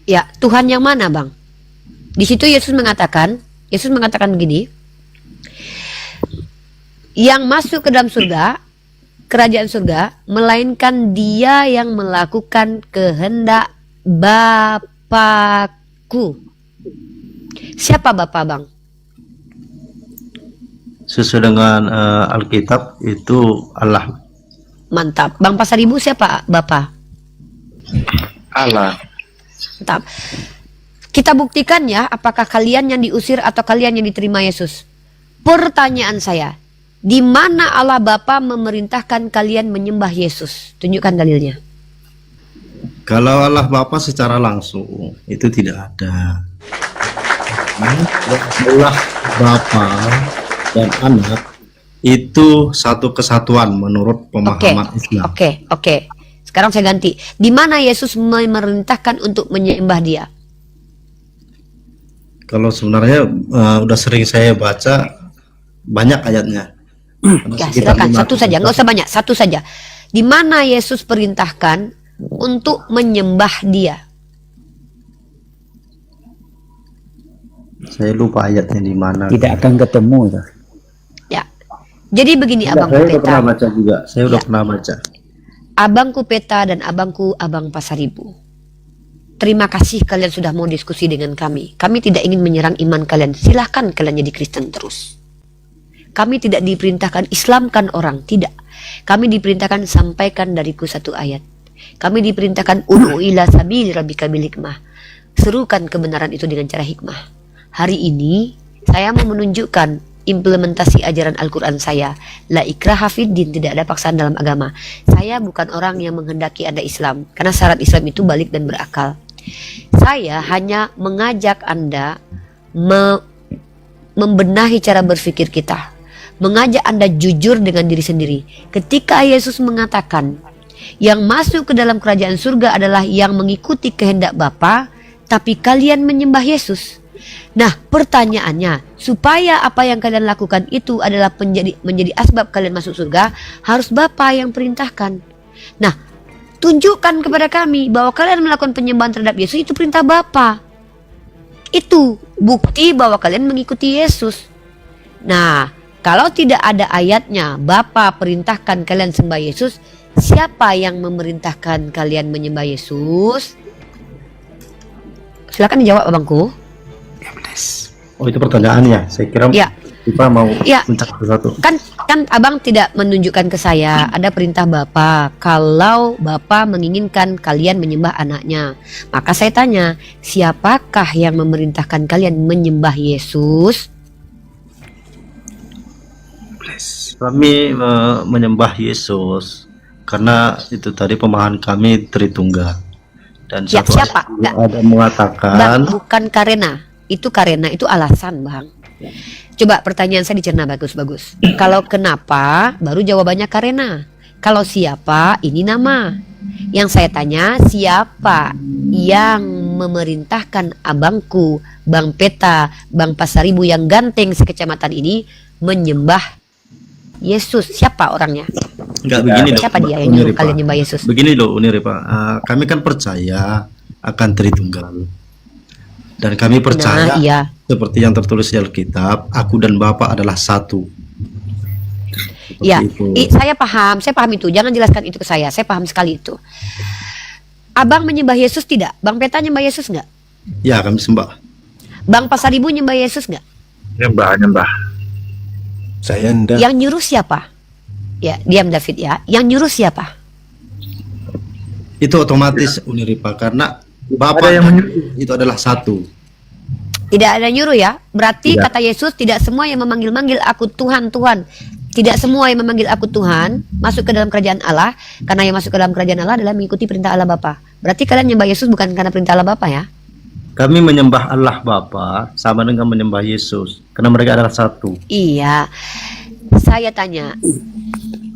Ya, Tuhan yang mana, Bang? Di situ Yesus mengatakan begini, yang masuk ke dalam surga, kerajaan surga, melainkan dia yang melakukan kehendak Bapakku. Siapa Bapak, Bang? Sesuai dengan Alkitab itu Allah. Mantap. Bang Pasaribu siapa Bapak? Allah. Mantap. Kita buktikan ya, apakah kalian yang diusir atau kalian yang diterima Yesus. Pertanyaan saya, di mana Allah Bapa memerintahkan kalian menyembah Yesus? Tunjukkan dalilnya. Kalau Allah Bapa secara langsung itu tidak ada. Allah Bapa dan Anak itu satu kesatuan menurut pemahaman Islam. Oke. Sekarang saya ganti. Di mana Yesus memerintahkan untuk menyembah Dia? Kalau sebenarnya udah sering saya baca banyak ayatnya. Ya, silakan satu saja, nggak usah banyak, satu saja. Di mana Yesus perintahkan untuk menyembah Dia? Saya lupa ayatnya di mana. Tidak akan ketemu tuh. Ya. Jadi begini Abang Saya udah Peta. pernah baca juga. Saya udah pernah baca. Abangku Peta dan abangku Abang Pasaribu. Terima kasih kalian sudah mau diskusi dengan kami. Kami tidak ingin menyerang iman kalian. Silahkan kalian jadi Kristen terus. Kami tidak diperintahkan Islamkan orang, tidak. Kami diperintahkan sampaikan dariku satu ayat. Kami diperintahkan ud'u ila sabili rabbika bil hikmah. Serukan kebenaran itu dengan cara hikmah. Hari ini saya mau menunjukkan implementasi ajaran Al-Quran saya. La ikraha fiddin, tidak ada paksaan dalam agama. Saya bukan orang yang menghendaki Anda Islam, karena syarat Islam itu balik dan berakal. Saya hanya mengajak Anda membenahi cara berpikir kita, mengajak Anda jujur dengan diri sendiri. Ketika Yesus mengatakan yang masuk ke dalam kerajaan surga adalah yang mengikuti kehendak Bapa, tapi kalian menyembah Yesus. Nah, pertanyaannya, supaya apa yang kalian lakukan itu adalah menjadi asbab kalian masuk surga, harus Bapa yang perintahkan. Nah, tunjukkan kepada kami bahwa kalian melakukan penyembahan terhadap Yesus itu perintah Bapa. Itu bukti bahwa kalian mengikuti Yesus. Nah, kalau tidak ada ayatnya Bapa perintahkan kalian sembah Yesus, siapa yang memerintahkan kalian menyembah Yesus? Silakan dijawab abangku. Oh, itu pertanyaannya. Saya kira Ya. kita mau Ya. mencari satu. Kan abang tidak menunjukkan ke saya ada perintah Bapa. Kalau Bapa menginginkan kalian menyembah anaknya, maka saya tanya, siapakah yang memerintahkan kalian menyembah Yesus? Kami menyembah Yesus karena itu tadi pemahaman kami Tritunggal. Dan Ya, satu siapa? ayat ada mengatakan Bang, bukan karena. Itu karena, itu alasan, Bang. Coba pertanyaan saya dicerna bagus-bagus. Kalau kenapa, baru jawabannya karena. Kalau siapa, ini nama. Yang saya tanya, siapa yang memerintahkan abangku, Bang Peta, Bang Pasaribu yang ganteng sekecamatan ini menyembah Yesus? Siapa orangnya? Enggak begini loh. Siapa dia yang nyuruh kalian nyembah Yesus? Begini loh, Uniripa. Kami kan percaya akan Tritunggal. Dan kami percaya Nah, iya. seperti yang tertulis di Alkitab, aku dan Bapa adalah satu. Ya, itu. saya paham itu. Jangan jelaskan itu ke saya paham sekali itu. Abang menyembah Yesus tidak? Bang Peta nyembah Yesus nggak? Ya, kami sembah. Bang Pasaribu nyembah Yesus nggak? Nyembah. Saya enggak. Yang nyuruh siapa? Ya, diam David ya. Yang nyuruh siapa? Itu otomatis Uniripa karena Bapa itu adalah satu. Tidak ada nyuruh ya. Berarti Tidak. kata Yesus, tidak semua yang memanggil-manggil aku Tuhan, Tuhan. Tidak semua yang memanggil aku Tuhan masuk ke dalam kerajaan Allah. Karena yang masuk ke dalam kerajaan Allah adalah mengikuti perintah Allah Bapa. Berarti kalian menyembah Yesus bukan karena perintah Allah Bapa ya? Kami menyembah Allah Bapa sama dengan menyembah Yesus karena mereka adalah satu. Iya. Saya tanya.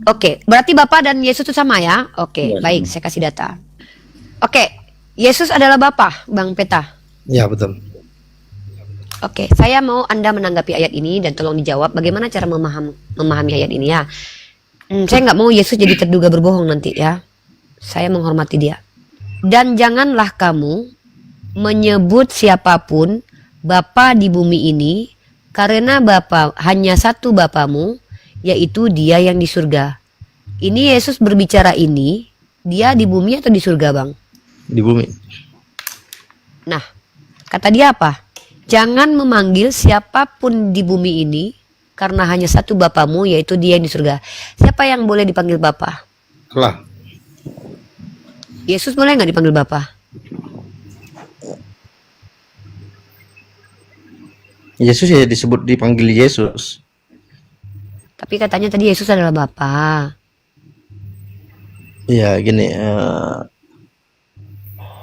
Oke, berarti Bapa dan Yesus itu sama ya? Oke, baik, saya kasih data. Oke, Yesus adalah Bapa, Bang Peta. Ya, betul. Oke, saya mau Anda menanggapi ayat ini dan tolong dijawab bagaimana cara memahami ayat ini ya. Saya nggak mau Yesus jadi terduga berbohong nanti ya. Saya menghormati dia. Dan janganlah kamu menyebut siapapun Bapa di bumi ini, karena Bapa hanya satu Bapamu, yaitu Dia yang di surga. Ini Yesus berbicara ini, Dia di bumi atau di surga, Bang? Di bumi. Nah, kata dia apa? Jangan memanggil siapapun di bumi ini, karena hanya satu Bapamu, yaitu Dia yang di surga. Siapa yang boleh dipanggil Bapa? Allah. Yesus boleh nggak dipanggil Bapa? Yesus ya disebut dipanggil Yesus. Tapi katanya tadi Yesus adalah Bapa. Ya gini,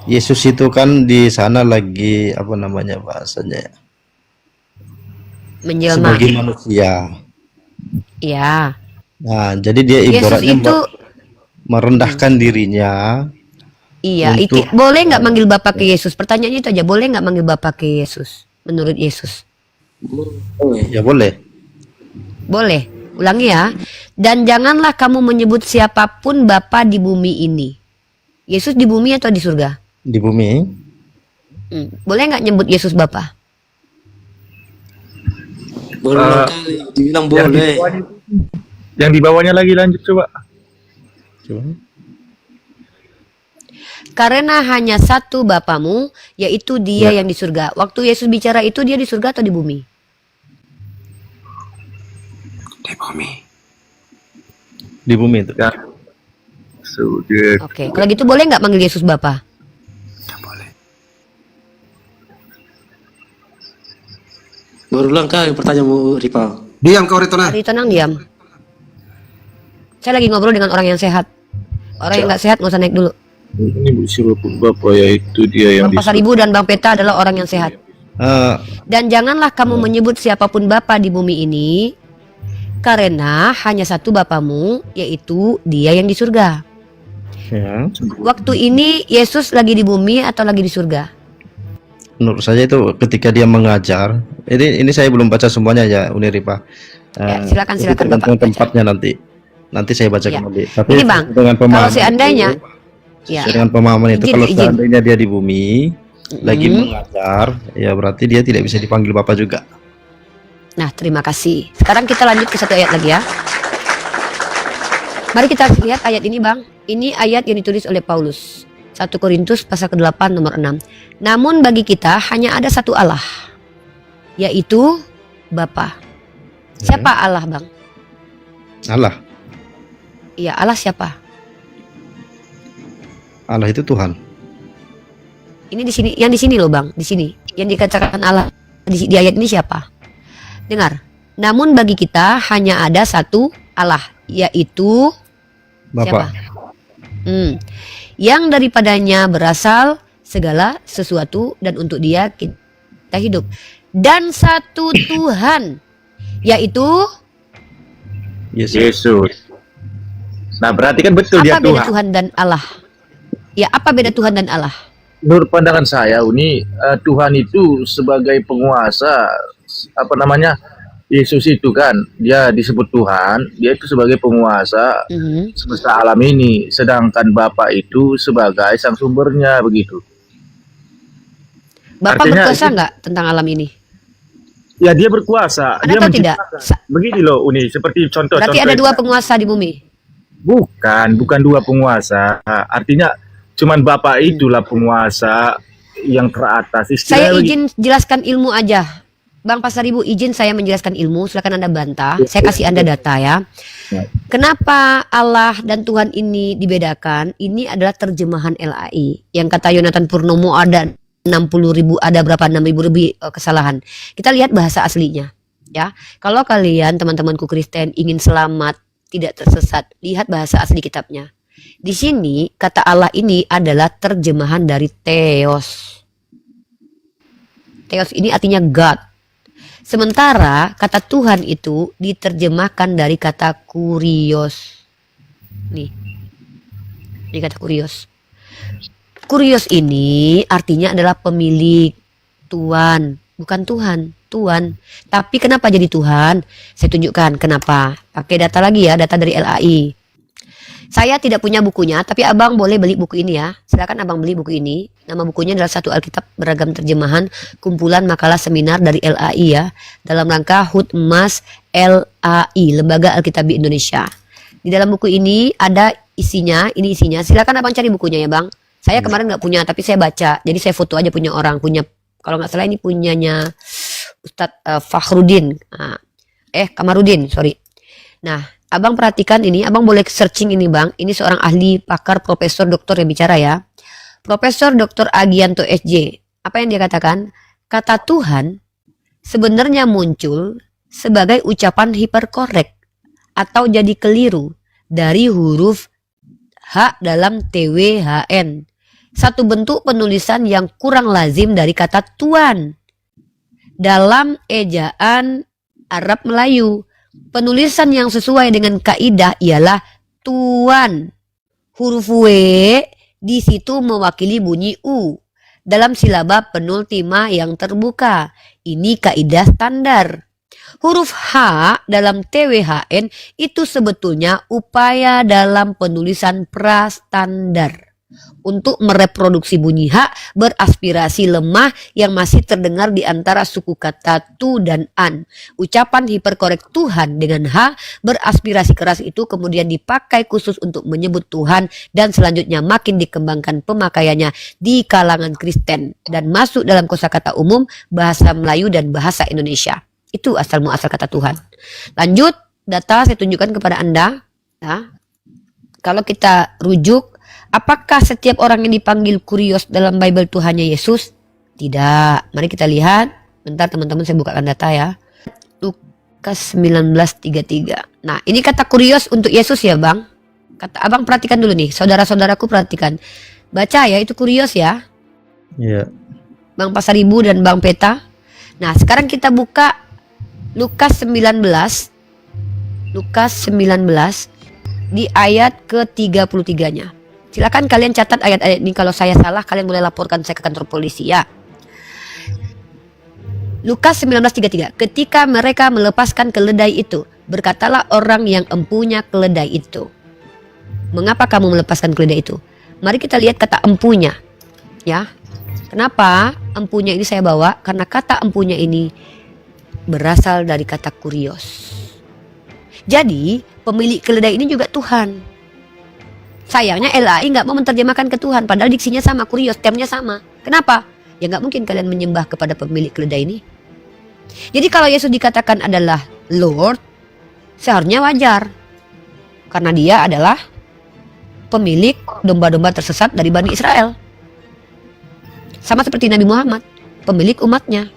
Yesus itu kan di sana lagi apa namanya bahasanya ya? menjelma. sebagai manusia. Ya. Nah, jadi dia Yesus ibaratnya itu merendahkan dirinya. iya, untuk boleh nggak manggil Bapak ke Yesus? Pertanyaannya itu aja, boleh nggak manggil Bapak ke Yesus? Menurut Yesus. ya boleh. Boleh. Ulangi ya. Dan janganlah kamu menyebut siapapun Bapa di bumi ini. Yesus di bumi atau di surga? Di bumi. Boleh nggak nyebut Yesus Bapa? Boleh Yang dibilang di boleh. bawahnya, yang di bawahnya lagi lanjut coba. Karena hanya satu Bapamu, yaitu Dia yang di surga. Waktu Yesus bicara itu, Dia di surga atau di bumi? Di bumi. Di bumi itu. Ya. Oke, kalau gitu boleh nggak manggil Yesus Bapa? Berulang kali pertanyaanmu, Ripa. Diam kau Ritonang. Ritonang diam. Saya lagi ngobrol dengan orang yang sehat. Orang yang nggak sehat nggak usah naik dulu. Ini siapapun Bapak, yaitu dia yang Bang Pasar Ibu dan Bang Peta adalah orang yang sehat. Dan janganlah kamu menyebut siapapun Bapa di bumi ini, karena hanya satu Bapamu, yaitu Dia yang di surga. Ya. Waktu ini Yesus lagi di bumi atau lagi di surga? Menurut saya itu ketika dia mengajar, ini saya belum baca semuanya ya, Uniripa. Ya, silakan Itu tergantung Bapak. tempatnya nanti saya baca Ya. kembali. Tapi Ini Bang, dengan kalau pemahaman seandainya, itu, dengan pemahaman itu, Izin, kalau izin. seandainya dia di bumi lagi mengajar, ya berarti dia tidak bisa dipanggil Bapak juga. Nah, terima kasih. Sekarang kita lanjut ke satu ayat lagi ya. Mari kita lihat ayat ini Bang. Ini ayat yang ditulis oleh Paulus. 1 Korintus pasal ke-8 nomor 6. Namun bagi kita hanya ada satu Allah, yaitu Bapa. Siapa Allah Bang? Allah. Iya, Allah siapa? Allah itu Tuhan. Ini di sini, yang di sini loh Bang, di sini. Yang dikatakan Allah di ayat ini siapa? Dengar. Namun bagi kita hanya ada satu Allah, yaitu Bapa. yang daripadanya berasal segala sesuatu dan untuk Dia kita hidup. Dan satu Tuhan, yaitu Yesus. Nah, berarti kan betul dia apa beda Tuhan. Tuhan dan Allah? Ya, apa beda Tuhan dan Allah? Menurut pandangan saya, Uni, Tuhan itu sebagai penguasa, apa namanya, Yesus itu kan, dia disebut Tuhan, dia itu sebagai penguasa semesta alam ini, sedangkan Bapa itu sebagai sang sumbernya, begitu. Bapak Artinya berkuasa itu- nggak tentang alam ini? Ya, dia berkuasa. Anda Dia tahu tidak? menciptakan. Begini loh, Uni, seperti contoh. Berarti ada dua penguasa di bumi. Bukan dua penguasa. Artinya cuman Bapak itulah penguasa yang teratas. Saya Istilahnya izin jelaskan ilmu aja. Bang Pasar Ibu, izin saya menjelaskan ilmu, silakan Anda bantah. Saya kasih Anda data ya. Kenapa Allah dan Tuhan ini dibedakan? Ini adalah terjemahan LAI. Yang kata Yonatan Purnomo ada 60.000, ada berapa 6.000 lebih kesalahan. Kita lihat bahasa aslinya ya. Kalau kalian teman-temanku Kristen ingin selamat, tidak tersesat, lihat bahasa asli kitabnya. Di sini kata Allah ini adalah terjemahan dari Theos. Theos ini artinya God. Sementara kata Tuhan itu diterjemahkan dari kata kurios. Nih. Ini kata kurios. Kurios ini artinya adalah pemilik, tuan, bukan Tuhan, tuan. Tapi kenapa jadi Tuhan? Saya tunjukkan kenapa. Pakai data lagi ya, data dari LAI. Saya tidak punya bukunya, tapi abang boleh beli buku ini ya. Silakan abang beli buku ini. Nama bukunya adalah Satu Alkitab Beragam Terjemahan, kumpulan makalah seminar dari LAI ya. Dalam rangka HUT Emas LAI, Lembaga Alkitabi Indonesia. Di dalam buku ini ada isinya, ini isinya. Silakan abang cari bukunya ya bang. Saya kemarin nggak punya, tapi saya baca. Jadi saya foto aja punya orang, punya. Kalau nggak salah ini punyanya Ustadz Fakhrudin. Kamarudin, sorry. Nah, abang perhatikan ini, abang boleh searching ini bang. Ini seorang ahli pakar profesor doktor yang bicara ya. Profesor Dr. Agianto SJ. Apa yang dia katakan? Kata Tuhan sebenarnya muncul sebagai ucapan hiperkorek atau jadi keliru dari huruf H dalam TWHN. Satu bentuk penulisan yang kurang lazim dari kata Tuan dalam ejaan Arab Melayu. Penulisan yang sesuai dengan kaidah ialah tuan. Huruf W di situ mewakili bunyi U dalam silaba penultima yang terbuka. Ini kaidah standar. Huruf H dalam TWHN itu sebetulnya upaya dalam penulisan prastandar untuk mereproduksi bunyi H beraspirasi lemah yang masih terdengar di antara suku kata tu dan an. Ucapan hiperkorek Tuhan dengan H beraspirasi keras itu kemudian dipakai khusus untuk menyebut Tuhan dan selanjutnya makin dikembangkan pemakaiannya di kalangan Kristen dan masuk dalam kosakata umum bahasa Melayu dan bahasa Indonesia. Itu asal muasal kata Tuhan. Lanjut, data saya tunjukkan kepada Anda. Nah, kalau kita rujuk, apakah setiap orang yang dipanggil kurios dalam Bible Tuhannya Yesus? Tidak. Mari kita lihat. Bentar teman-teman, saya bukakan data ya. Lukas 19:33. Nah, ini kata kurios untuk Yesus ya Bang. Kata Abang perhatikan dulu nih. Saudara-saudaraku perhatikan. Baca ya, itu kurios ya. Iya. Bang Pasaribu dan Bang Peta. Nah, sekarang kita buka Lukas 19 di ayat ke-33-nya. Silakan kalian catat ayat-ayat ini, kalau saya salah kalian boleh laporkan saya ke kantor polisi ya. Lukas 19:33. Ketika mereka melepaskan keledai itu, berkatalah orang yang empunya keledai itu. Mengapa kamu melepaskan keledai itu? Mari kita lihat kata empunya. Ya. Kenapa empunya ini saya bawa? Karena kata empunya ini berasal dari kata kurios. Jadi pemilik keledai ini juga Tuhan. Sayangnya LAI nggak mau menerjemahkan ke Tuhan, padahal diksinya sama, kurios, temnya sama. Kenapa? Ya nggak mungkin kalian menyembah kepada pemilik keledai ini. Jadi kalau Yesus dikatakan adalah Lord, seharusnya wajar. Karena dia adalah pemilik domba-domba tersesat dari Bani Israel. Sama seperti Nabi Muhammad, pemilik umatnya.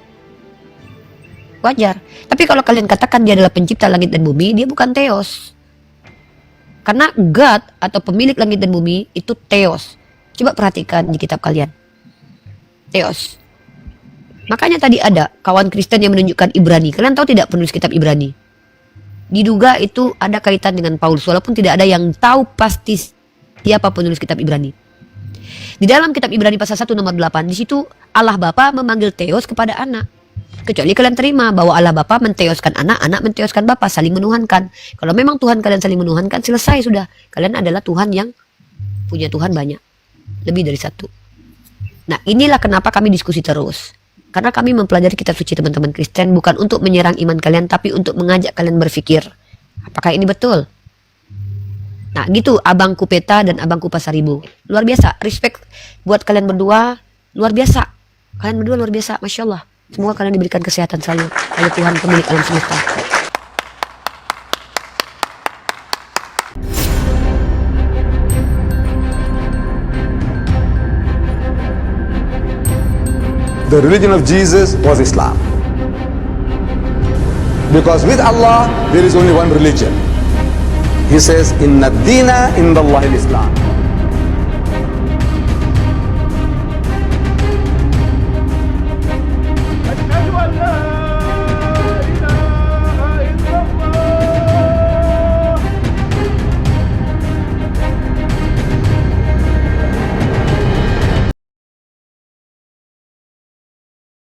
Wajar. Tapi kalau kalian katakan dia adalah pencipta langit dan bumi, dia bukan Theos. Karena God atau pemilik langit dan bumi itu Theos. Coba perhatikan di kitab kalian. Theos. Makanya tadi ada kawan Kristen yang menunjukkan Ibrani. Kalian tahu tidak penulis kitab Ibrani? Diduga itu ada kaitan dengan Paulus, walaupun tidak ada yang tahu pasti siapa penulis kitab Ibrani. Di dalam kitab Ibrani pasal 1 nomor 8, di situ Allah Bapa memanggil Theos kepada anak. Kecuali kalian terima bahwa Allah Bapa menteoskan anak, anak menteoskan Bapa, saling menuhankan. Kalau memang Tuhan kalian saling menuhankan, selesai sudah. Kalian adalah Tuhan yang punya Tuhan banyak. Lebih dari satu. Nah, inilah kenapa kami diskusi terus. Karena kami mempelajari kitab suci teman-teman Kristen bukan untuk menyerang iman kalian, tapi untuk mengajak kalian berpikir. Apakah ini betul? Nah, gitu Abangku Peta dan Abangku Pasaribu. Luar biasa. Respect buat kalian berdua. Luar biasa. Kalian berdua luar biasa. Masya Allah. Semoga kalian diberikan kesehatan selalu oleh Tuhan pemilik alam semesta. The religion of Jesus was Islam. Because with Allah, there is only one religion. He says, Inna dina indallahi al-Islam.